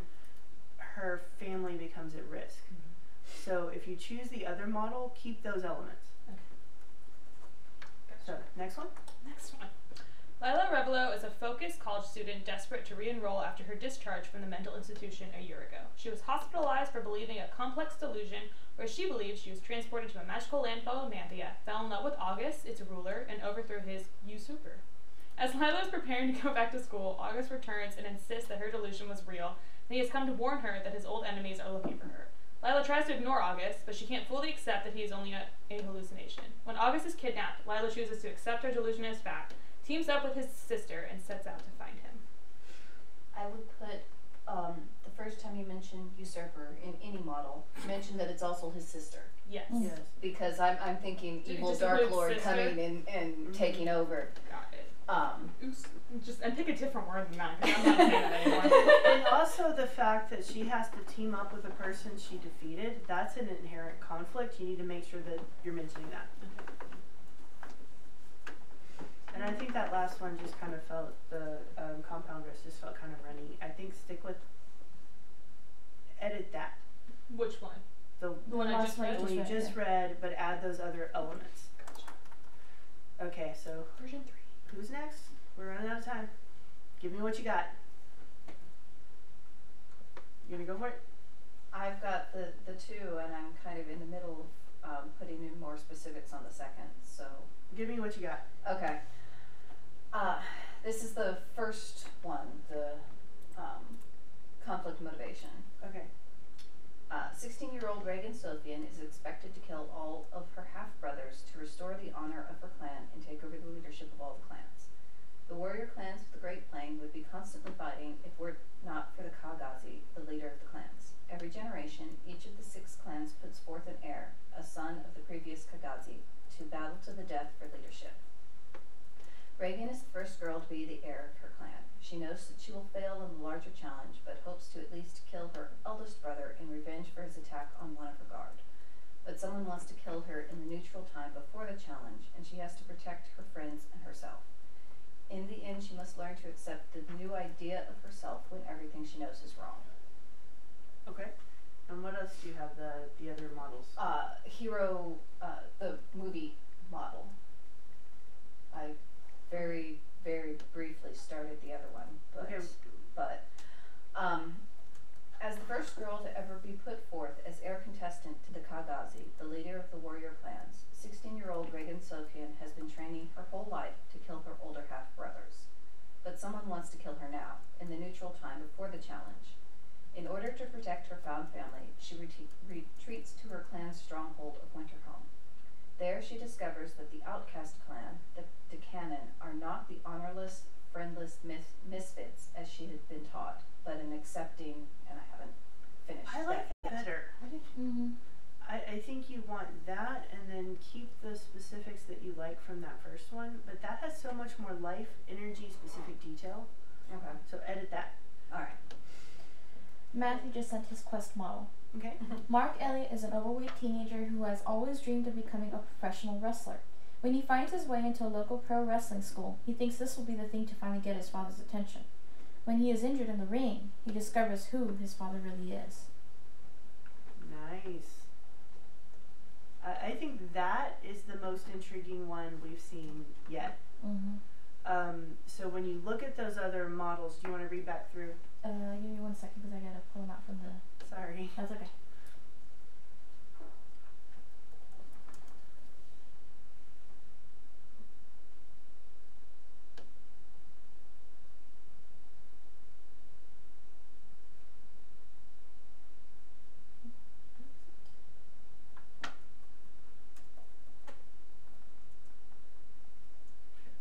her family becomes at risk. So if you choose the other model, keep those elements. Okay. So, next one? Next one. Lila Revelo is a focused college student desperate to re-enroll after her discharge from the mental institution a year ago. She was hospitalized for believing a complex delusion where she believed she was transported to a magical land called Amanthea, fell in love with August, its ruler, and overthrew his usurper. As Lila is preparing to go back to school, August returns and insists that her delusion was real, and he has come to warn her that his old enemies are looking for her. Lila tries to ignore August, but she can't fully accept that he is only a hallucination. When August is kidnapped, Lila chooses to accept her delusion as fact, teams up with his sister, and sets out to find him. I would put the first time you mentioned usurper in any model, mention that it's also his sister. Yes. Yes. Because I'm thinking Did you evil just Dark include Lord sister? coming and taking over. Got it. Oops. And pick a different word than that, because I'm not saying that anymore. And also the fact that she has to team up with a person she defeated, that's an inherent conflict. You need to make sure that you're mentioning that. And I think that last one just kind of felt, the compound dress just felt kind of runny. I think stick with, edit that. Which one? The one I just read? one you just read, but add those other elements. Gotcha. Okay, so Version 3. who's next? We're running out of time. Give me what you got. You gonna go for it? I've got the two, and I'm kind of in the middle of putting in more specifics on the second. So Give me what you got. okay. This is the first one, the conflict motivation. Okay. 16-year-old Reagan Sophian is expected to kill all of her half-brothers to restore the honor of her clan and take over the leadership of all the clans. The warrior clans of the Great Plain would be constantly fighting if were not for the Kagazi, the leader of the clans. Every generation, each of the 6 clans puts forth an heir, a son of the previous Kagazi, to battle to the death for leadership. Reagan is the first girl to be the heir of her clan. She knows that she will fail in the larger challenge, but hopes to at least kill her eldest brother in revenge for his attack on one of her guard. But someone wants to kill her in the neutral time before the challenge, and she has to protect her friends and herself. In the end, she must learn to accept the new idea of herself when everything she knows is wrong. Okay. And what else do you have, the other models? Hero, the movie model. I very, very briefly started the other one, but, Okay. As the first girl to ever be put forth as heir contestant to the Kagazi, the leader of the warrior clans, 16-year-old Reagan Sophian has been training her whole life to kill her older half-brothers. But someone wants to kill her now, in the neutral time before the challenge. In order to protect her found family, she retreats to her clan's stronghold of Winterhome. There she discovers that the outcast clan, the Canon, are not the honorless, friendless misfits as she had been taught, but an accepting, and I haven't finished I like that that better. I think you want that and then keep the specifics that you like from that first one, but that has so much more life, energy, specific detail. Okay. So edit that. Alright. Matthew just sent his quest model. Okay. Mark Elliott is an overweight teenager who has always dreamed of becoming a professional wrestler. When he finds his way into a local pro wrestling school, he thinks this will be the thing to finally get his father's attention. When he is injured in the ring, he discovers who his father really is. Nice. I think that is the most intriguing one we've seen yet. So when you look at those other models, do you want to read back through? Give me 1 second because I gotta pull them out from the... Sorry. That's okay.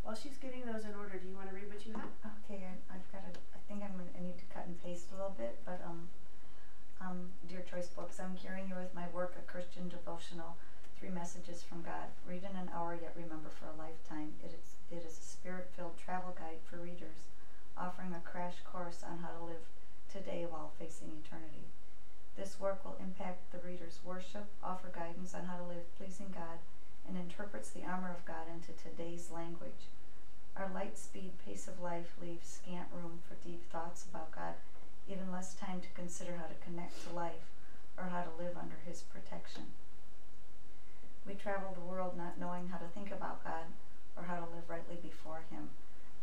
While she's getting those in order, do you want to read what you have? Okay, I've got to, I think I need to cut and paste a little bit, but dear Choice Books, I'm carrying you with my work, a Christian devotional, 3 messages from God. Read in an hour, yet remember for a lifetime. It is a spirit-filled travel guide for readers, offering a crash course on how to live today while facing eternity. This work will impact the reader's worship, offer guidance on how to live pleasing God, and interprets the armor of God into today's language. Our light speed pace of life leaves scant room for deep thoughts about God, even less time to consider how to connect to life or how to live under His protection. We travel the world not knowing how to think about God or how to live rightly before Him.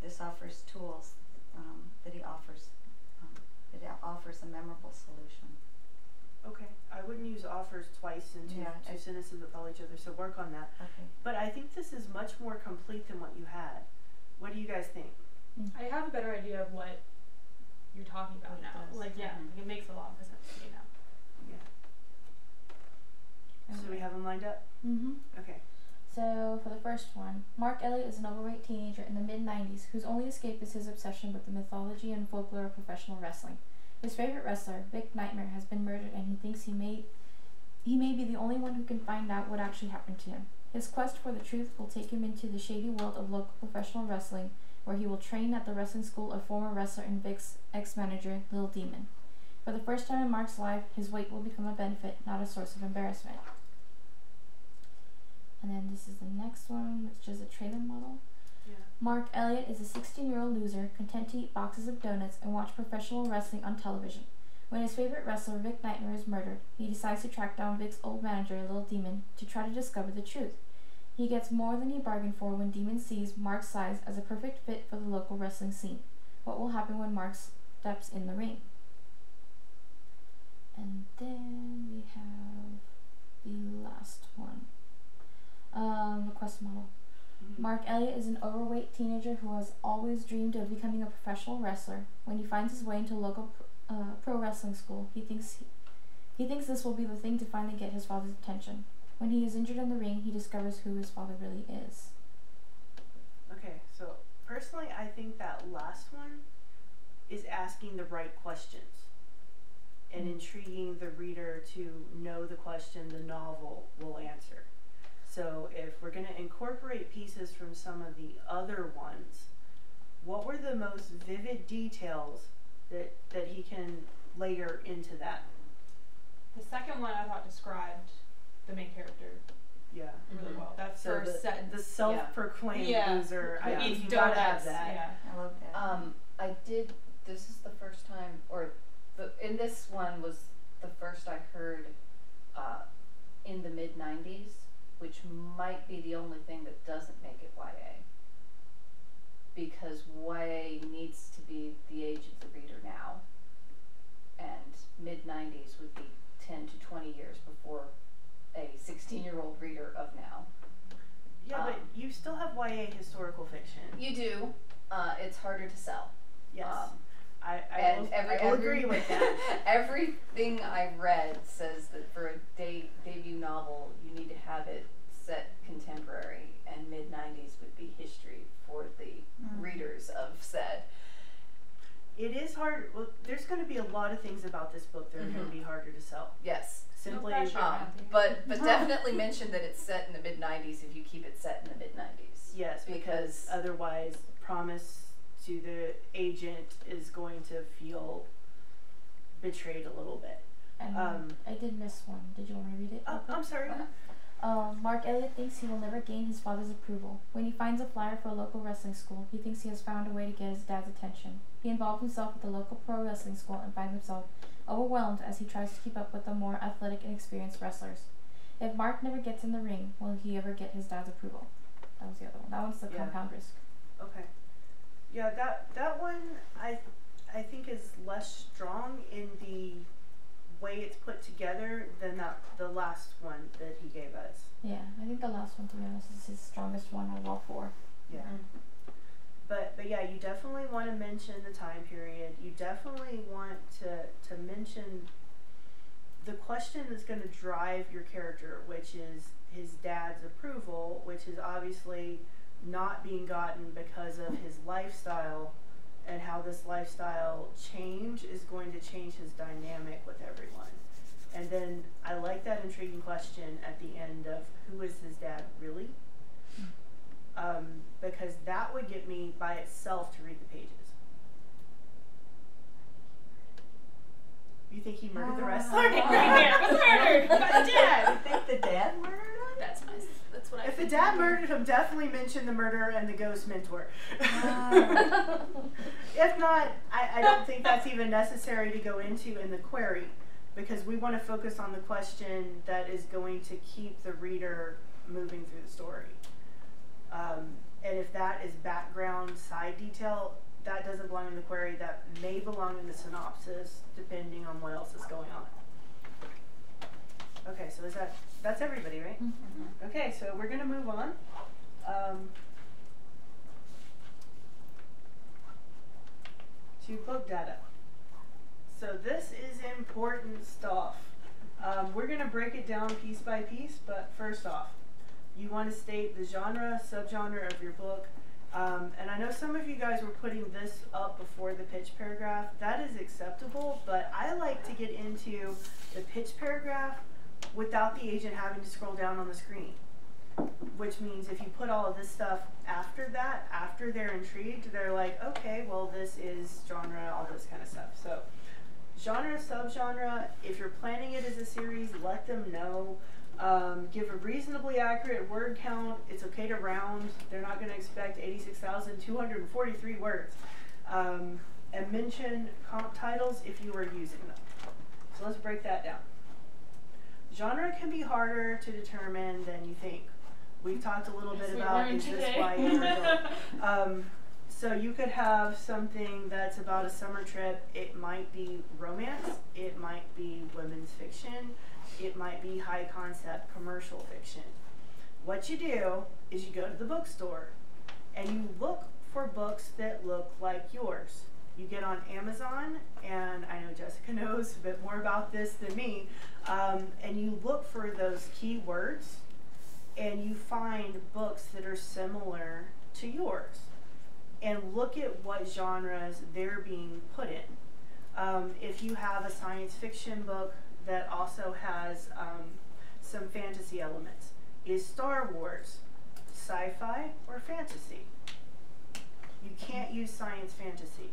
This offers tools that He offers. It offers a memorable solution. Okay. I wouldn't use offers twice in two sentences that follow each other, so work on that. Okay. But I think this is much more complete than what you had. What do you guys think? I have a better idea of what you're talking about now. Like, yeah, it makes a lot more sense to me now. Yeah. So we have them lined up? Okay. So, for the first one, Mark Elliott is an overweight teenager in the mid-90s whose only escape is his obsession with the mythology and folklore of professional wrestling. His favorite wrestler, Vic Nightmare, has been murdered and he thinks he may be the only one who can find out what actually happened to him. His quest for the truth will take him into the shady world of local professional wrestling, where he will train at the wrestling school of former wrestler and Vic's ex-manager, Lil Demon. For the first time in Mark's life, his weight will become a benefit, not a source of embarrassment. And then this is the next one, which is a trailer model. Yeah. Mark Elliott is a 16-year-old loser, content to eat boxes of donuts and watch professional wrestling on television. When his favorite wrestler, Vic Nightmare, is murdered, he decides to track down Vic's old manager, Lil Demon, to try to discover the truth. He gets more than he bargained for when Demon sees Mark's size as a perfect fit for the local wrestling scene. What will happen when Mark steps in the ring? And then we have the last one. The quest model. Mark Elliott is an overweight teenager who has always dreamed of becoming a professional wrestler. When he finds his way into a local pro wrestling school. He thinks this will be the thing to finally get his father's attention. When he is injured in the ring, he discovers who his father really is. Okay, so personally, I think that last one is asking the right questions and intriguing the reader to know the question the novel will answer. So if we're going to incorporate pieces from some of the other ones, what were the most vivid details that he can layer into that? The second one I thought described the main character Yeah. really well. That So first sentence. the self-proclaimed loser, Yeah. I Eats think you gotta have donuts, that. Yeah. I love that. This is the first time, in this one was the first I heard in the mid-90s, which might be the only thing that doesn't make it YA. Because YA needs to be the age of the reader now. And mid-90s would be 10 to 20 years before a 16-year-old reader of now. Yeah, but you still have YA historical fiction. You do. It's harder to sell. Yes. I will agree with that. Everything I read says that for a debut novel, you need to have it set contemporary, and mid-90s would be history for the readers of said. It is hard. Well, there's going to be a lot of things about this book that are going to be harder to sell. Yes. Simply, No pressure, Matthew. but definitely mention that it's set in the mid-90s if you keep it set in the mid-90s. yes, because otherwise, promise to the agent is going to feel betrayed a little bit. And I did miss one. Did you want to read it? Oh, I'm sorry. Mark Elliott thinks he will never gain his father's approval. When he finds a flyer for a local wrestling school, he thinks he has found a way to get his dad's attention. He involves himself with the local pro wrestling school and finds himself overwhelmed as he tries to keep up with the more athletic and experienced wrestlers. If Mark never gets in the ring, will he ever get his dad's approval? That was the other one. That one's the compound risk. Okay. Yeah, that one I think is less strong in the way it's put together than the last one that he gave us. Yeah, I think the last one, to be honest, is his strongest one out of all four. Yeah. But yeah, you definitely want to mention the time period. You definitely want to mention the question that's going to drive your character, which is his dad's approval, which is obviously not being gotten because of his lifestyle, and how this lifestyle change is going to change his dynamic with everyone. And then I like that intriguing question at the end of who is his dad really? Because that would get me by itself to read the pages. You think he murdered the wrestler? Right there. Was murdered by the dad. You think the dad murdered him? That's nice. That's what I If the think. dad murdered him, definitely mention the murderer and the ghost mentor. If not, I don't think that's even necessary to go into in the query, because we want to focus on the question that is going to keep the reader moving through the story. And if that is background side detail, that doesn't belong in the query. That may belong in the synopsis, depending on what else is going on. Okay, so that's everybody, right? Mm-hmm. Okay, so we're going to move on. To book data. So this is important stuff. We're going to break it down piece by piece, but first off, you want to state the genre, subgenre of your book. And I know some of you guys were putting this up before the pitch paragraph. That is acceptable, but I like to get into the pitch paragraph without the agent having to scroll down on the screen. Which means if you put all of this stuff after that, after they're intrigued, they're like, okay, well, this is genre, all this kind of stuff. So genre, subgenre, if you're planning it as a series, let them know. Give a reasonably accurate word count. It's okay to round. They're not going to expect 86,243 words. And mention comp titles if you are using them. So let's break that down. Genre can be harder to determine than you think. We've talked a little bit about is this YA or adult. So you could have something that's about a summer trip. It might be romance. It might be women's fiction. It might be high concept commercial fiction. What you do is you go to the bookstore and you look for books that look like yours. You get on Amazon, and I know Jessica knows a bit more about this than me, and you look for those keywords, and you find books that are similar to yours, and look at what genres they're being put in. If you have a science fiction book that also has some fantasy elements, is Star Wars sci-fi or fantasy? You can't use science fantasy.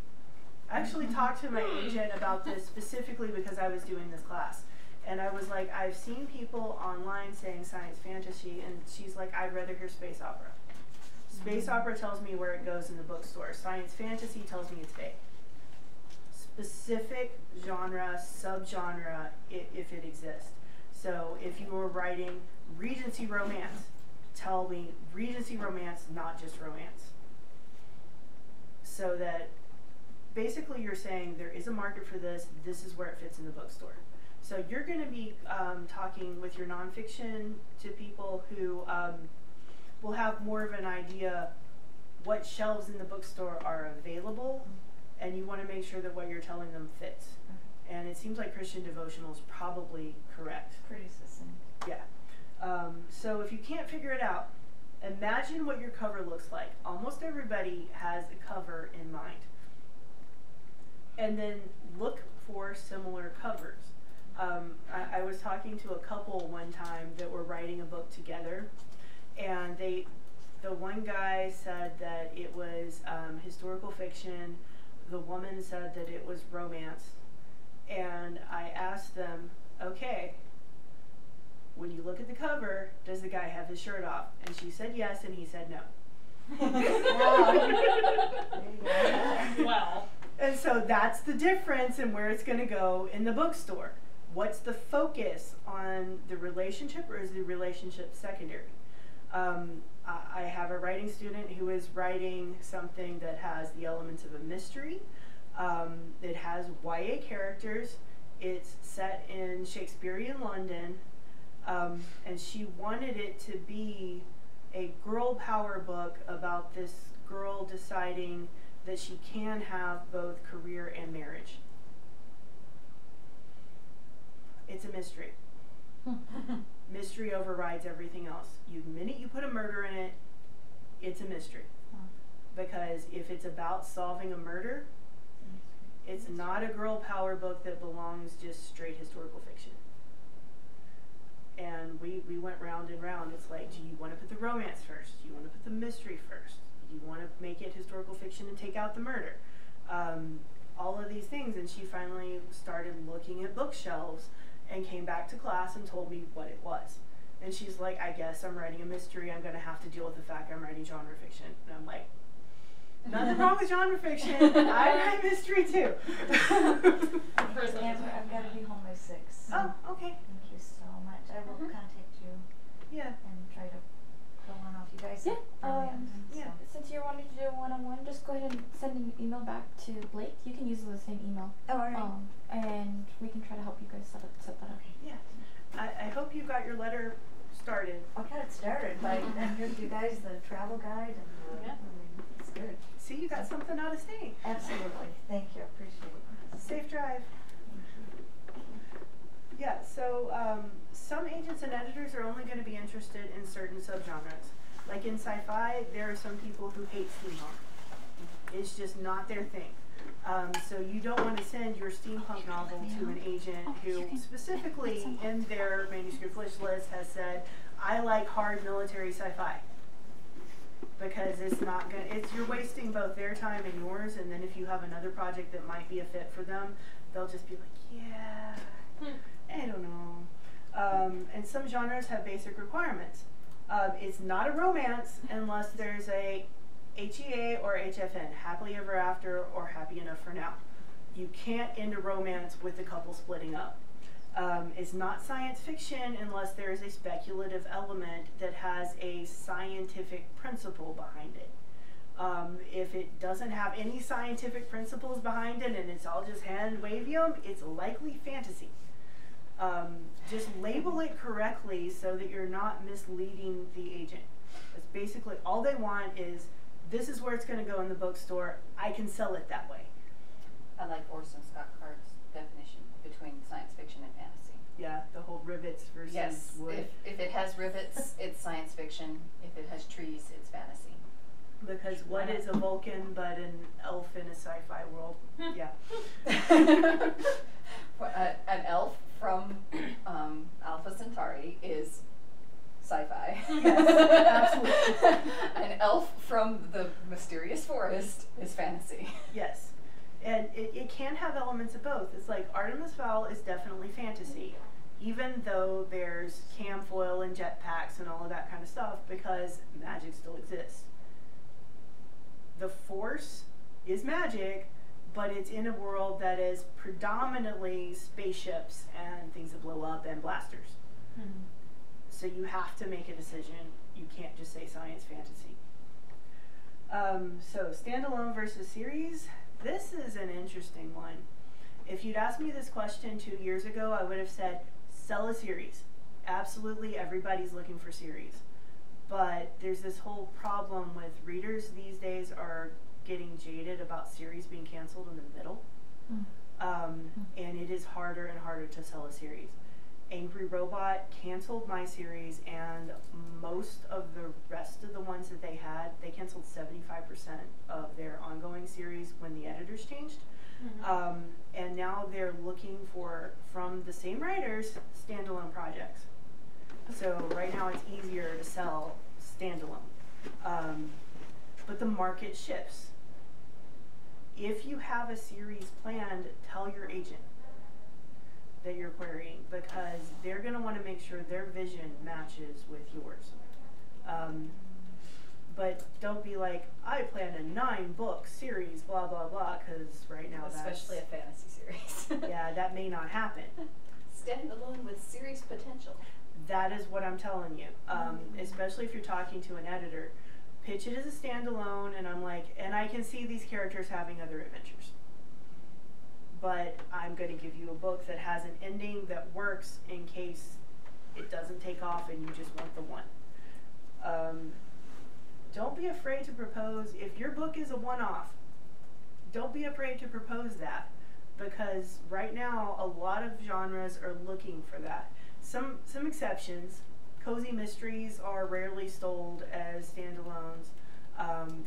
I actually talked to my agent about this specifically because I was doing this class. And I was like, I've seen people online saying science fantasy, and she's like, I'd rather hear space opera. Space opera tells me where it goes in the bookstore. Science fantasy tells me it's vague. Specific genre, subgenre, if it exists. So if you were writing Regency romance, tell me Regency romance, not just romance. So that basically you're saying there is a market for this, this is where it fits in the bookstore. So you're going to be talking with your nonfiction to people who will have more of an idea what shelves in the bookstore are available, and you want to make sure that what you're telling them fits. And it seems like Christian devotional is probably correct. Pretty succinct. Yeah. So if you can't figure it out, imagine what your cover looks like. Almost everybody has a cover in mind. And then look for similar covers. I was talking to a couple one time that were writing a book together, and the one guy said that it was historical fiction, the woman said that it was romance, and I asked them, okay, when you look at the cover, does the guy have his shirt off? And she said yes, and he said no. Well. And so that's the difference in where it's going to go in the bookstore. What's the focus on the relationship, or is the relationship secondary? I have a writing student who is writing something that has the elements of a mystery. It has YA characters. It's set in Shakespearean London. And she wanted it to be a girl power book about this girl deciding that she can have both career and marriage. It's a mystery. Mystery overrides everything else. The minute you put a murder in it, it's a mystery. Because if it's about solving a murder, it's not a girl power book that belongs just straight historical fiction. And we went round and round. It's like, do you want to put the romance first? Do you want to put the mystery first? Do you want to make it historical fiction and take out the murder? All of these things. And she finally started looking at bookshelves and came back to class and told me what it was. And she's like, I guess I'm writing a mystery. I'm going to have to deal with the fact I'm writing genre fiction. And I'm like, nothing wrong with genre fiction. I write mystery too. Amber, I've got to be home by 6. So Oh, okay. thank you so much. I will contact you Yeah. and try to go on off. You guys Yeah, are brilliant. yeah. Since you're wanting to do a one-on-one, just go ahead and send an email back to Blake. You can use the same email. Oh, all right. And we can try to help you guys set that up. Yeah. I hope you got your letter started. I got it started by and you guys, the travel guide, and it's good. See, you got something out of state. Absolutely. Thank you. Appreciate it. Safe drive. Yeah, so some agents and editors are only going to be interested in certain subgenres. Like in sci-fi, there are some people who hate steampunk. It's just not their thing. So you don't want to send your steampunk novel to an agent who specifically in their manuscript wish list has said, I like hard military sci-fi. Because it's not going to, you're wasting both their time and yours, and then if you have another project that might be a fit for them, they'll just be like, yeah, I don't know. And some genres have basic requirements. It's not a romance unless there's a HEA or HFN, happily ever after or happy enough for now. You can't end a romance with the couple splitting up. It's not science fiction unless there is a speculative element that has a scientific principle behind it. If it doesn't have any scientific principles behind it and it's all just hand-wavium, it's likely fantasy. Just label it correctly so that you're not misleading the agent. That's basically all they want is, this is where it's going to go in the bookstore. I can sell it that way. I like Orson Scott Card's definition between science fiction and fantasy. Yeah, the whole rivets versus Yes, wood. if it has rivets, it's science fiction. If it has trees, it's fantasy. Because what is a Vulcan but an elf in a sci-fi world? Yeah. An elf from Alpha Centauri is sci-fi. Yes, absolutely. An elf from the mysterious forest is fantasy. Yes. And it can have elements of both. It's like Artemis Fowl is definitely fantasy, even though there's cam foil and jetpacks and all of that kind of stuff, because magic still exists. The Force is magic, but it's in a world that is predominantly spaceships and things that blow up and blasters. Mm-hmm. So you have to make a decision. You can't just say science fantasy. So standalone versus series. This is an interesting one. If you'd asked me this question 2 years ago, I would have said, sell a series. Absolutely, everybody's looking for series. But there's this whole problem with readers these days are getting jaded about series being canceled in the middle. And it is harder and harder to sell a series. Angry Robot canceled my series, and most of the rest of the ones that they had, they canceled 75% of their ongoing series when the editors changed. And now they're looking for, from the same writers, standalone projects. So right now it's easier to sell standalone. But the market shifts. If you have a series planned, tell your agent that you're querying, because they're going to want to make sure their vision matches with yours. But don't be like, I plan a 9-book series, blah, blah, blah, because right now especially a fantasy series. yeah, that may not happen. Standalone with series potential. That is what I'm telling you. Especially if you're talking to an editor. Pitch it as a standalone, and I'm like, and I can see these characters having other adventures. But I'm going to give you a book that has an ending that works in case it doesn't take off and you just want the one. Don't be afraid to propose. If your book is a one-off, don't be afraid to propose that, because right now a lot of genres are looking for that. Some exceptions. Cozy mysteries are rarely sold as standalones.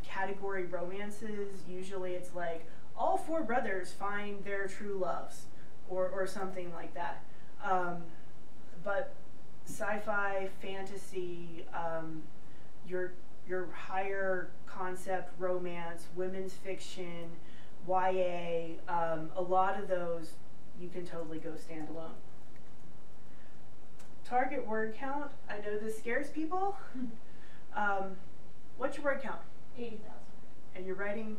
Category romances, usually it's like all 4 brothers find their true loves, or something like that. But sci-fi, fantasy, your higher concept romance, women's fiction, YA, a lot of those you can totally go standalone. Target word count. I know this scares people. What's your word count? 80,000. And you're writing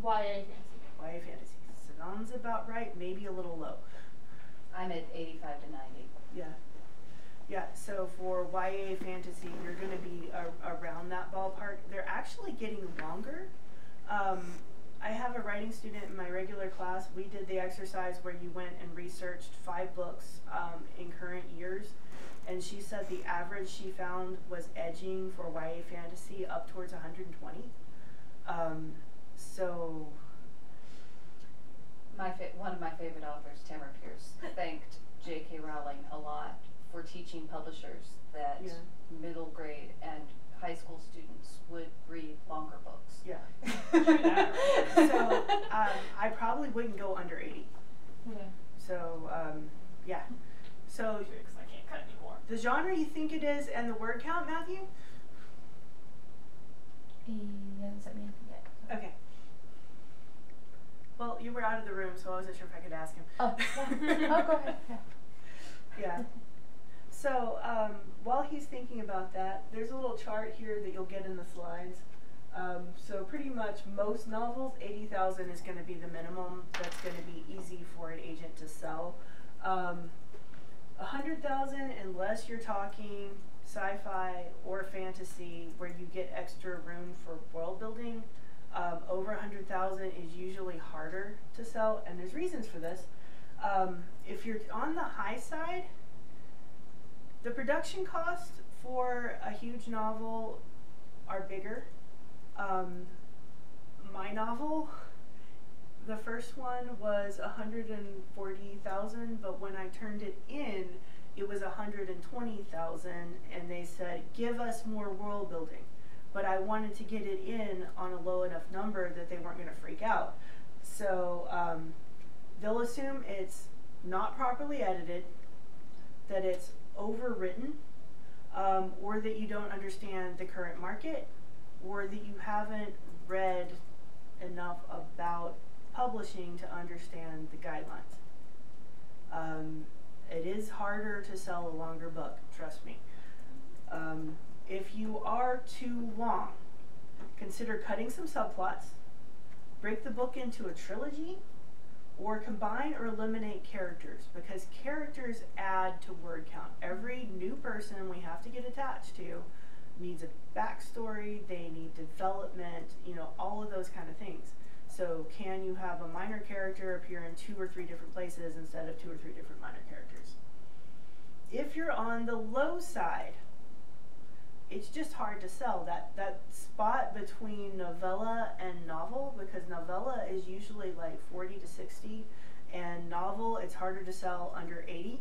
YA fantasy. YA fantasy. Sounds about right, maybe a little low. I'm at 85 to 90. Yeah. Yeah, so for YA fantasy, you're going to be around that ballpark. They're actually getting longer. I have a writing student in my regular class. We did the exercise where you went and researched 5 books in current years, and she said the average she found was edging for YA fantasy up towards 120. So one of my favorite authors, Tamara Pierce, thanked J.K. Rowling a lot for teaching publishers that middle grade and high school students would read longer books. Yeah. So I probably wouldn't go under 80. Yeah. So yeah. So Because I can't cut anymore. the genre you think it is and the word count, Matthew? Yeah, does that mean? Yeah. Okay. Well, you were out of the room, so I wasn't sure if I could ask him. Oh, yeah. Oh, go ahead. Yeah. Yeah. So while he's thinking about that, there's a little chart here that you'll get in the slides. So pretty much most novels, 80,000 is going to be the minimum. That's going to be easy for an agent to sell. 100,000, unless you're talking sci-fi or fantasy, where you get extra room for world building. Over 100,000 is usually harder to sell, and there's reasons for this. If you're on the high side, the production costs for a huge novel are bigger. My novel, the first one was 140,000, but when I turned it in, it was 120,000, and they said, give us more world building. But I wanted to get it in on a low enough number that they weren't going to freak out. So they'll assume it's not properly edited, that it's overwritten, or that you don't understand the current market, or that you haven't read enough about publishing to understand the guidelines. It is harder to sell a longer book, trust me. If you are too long, consider cutting some subplots, break the book into a trilogy, or combine or eliminate characters, because characters add to word count. Every new person we have to get attached to needs a backstory, they need development, you know, all of those kind of things. So can you have a minor character appear in 2 or 3 different places instead of 2 or 3 different minor characters? If you're on the low side, it's just hard to sell. That spot between novella and novel, because novella is usually like 40 to 60, and novel, it's harder to sell under 80.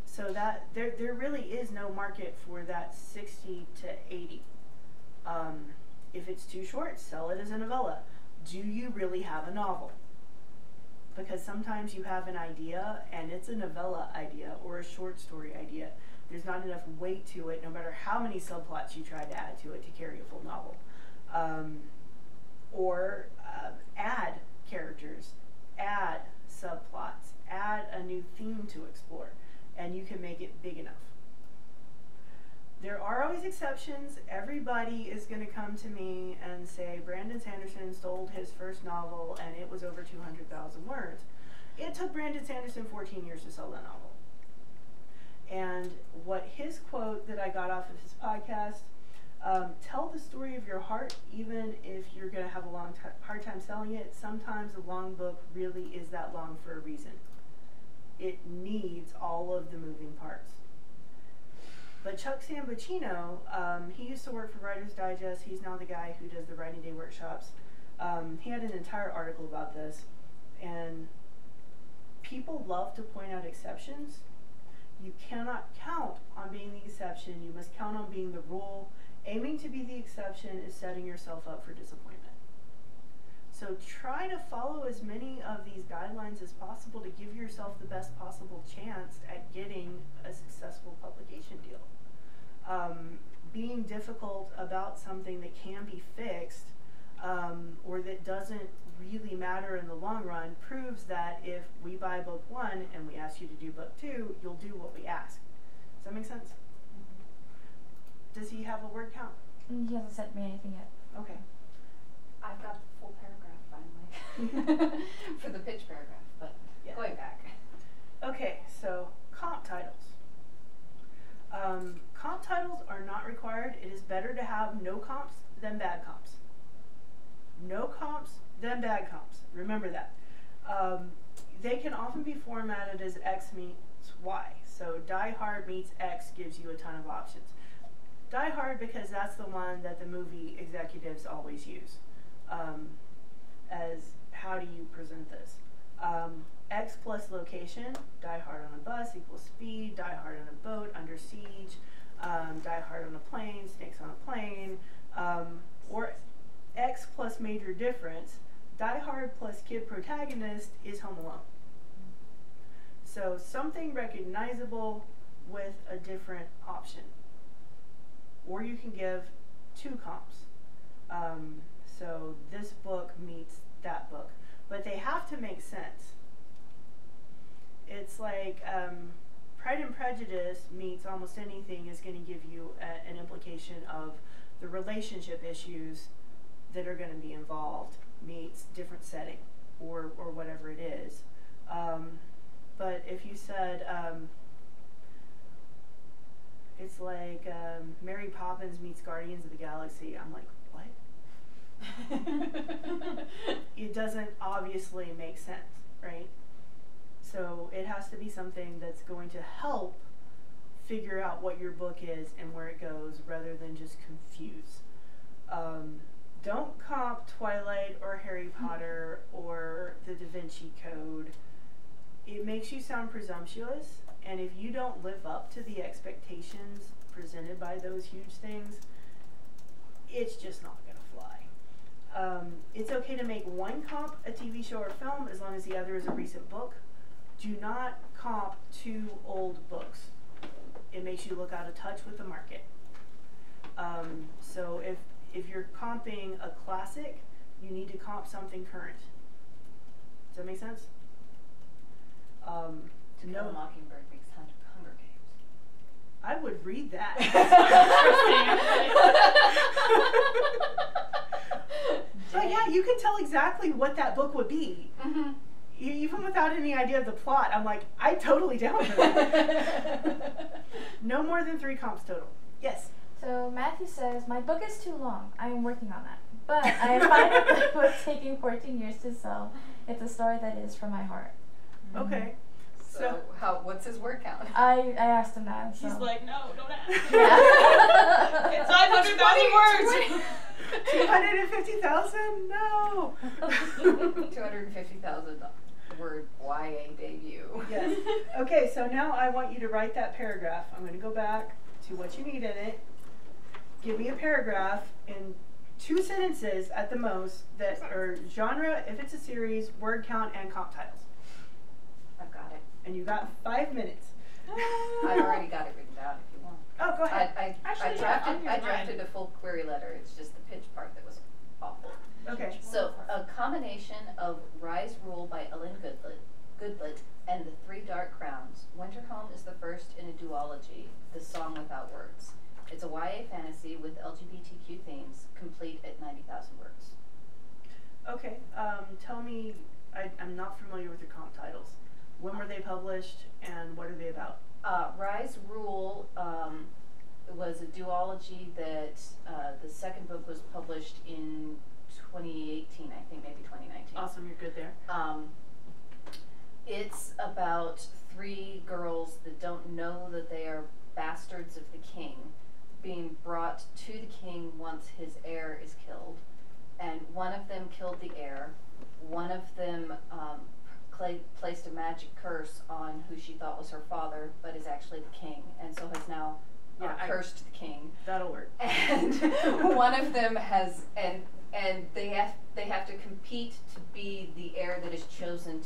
So that there really is no market for that 60 to 80. If it's too short, sell it as a novella. Do you really have a novel? Because sometimes you have an idea and it's a novella idea or a short story idea. There's not enough weight to it, no matter how many subplots you try to add to it to carry a full novel. Or add characters, add subplots, add a new theme to explore, and you can make it big enough. There are always exceptions. Everybody is going to come to me and say, Brandon Sanderson sold his first novel and it was over 200,000 words. It took Brandon Sanderson 14 years to sell that novel. And what his quote that I got off of his podcast, tell the story of your heart, even if you're going to have a hard time selling it. Sometimes a long book really is that long for a reason. It needs all of the moving parts. But Chuck Sambucino, he used to work for Writer's Digest. He's now the guy who does the writing day workshops. He had an entire article about this. And people love to point out exceptions. You cannot count on being the exception. You must count on being the rule. Aiming to be the exception is setting yourself up for disappointment. So try to follow as many of these guidelines as possible to give yourself the best possible chance at getting a successful publication deal. Being difficult about something that can be fixed or that doesn't really matter in the long run proves that if we buy book 1 and we ask you to do book 2, you'll do what we ask. Does that make sense? Does he have a word count? He hasn't sent me anything yet. Okay. I've got the full paragraph finally for the pitch paragraph, but yeah. Going back. Okay, so comp titles. Comp titles are not required. It is better to have no comps than bad comps. No comps than bad comps. Remember that. They can often be formatted as X meets Y. So Die Hard meets X gives you a ton of options. Die Hard because that's the one that the movie executives always use. As how do you present this? X plus location, Die Hard on a bus equals speed, Die Hard on a boat, under siege, Die Hard on a plane, snakes on a plane, or X plus major difference, Die Hard plus kid protagonist is Home Alone. So something recognizable with a different option. Or you can give 2 comps. So this book meets that book. But they have to make sense. It's like Pride and Prejudice meets almost anything is going to give you an implication of the relationship issues that are going to be involved meets different setting or whatever it is. But if you said it's like Mary Poppins meets Guardians of the Galaxy, I'm like, what? It doesn't obviously make sense, right? So it has to be something that's going to help figure out what your book is and where it goes rather than just confuse. Don't comp Twilight or Harry Potter or the Vinci Code, it makes you sound presumptuous, and if you don't live up to the expectations presented by those huge things, it's just not gonna fly. It's okay to make one comp a TV show or film as long as the other is a recent book. Do not comp 2 old books. It makes you look out of touch with the market. So if you're comping a classic, you need to comp something current. Does that make sense? To Kill a Mockingbird makes Hunger Games. I would read that. But yeah, you can tell exactly what that book would be. Mm-hmm. Even without any idea of the plot, I'm like, I'm totally down for that. No more than 3 comps total. Yes? So Matthew says, my book is too long. I am working on that. But I am fine with the book taking 14 years to sell. It's a story that is from my heart. Okay. So what's his word count? I asked him that. So. He's like, no, don't ask. Yeah. It's 500,000 words. 250,000? No. 250,000 word YA debut. Yes. Okay, so now I want you to write that paragraph. I'm going to go back to what you need in it. Give me a paragraph in 2 sentences at the most that are genre, if it's a series, word count, and comp titles. I've got it. And you got 5 minutes. I've already got it written down if you want. Oh, go ahead. I drafted a full query letter. It's just the pitch part that was awful. Okay. So, a combination of Rise Rule by Ellen Goodlet and The 3 Dark Crowns, Wintercombe is the first in a duology, The Song Without Words. It's a YA fantasy with LGBTQ themes, complete at 90,000 words. Okay. Tell me, I'm not familiar with your comp titles. When were they published, and what are they about? Rise Rule was a duology that the second book was published in 2018, I think, maybe 2019. Awesome, you're good there. It's about 3 girls that don't know that they are bastards of the king being brought to the king once his heir is killed. And one of them killed the heir. One of them placed a magic curse on who she thought was her father, but is actually the king, and so has now cursed the king. That'll work. And one of them has, and they have to compete to be the heir that is chosen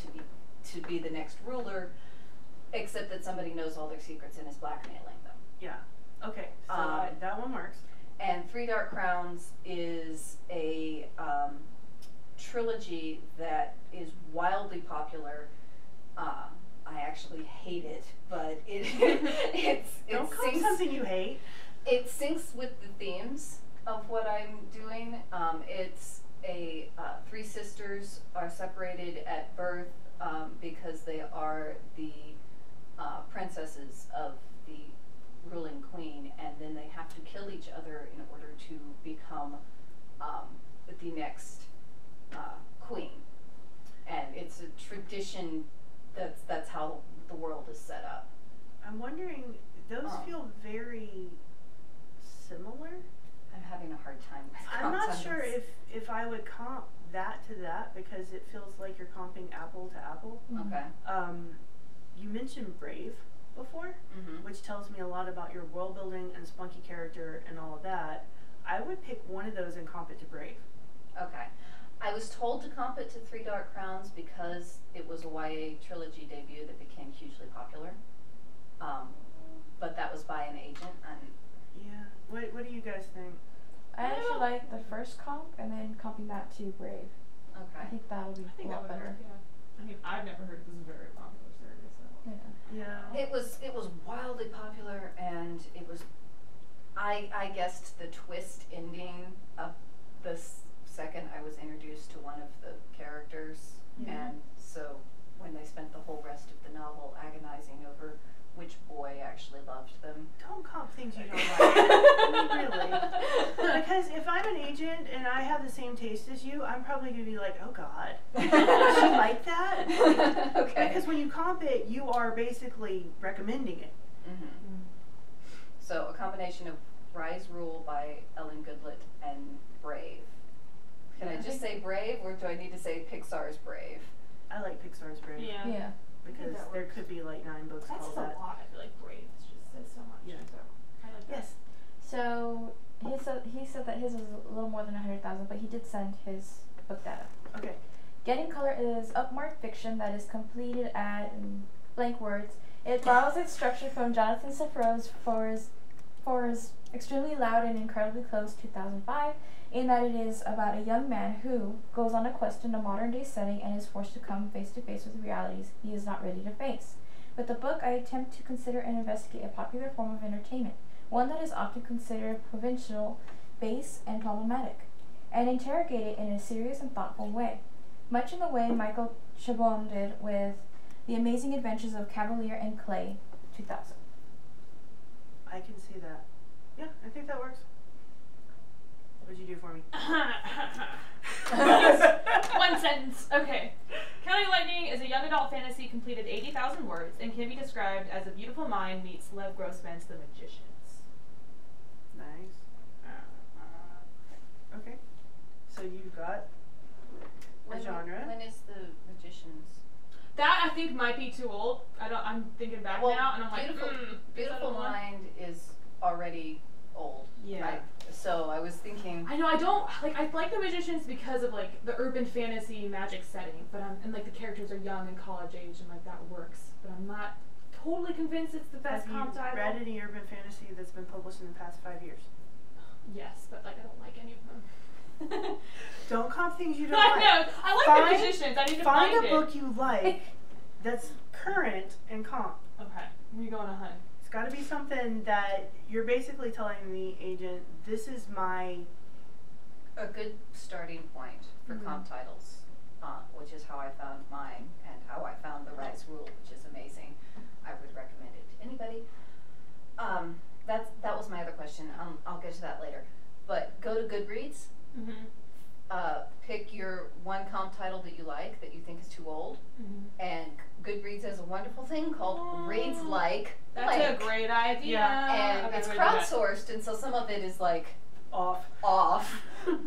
to be the next ruler, except that somebody knows all their secrets and is blackmailing them. Yeah. Okay. So that one works. And 3 Dark Crowns is a trilogy that is wildly popular. I actually hate it, but Don't call it something you hate. It syncs with the themes of what I'm doing. It's 3 sisters are separated at birth because they are the princesses of the ruling queen, and then they have to kill each other in order to become the next queen. And it's a tradition. That's how the world is set up. I'm wondering, those feel very similar. I'm having a hard time with I'm not comp sure titles. if I would comp that to that, because it feels like you're comping apple to apple. Okay. You mentioned Brave before, which tells me a lot about your world building and spunky character and all of that. I would pick one of those and comp it to Brave. Okay. I was told to comp it to 3 Dark Crowns because it was a YA trilogy debut that became hugely popular. But that was by an agent. And yeah. What do you guys think? I actually like the first comp and then comping that to Brave. Okay. I think that'll be a lot better. Yeah. I mean, I've never heard this is a very popular series. So. Yeah. It was wildly popular, and it was. I guessed the twist ending of this second I was introduced to one of the characters, and so when they spent the whole rest of the novel agonizing over which boy actually loved them. Don't comp things you don't like. I mean, really. Because if I'm an agent and I have the same taste as you, I'm probably going to be like, oh God, does she like that? Okay. Because when you comp it, you are basically recommending it. So a combination of Rise Rule by Ellen Goodlet and Brave. Can I just say Brave, or do I need to say Pixar's Brave? I like Pixar's Brave. Yeah. Yeah. Because that there works. could be like 9 books That's called just a that. lot. I feel like Brave just says so much. Yeah. So I like that. Yes. So he said that his was a little more than 100,000, but he did send his book data. Okay. Getting Color is upmarked fiction that is completed at blank words. It borrows its structure from Jonathan Safro's For's extremely loud and incredibly close 2005, in that it is about a young man who goes on a quest in a modern-day setting and is forced to come face to face with realities he is not ready to face. With the book, I attempt to consider and investigate a popular form of entertainment, one that is often considered provincial, base, and problematic, and interrogate it in a serious and thoughtful way, much in the way Michael Chabon did with The Amazing Adventures of Cavalier and Clay, 2000. I can see that. Yeah, I think that works. What'd you do for me? One sentence. Okay. Counting Lightning is a young adult fantasy completed 80,000 words and can be described as a beautiful mind meets Lev Grossman's The Magicians. Nice. Okay. So you've got a genre. When is The Magicians? That I think might be too old. I'm thinking back now, and I'm like, Beautiful Mind is already old. Yeah. Right? So I was thinking. I know I don't like. I like The Magicians because of like the urban fantasy magic setting, but and like the characters are young and college age, and like that works. But I'm not totally convinced it's the best Have comp you title. read any urban fantasy that's been published in the past 5 years? Yes, but like I don't like any of them. Don't comp things you don't I like. know. I like Find- The Magicians. I need to Find find a it. book you like that's current and comp. Okay, we go on a hunt. It's got to be something that you're basically telling the agent, this is my... A good starting point for comp titles, which is how I found mine and how I found The Rise Rule, which is amazing. I would recommend it to anybody. That was my other question. I'll get to that later. But go to Goodreads. Pick your one comp title that you like that you think is too old, and Goodreads has a wonderful thing called Reads Like. That's a great idea. Yeah. And Okay, it's we're gonna do that. crowdsourced, and so some of it is like Off.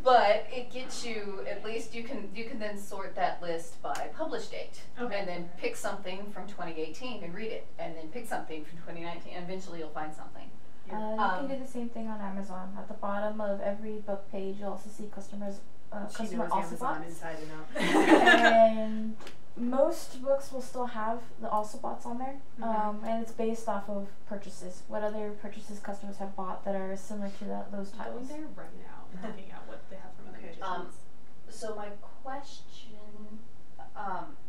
but it gets you, at least you can then sort that list by publish date, Okay. and then pick something from 2018 and read it, and then pick something from 2019, and eventually you'll find something. You can do the same thing on Amazon. At the bottom of every book page, you'll also see customer She knows also Amazon bots. inside and out. And most books will still have the also bots on there, and it's based off of purchases. What other purchases customers have bought that are similar to those I'm going titles. there right now and looking at what they have from The Magicians. So my question,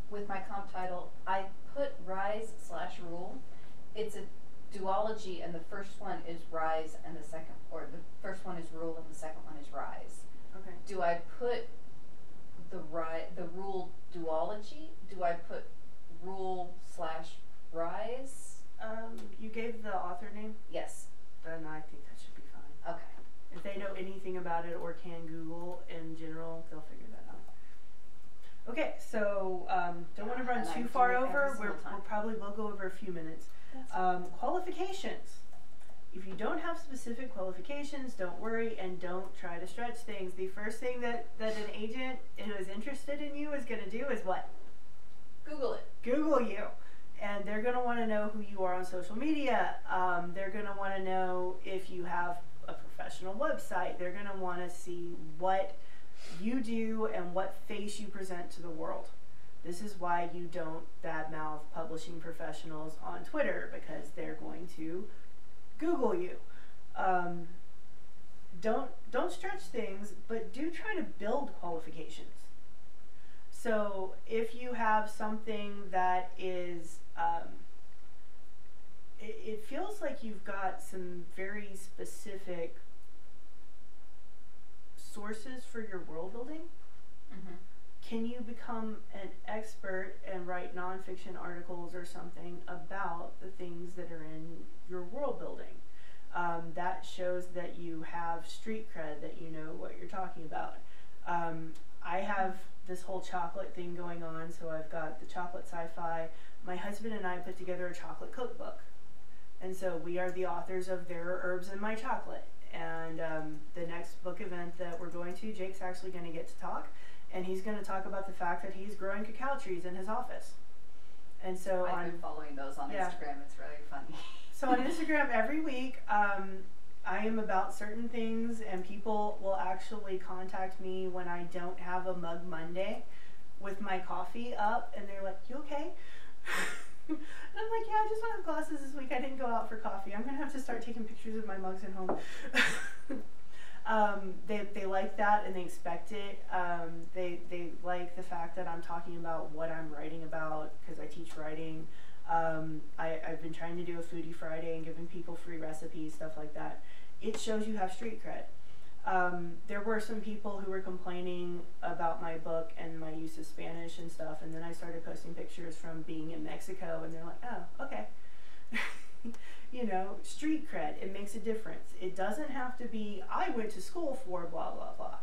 with my comp title, I put Rise/Rule. It's a duology, and the first one is Rise, and the first one is Rule, and the second one is Rise. Okay. Do I put the Rule duology? Do I put Rule/Rise? You gave the author name? Yes. Then I think that should be fine. Okay. If they know anything about it or can Google in general, they'll figure that out. Okay, so don't want to run And I too do far it every over. single time. We'll go over a few minutes. Qualifications. If you don't have specific qualifications, don't worry and don't try to stretch things. The first thing that an agent who is interested in you is going to do is what? Google it. Google you. And they're going to want to know who you are on social media. They're going to want to know if you have a professional website. They're going to want to see what you do and what face you present to the world. This is why you don't badmouth publishing professionals on Twitter, because they're going to Google you. Don't stretch things, but do try to build qualifications. So if you have something that is, it feels like you've got some very specific sources for your world building. Can you become an expert and write nonfiction articles or something about the things that are in your world building? That shows that you have street cred, that you know what you're talking about. I have this whole chocolate thing going on, so I've got the chocolate sci-fi. My husband and I put together a chocolate cookbook. And so we are the authors of There Are Herbs in My Chocolate. And the next book event that we're going to, Jake's actually going to get to talk. and he's going to talk about the fact that he's growing cacao trees in his office. And so I've been following those on Instagram. It's really funny. So on Instagram every week, I am about certain things, and people will actually contact me when I don't have a Mug Monday with my coffee up, and they're like, "You okay?" And I'm like, "Yeah, I just don't have glasses this week. I didn't go out for coffee. I'm gonna have to start taking pictures of my mugs at home." They like that, and they expect it. They like the fact that I'm talking about what I'm writing about, because I teach writing. I've been trying to do a Foodie Friday and giving people free recipes, stuff like that. It shows you have street cred. There were some people who were complaining about my book and my use of Spanish and stuff, and then I started posting pictures from being in Mexico, and they're like, "Oh, okay." You know, street cred, it makes a difference. It doesn't have to be, "I went to school for blah, blah, blah."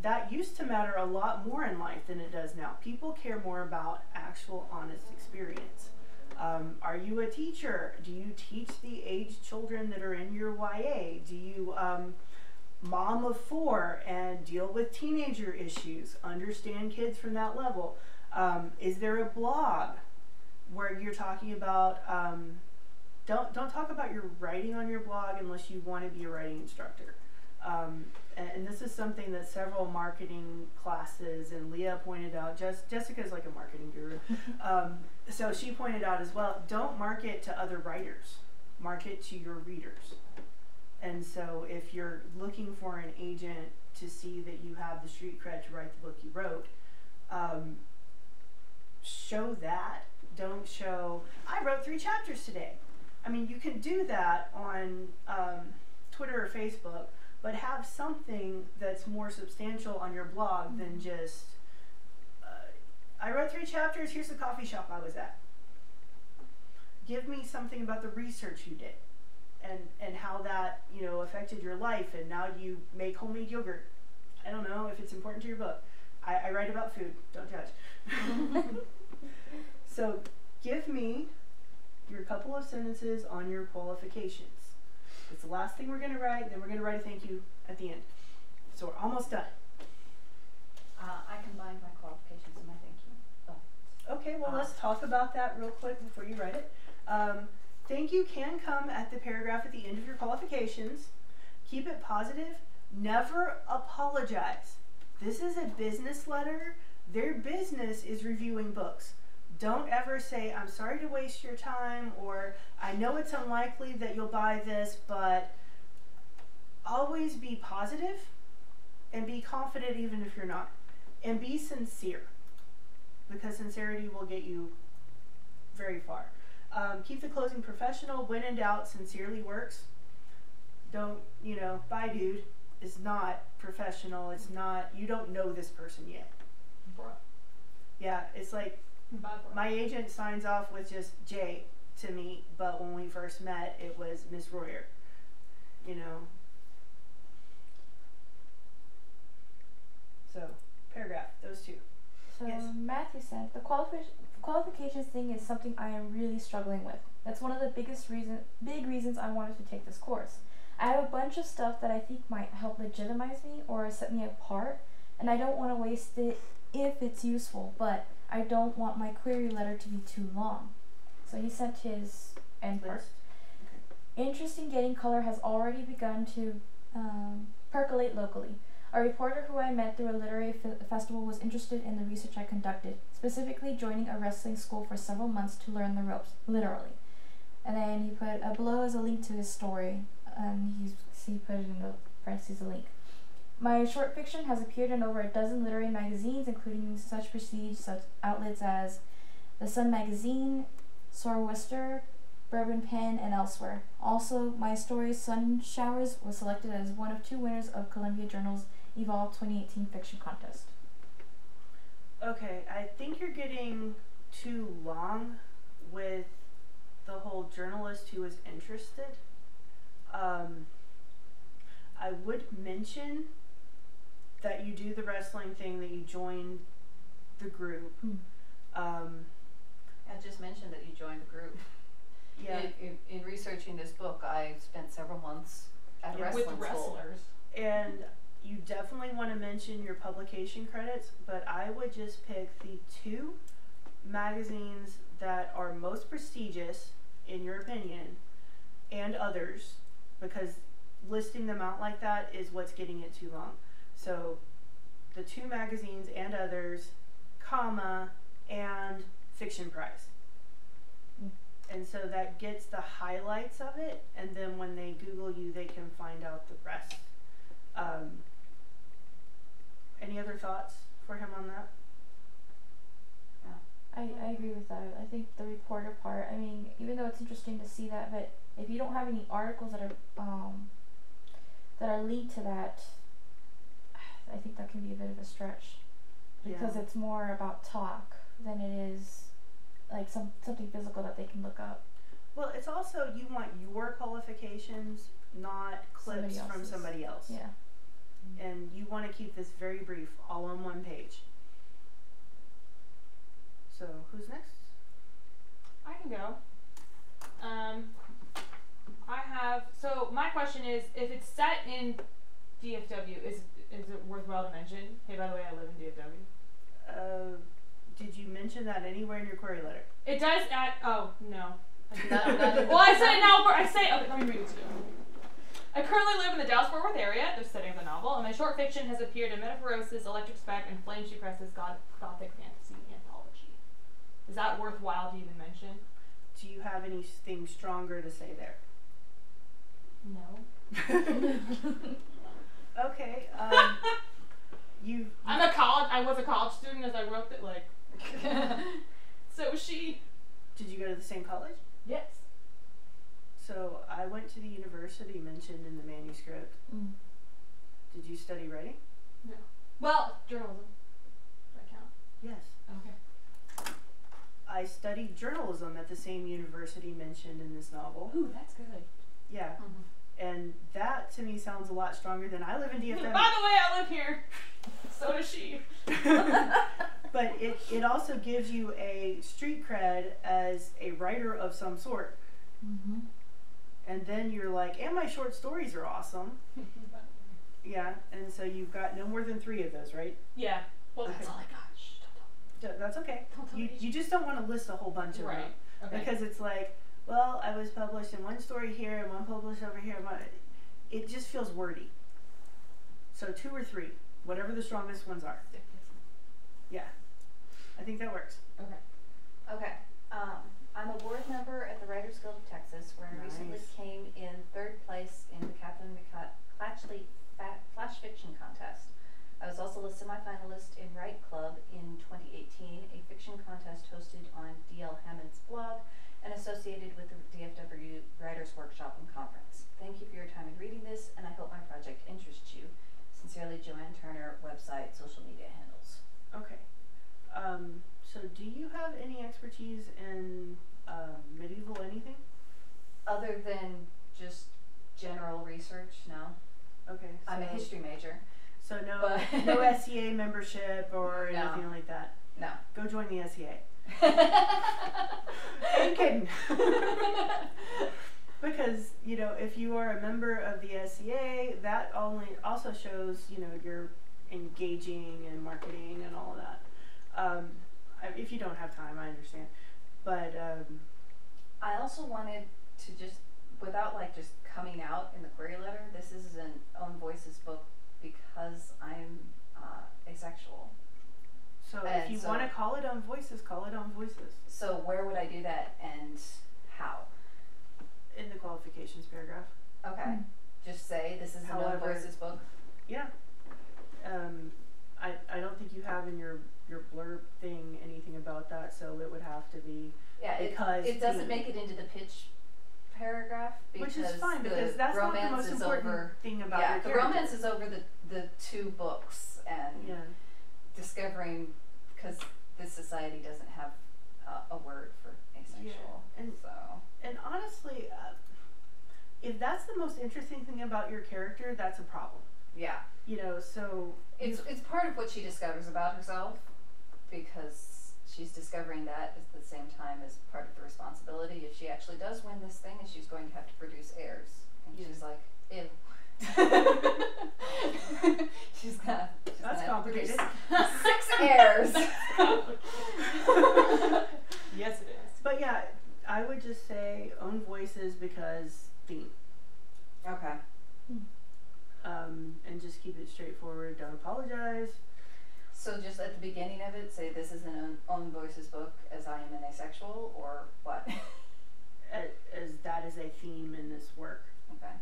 That used to matter a lot more in life than it does now. People care more about actual honest experience. Are you a teacher? Do you teach the aged children that are in your YA? Do you mom of 4 and deal with teenager issues, understand kids from that level? Is there a blog where you're talking about, don't talk about your writing on your blog unless you want to be a writing instructor. And this is something that several marketing classes, and Leah pointed out, Jessica's like a marketing guru, so she pointed out as well, don't market to other writers, market to your readers. And so if you're looking for an agent to see that you have the street cred to write the book you wrote, show that. Don't show, "I wrote 3 chapters today." I mean, you can do that on Twitter or Facebook, but have something that's more substantial on your blog than just, "I wrote 3 chapters, here's the coffee shop I was at." Give me something about the research you did, and how that, you know, affected your life, and now you make homemade yogurt. I don't know if it's important to your book. I write about food, don't judge. So give me your couple of sentences on your qualifications. It's the last thing we're going to write, and then we're going to write a thank you at the end. So we're almost done. I combined my qualifications and my thank you. Oh. Okay, well, let's talk about that real quick before you write it. Thank you can come at the paragraph at the end of your qualifications. Keep it positive. Never apologize. This is a business letter. Their business is reviewing books. Don't ever say, "I'm sorry to waste your time," or "I know it's unlikely that you'll buy this," but always be positive and be confident even if you're not. And be sincere, because sincerity will get you very far. Keep the closing professional. When in doubt, sincerely works. Don't, you know, "Bye, dude," is not professional. It's not, you don't know this person yet. Bruh. Yeah, it's like, my agent signs off with just J to me, but when we first met, it was Miss Royer. You know. So, paragraph, those 2. So Yes. Matthew said, the qualifications thing is something I am really struggling with. That's one of the big reasons I wanted to take this course. I have a bunch of stuff that I think might help legitimize me or set me apart, and I don't want to waste it if it's useful, but I don't want my query letter to be too long. So he sent his end part. Interest in getting color has already begun to percolate locally. A reporter who I met through a literary festival was interested in the research I conducted, specifically joining a wrestling school for several months to learn the ropes, literally. And then he put below as a link to his story, and he put it in the parentheses a link. My short fiction has appeared in over a dozen literary magazines, including such prestige outlets as The Sun Magazine, Zoroaster, Bourbon Pen, and elsewhere. Also, my story Sun Showers was selected as one of 2 winners of Columbia Journal's Evolve 2018 Fiction Contest. Okay, I think you're getting too long with the whole journalist who is interested. I would mention that you do the wrestling thing, that you join the group. And just mention that you joined the group. Yeah. In researching this book, I spent several months at a wrestling with school. wrestlers. And you definitely want to mention your publication credits, but I would just pick the 2 magazines that are most prestigious, in your opinion, and others, because listing them out like that is what's getting it too long. So the 2 magazines and others, comma, and fiction prize. And so that gets the highlights of it, and then when they Google you, they can find out the rest. Any other thoughts for him on that? I agree with that. I think the reporter part, I mean, even though it's interesting to see that, but if you don't have any articles that are linked to that, I think that can be a bit of a stretch, because it's more about talk than it is like something physical that they can look up. Well, it's also, you want your qualifications, not clips from somebody else. Yeah. And you want to keep this very brief, all on one page. So, who's next? I can go. So my question is, if it's set in DFW, is it worthwhile to mention, hey, by the way, I live in DFW? Did you mention that anywhere in your query letter? It does at, oh, no. No. Well, I said it now, okay, let me read it to you. I currently live in the Dallas-Fort Worth area, the setting of the novel, and my short fiction has appeared in Metaphorosis, Electric Spec, and Flame Shoe Press's Gothic Fantasy Anthology. Is that worthwhile to even mention? Do you have anything stronger to say there? No. Okay, I was a college student as I wrote it, like, so was she. Did you go to the same college? Yes. So I went to the university mentioned in the manuscript. Mm. Did you study writing? No. Well, journalism. Does that count? Yes. Okay. I studied journalism at the same university mentioned in this novel. Ooh, that's good. Yeah. Mm-hmm. And that to me sounds a lot stronger than I live in DFW. By the way, I live here. So does she. But it also gives you a street cred as a writer of some sort. Mm-hmm. And then you're like, and my short stories are awesome. Yeah, and so you've got no more than 3 of those, right? Yeah. Well, that's all I got. Shh, don't That's okay. tell me. You just don't want to list a whole bunch of them. Right. Okay. Because it's like, well, I was published in one story here and one published over here. It just feels wordy. So 2 or 3, whatever the strongest ones are. Yeah, I think that works. Okay. Okay. I'm a board member at the Writers Guild of Texas, where I recently came in 3rd place in the Catherine McClatchley Flash Fiction Contest. I was also listed my finalist in Write Club in 2018, a fiction contest hosted on D.L. Hammond's blog and associated with the DFW Writers Workshop and Conference. Thank you for your time in reading this, and I hope my project interests you. Sincerely, Joanne Turner, website, social media handles. Okay. So do you have any expertise in medieval anything? Other than just general research, no. Okay. So I'm a history major. So no, But no SCA membership or No. anything like that. No. Go join the SCA. I'm kidding. Because, you know, if you are a member of the SCA, that also shows, you know, you're engaging and marketing and all of that. If you don't have time, I understand. But I also wanted to just, without like just coming out in the query letter, this is an Own Voices book because I'm asexual. so And if you so- want to call it on Voices, call it on Voices. So where would I do that and how? In the qualifications paragraph. Okay. Just say this is an Own However- Voices book. Yeah. I don't think you have in your blurb thing anything about that, so it would have to be Yeah, because it doesn't make it into the pitch paragraph because which is fine because the that's not the romance most is important over. thing about Yeah, your the character. romance is over the 2 books and Yeah. discovering, because this society doesn't have a word for asexual. Yeah, and- so And honestly, if that's the most interesting thing about your character, that's a problem. yeah, You know, so it's part of what she discovers about herself because she's discovering that at the same time as part of the responsibility. If she actually does win this thing, and she's going to have to produce heirs, and Yeah. she's like, ew. She's That's complicated. 6 heirs. Yes, it is. But yeah, I would just say own voices because theme. Okay. And just keep it straightforward. Don't apologize. So just at the beginning of it, say this is an own voices book as I am an asexual, or what? As that is a theme in this work. Okay.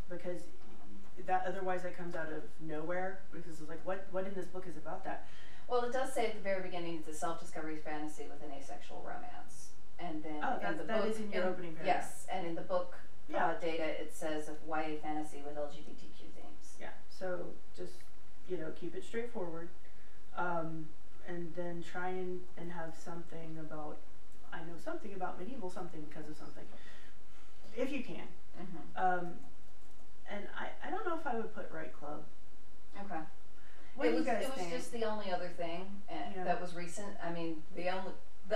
Because that otherwise that comes out of nowhere. Because it's like, what in this book is about that? Well, it does say at the very beginning it's a self-discovery fantasy with an asexual romance, and then in the that book, is in your opening paragraph. yes, and in the book data it says of YA fantasy with LGBTQ themes. Yeah. So just keep it straightforward, and then try and have something about. I know something about medieval something because of something, if you can. Mm-hmm. And I don't know if I would put Right Club. Okay. What do you guys it was think? just the only other thing that was recent. I mean, the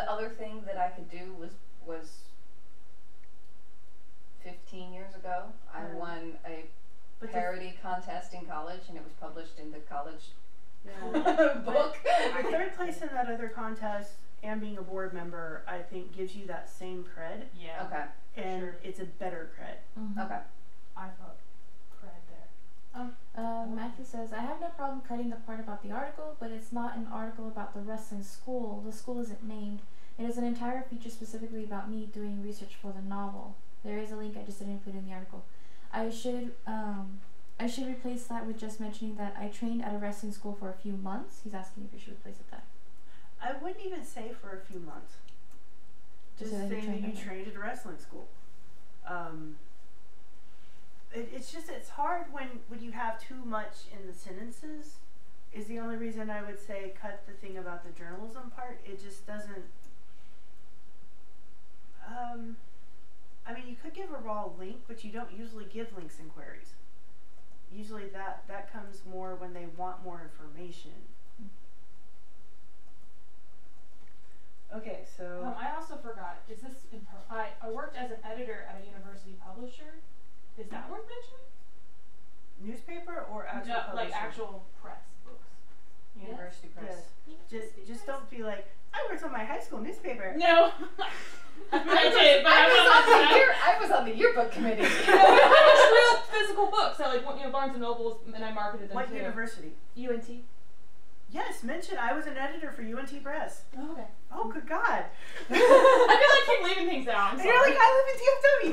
other thing that I could do was 15 years ago. I won a parody contest in college, and it was published in the college book. The third place in that other contest and being a board member, I think, gives you that same cred. Yeah. Okay. And it's a better cred. Mm-hmm. Okay. I thought cred there. Matthew says, I have no problem cutting the part about the article, but it's not an article about the wrestling school. The school isn't named. It is an entire feature specifically about me doing research for the novel. There is a link, I just didn't include in the article. I should replace that with just mentioning that I trained at a wrestling school for a few months. He's asking if you should replace it that. I wouldn't even say for a few months. Just say that you trained at a wrestling school. It's hard when you have too much in the sentences, is the only reason I would say cut the thing about the journalism part. It just doesn't, I mean, you could give a raw link, but you don't usually give links in queries. Usually that comes more when they want more information. Okay, so... I also forgot, is this, I worked as an editor at a university publisher. Is that worth mentioning? Newspaper or actual publisher? Like actual press books. University press. Yes. Just don't be like, I worked on my high school newspaper. No. I mean, I did, but I was on the yearbook committee. It's real physical books. I Barnes and Nobles, and I marketed them What too. university? UNT. Yes, mention I was an editor for UNT Press. Oh, okay. Oh, good God. I feel like keep leaving things out. And you're like, I live in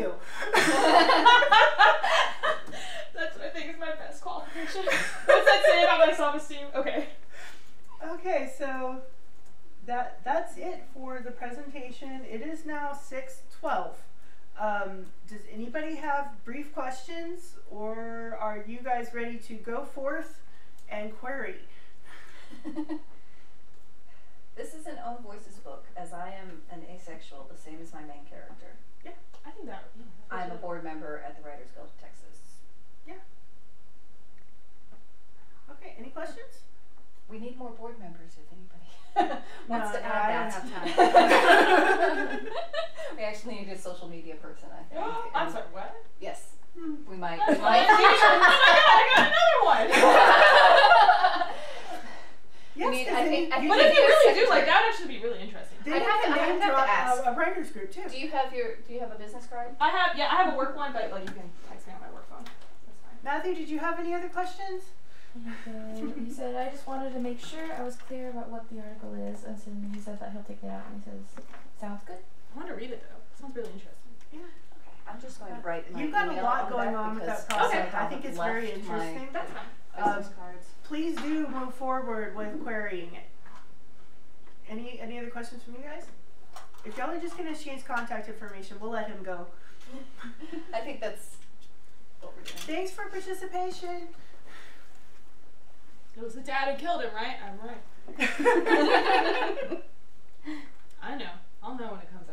DFW. That's what I think is my best qualification. What's that say about my self-esteem? Okay. Okay, so that's it for the presentation. It is now 6:12. Does anybody have brief questions, or are you guys ready to go forth and query? This is an own voices book, as I am an asexual, the same as my main character. Yeah, I think that. Yeah, I'm a board member at the Writers Guild of Texas. Yeah. Okay, any questions? We need more board members if anybody wants to add I that. don't have time. We actually need a social media person, I think. I'm sorry, what? Yes. We might. That's oh my God, I got another one! Yes, but if you really do, like, that would actually be really interesting. They I have to ask. A writer's group too. Do you have a business card? I have a work one, but like you can text me on my work phone. That's fine. Matthew, did you have any other questions? He said, I just wanted to make sure I was clear about what the article is, and so he said that he'll take it out, and he says, sounds good. I want to read it though. It sounds really interesting. Yeah. Okay. I'm just going to write my You've got a email lot on going on with that process. I think it's very interesting. That's fine. Business cards. Please do move forward with querying it. Any other questions from you guys? If y'all are just going to exchange contact information, we'll let him go. I think that's what we're doing. Thanks for participation. It was the dad who killed him, right? I'm right. I know. I'll know when it comes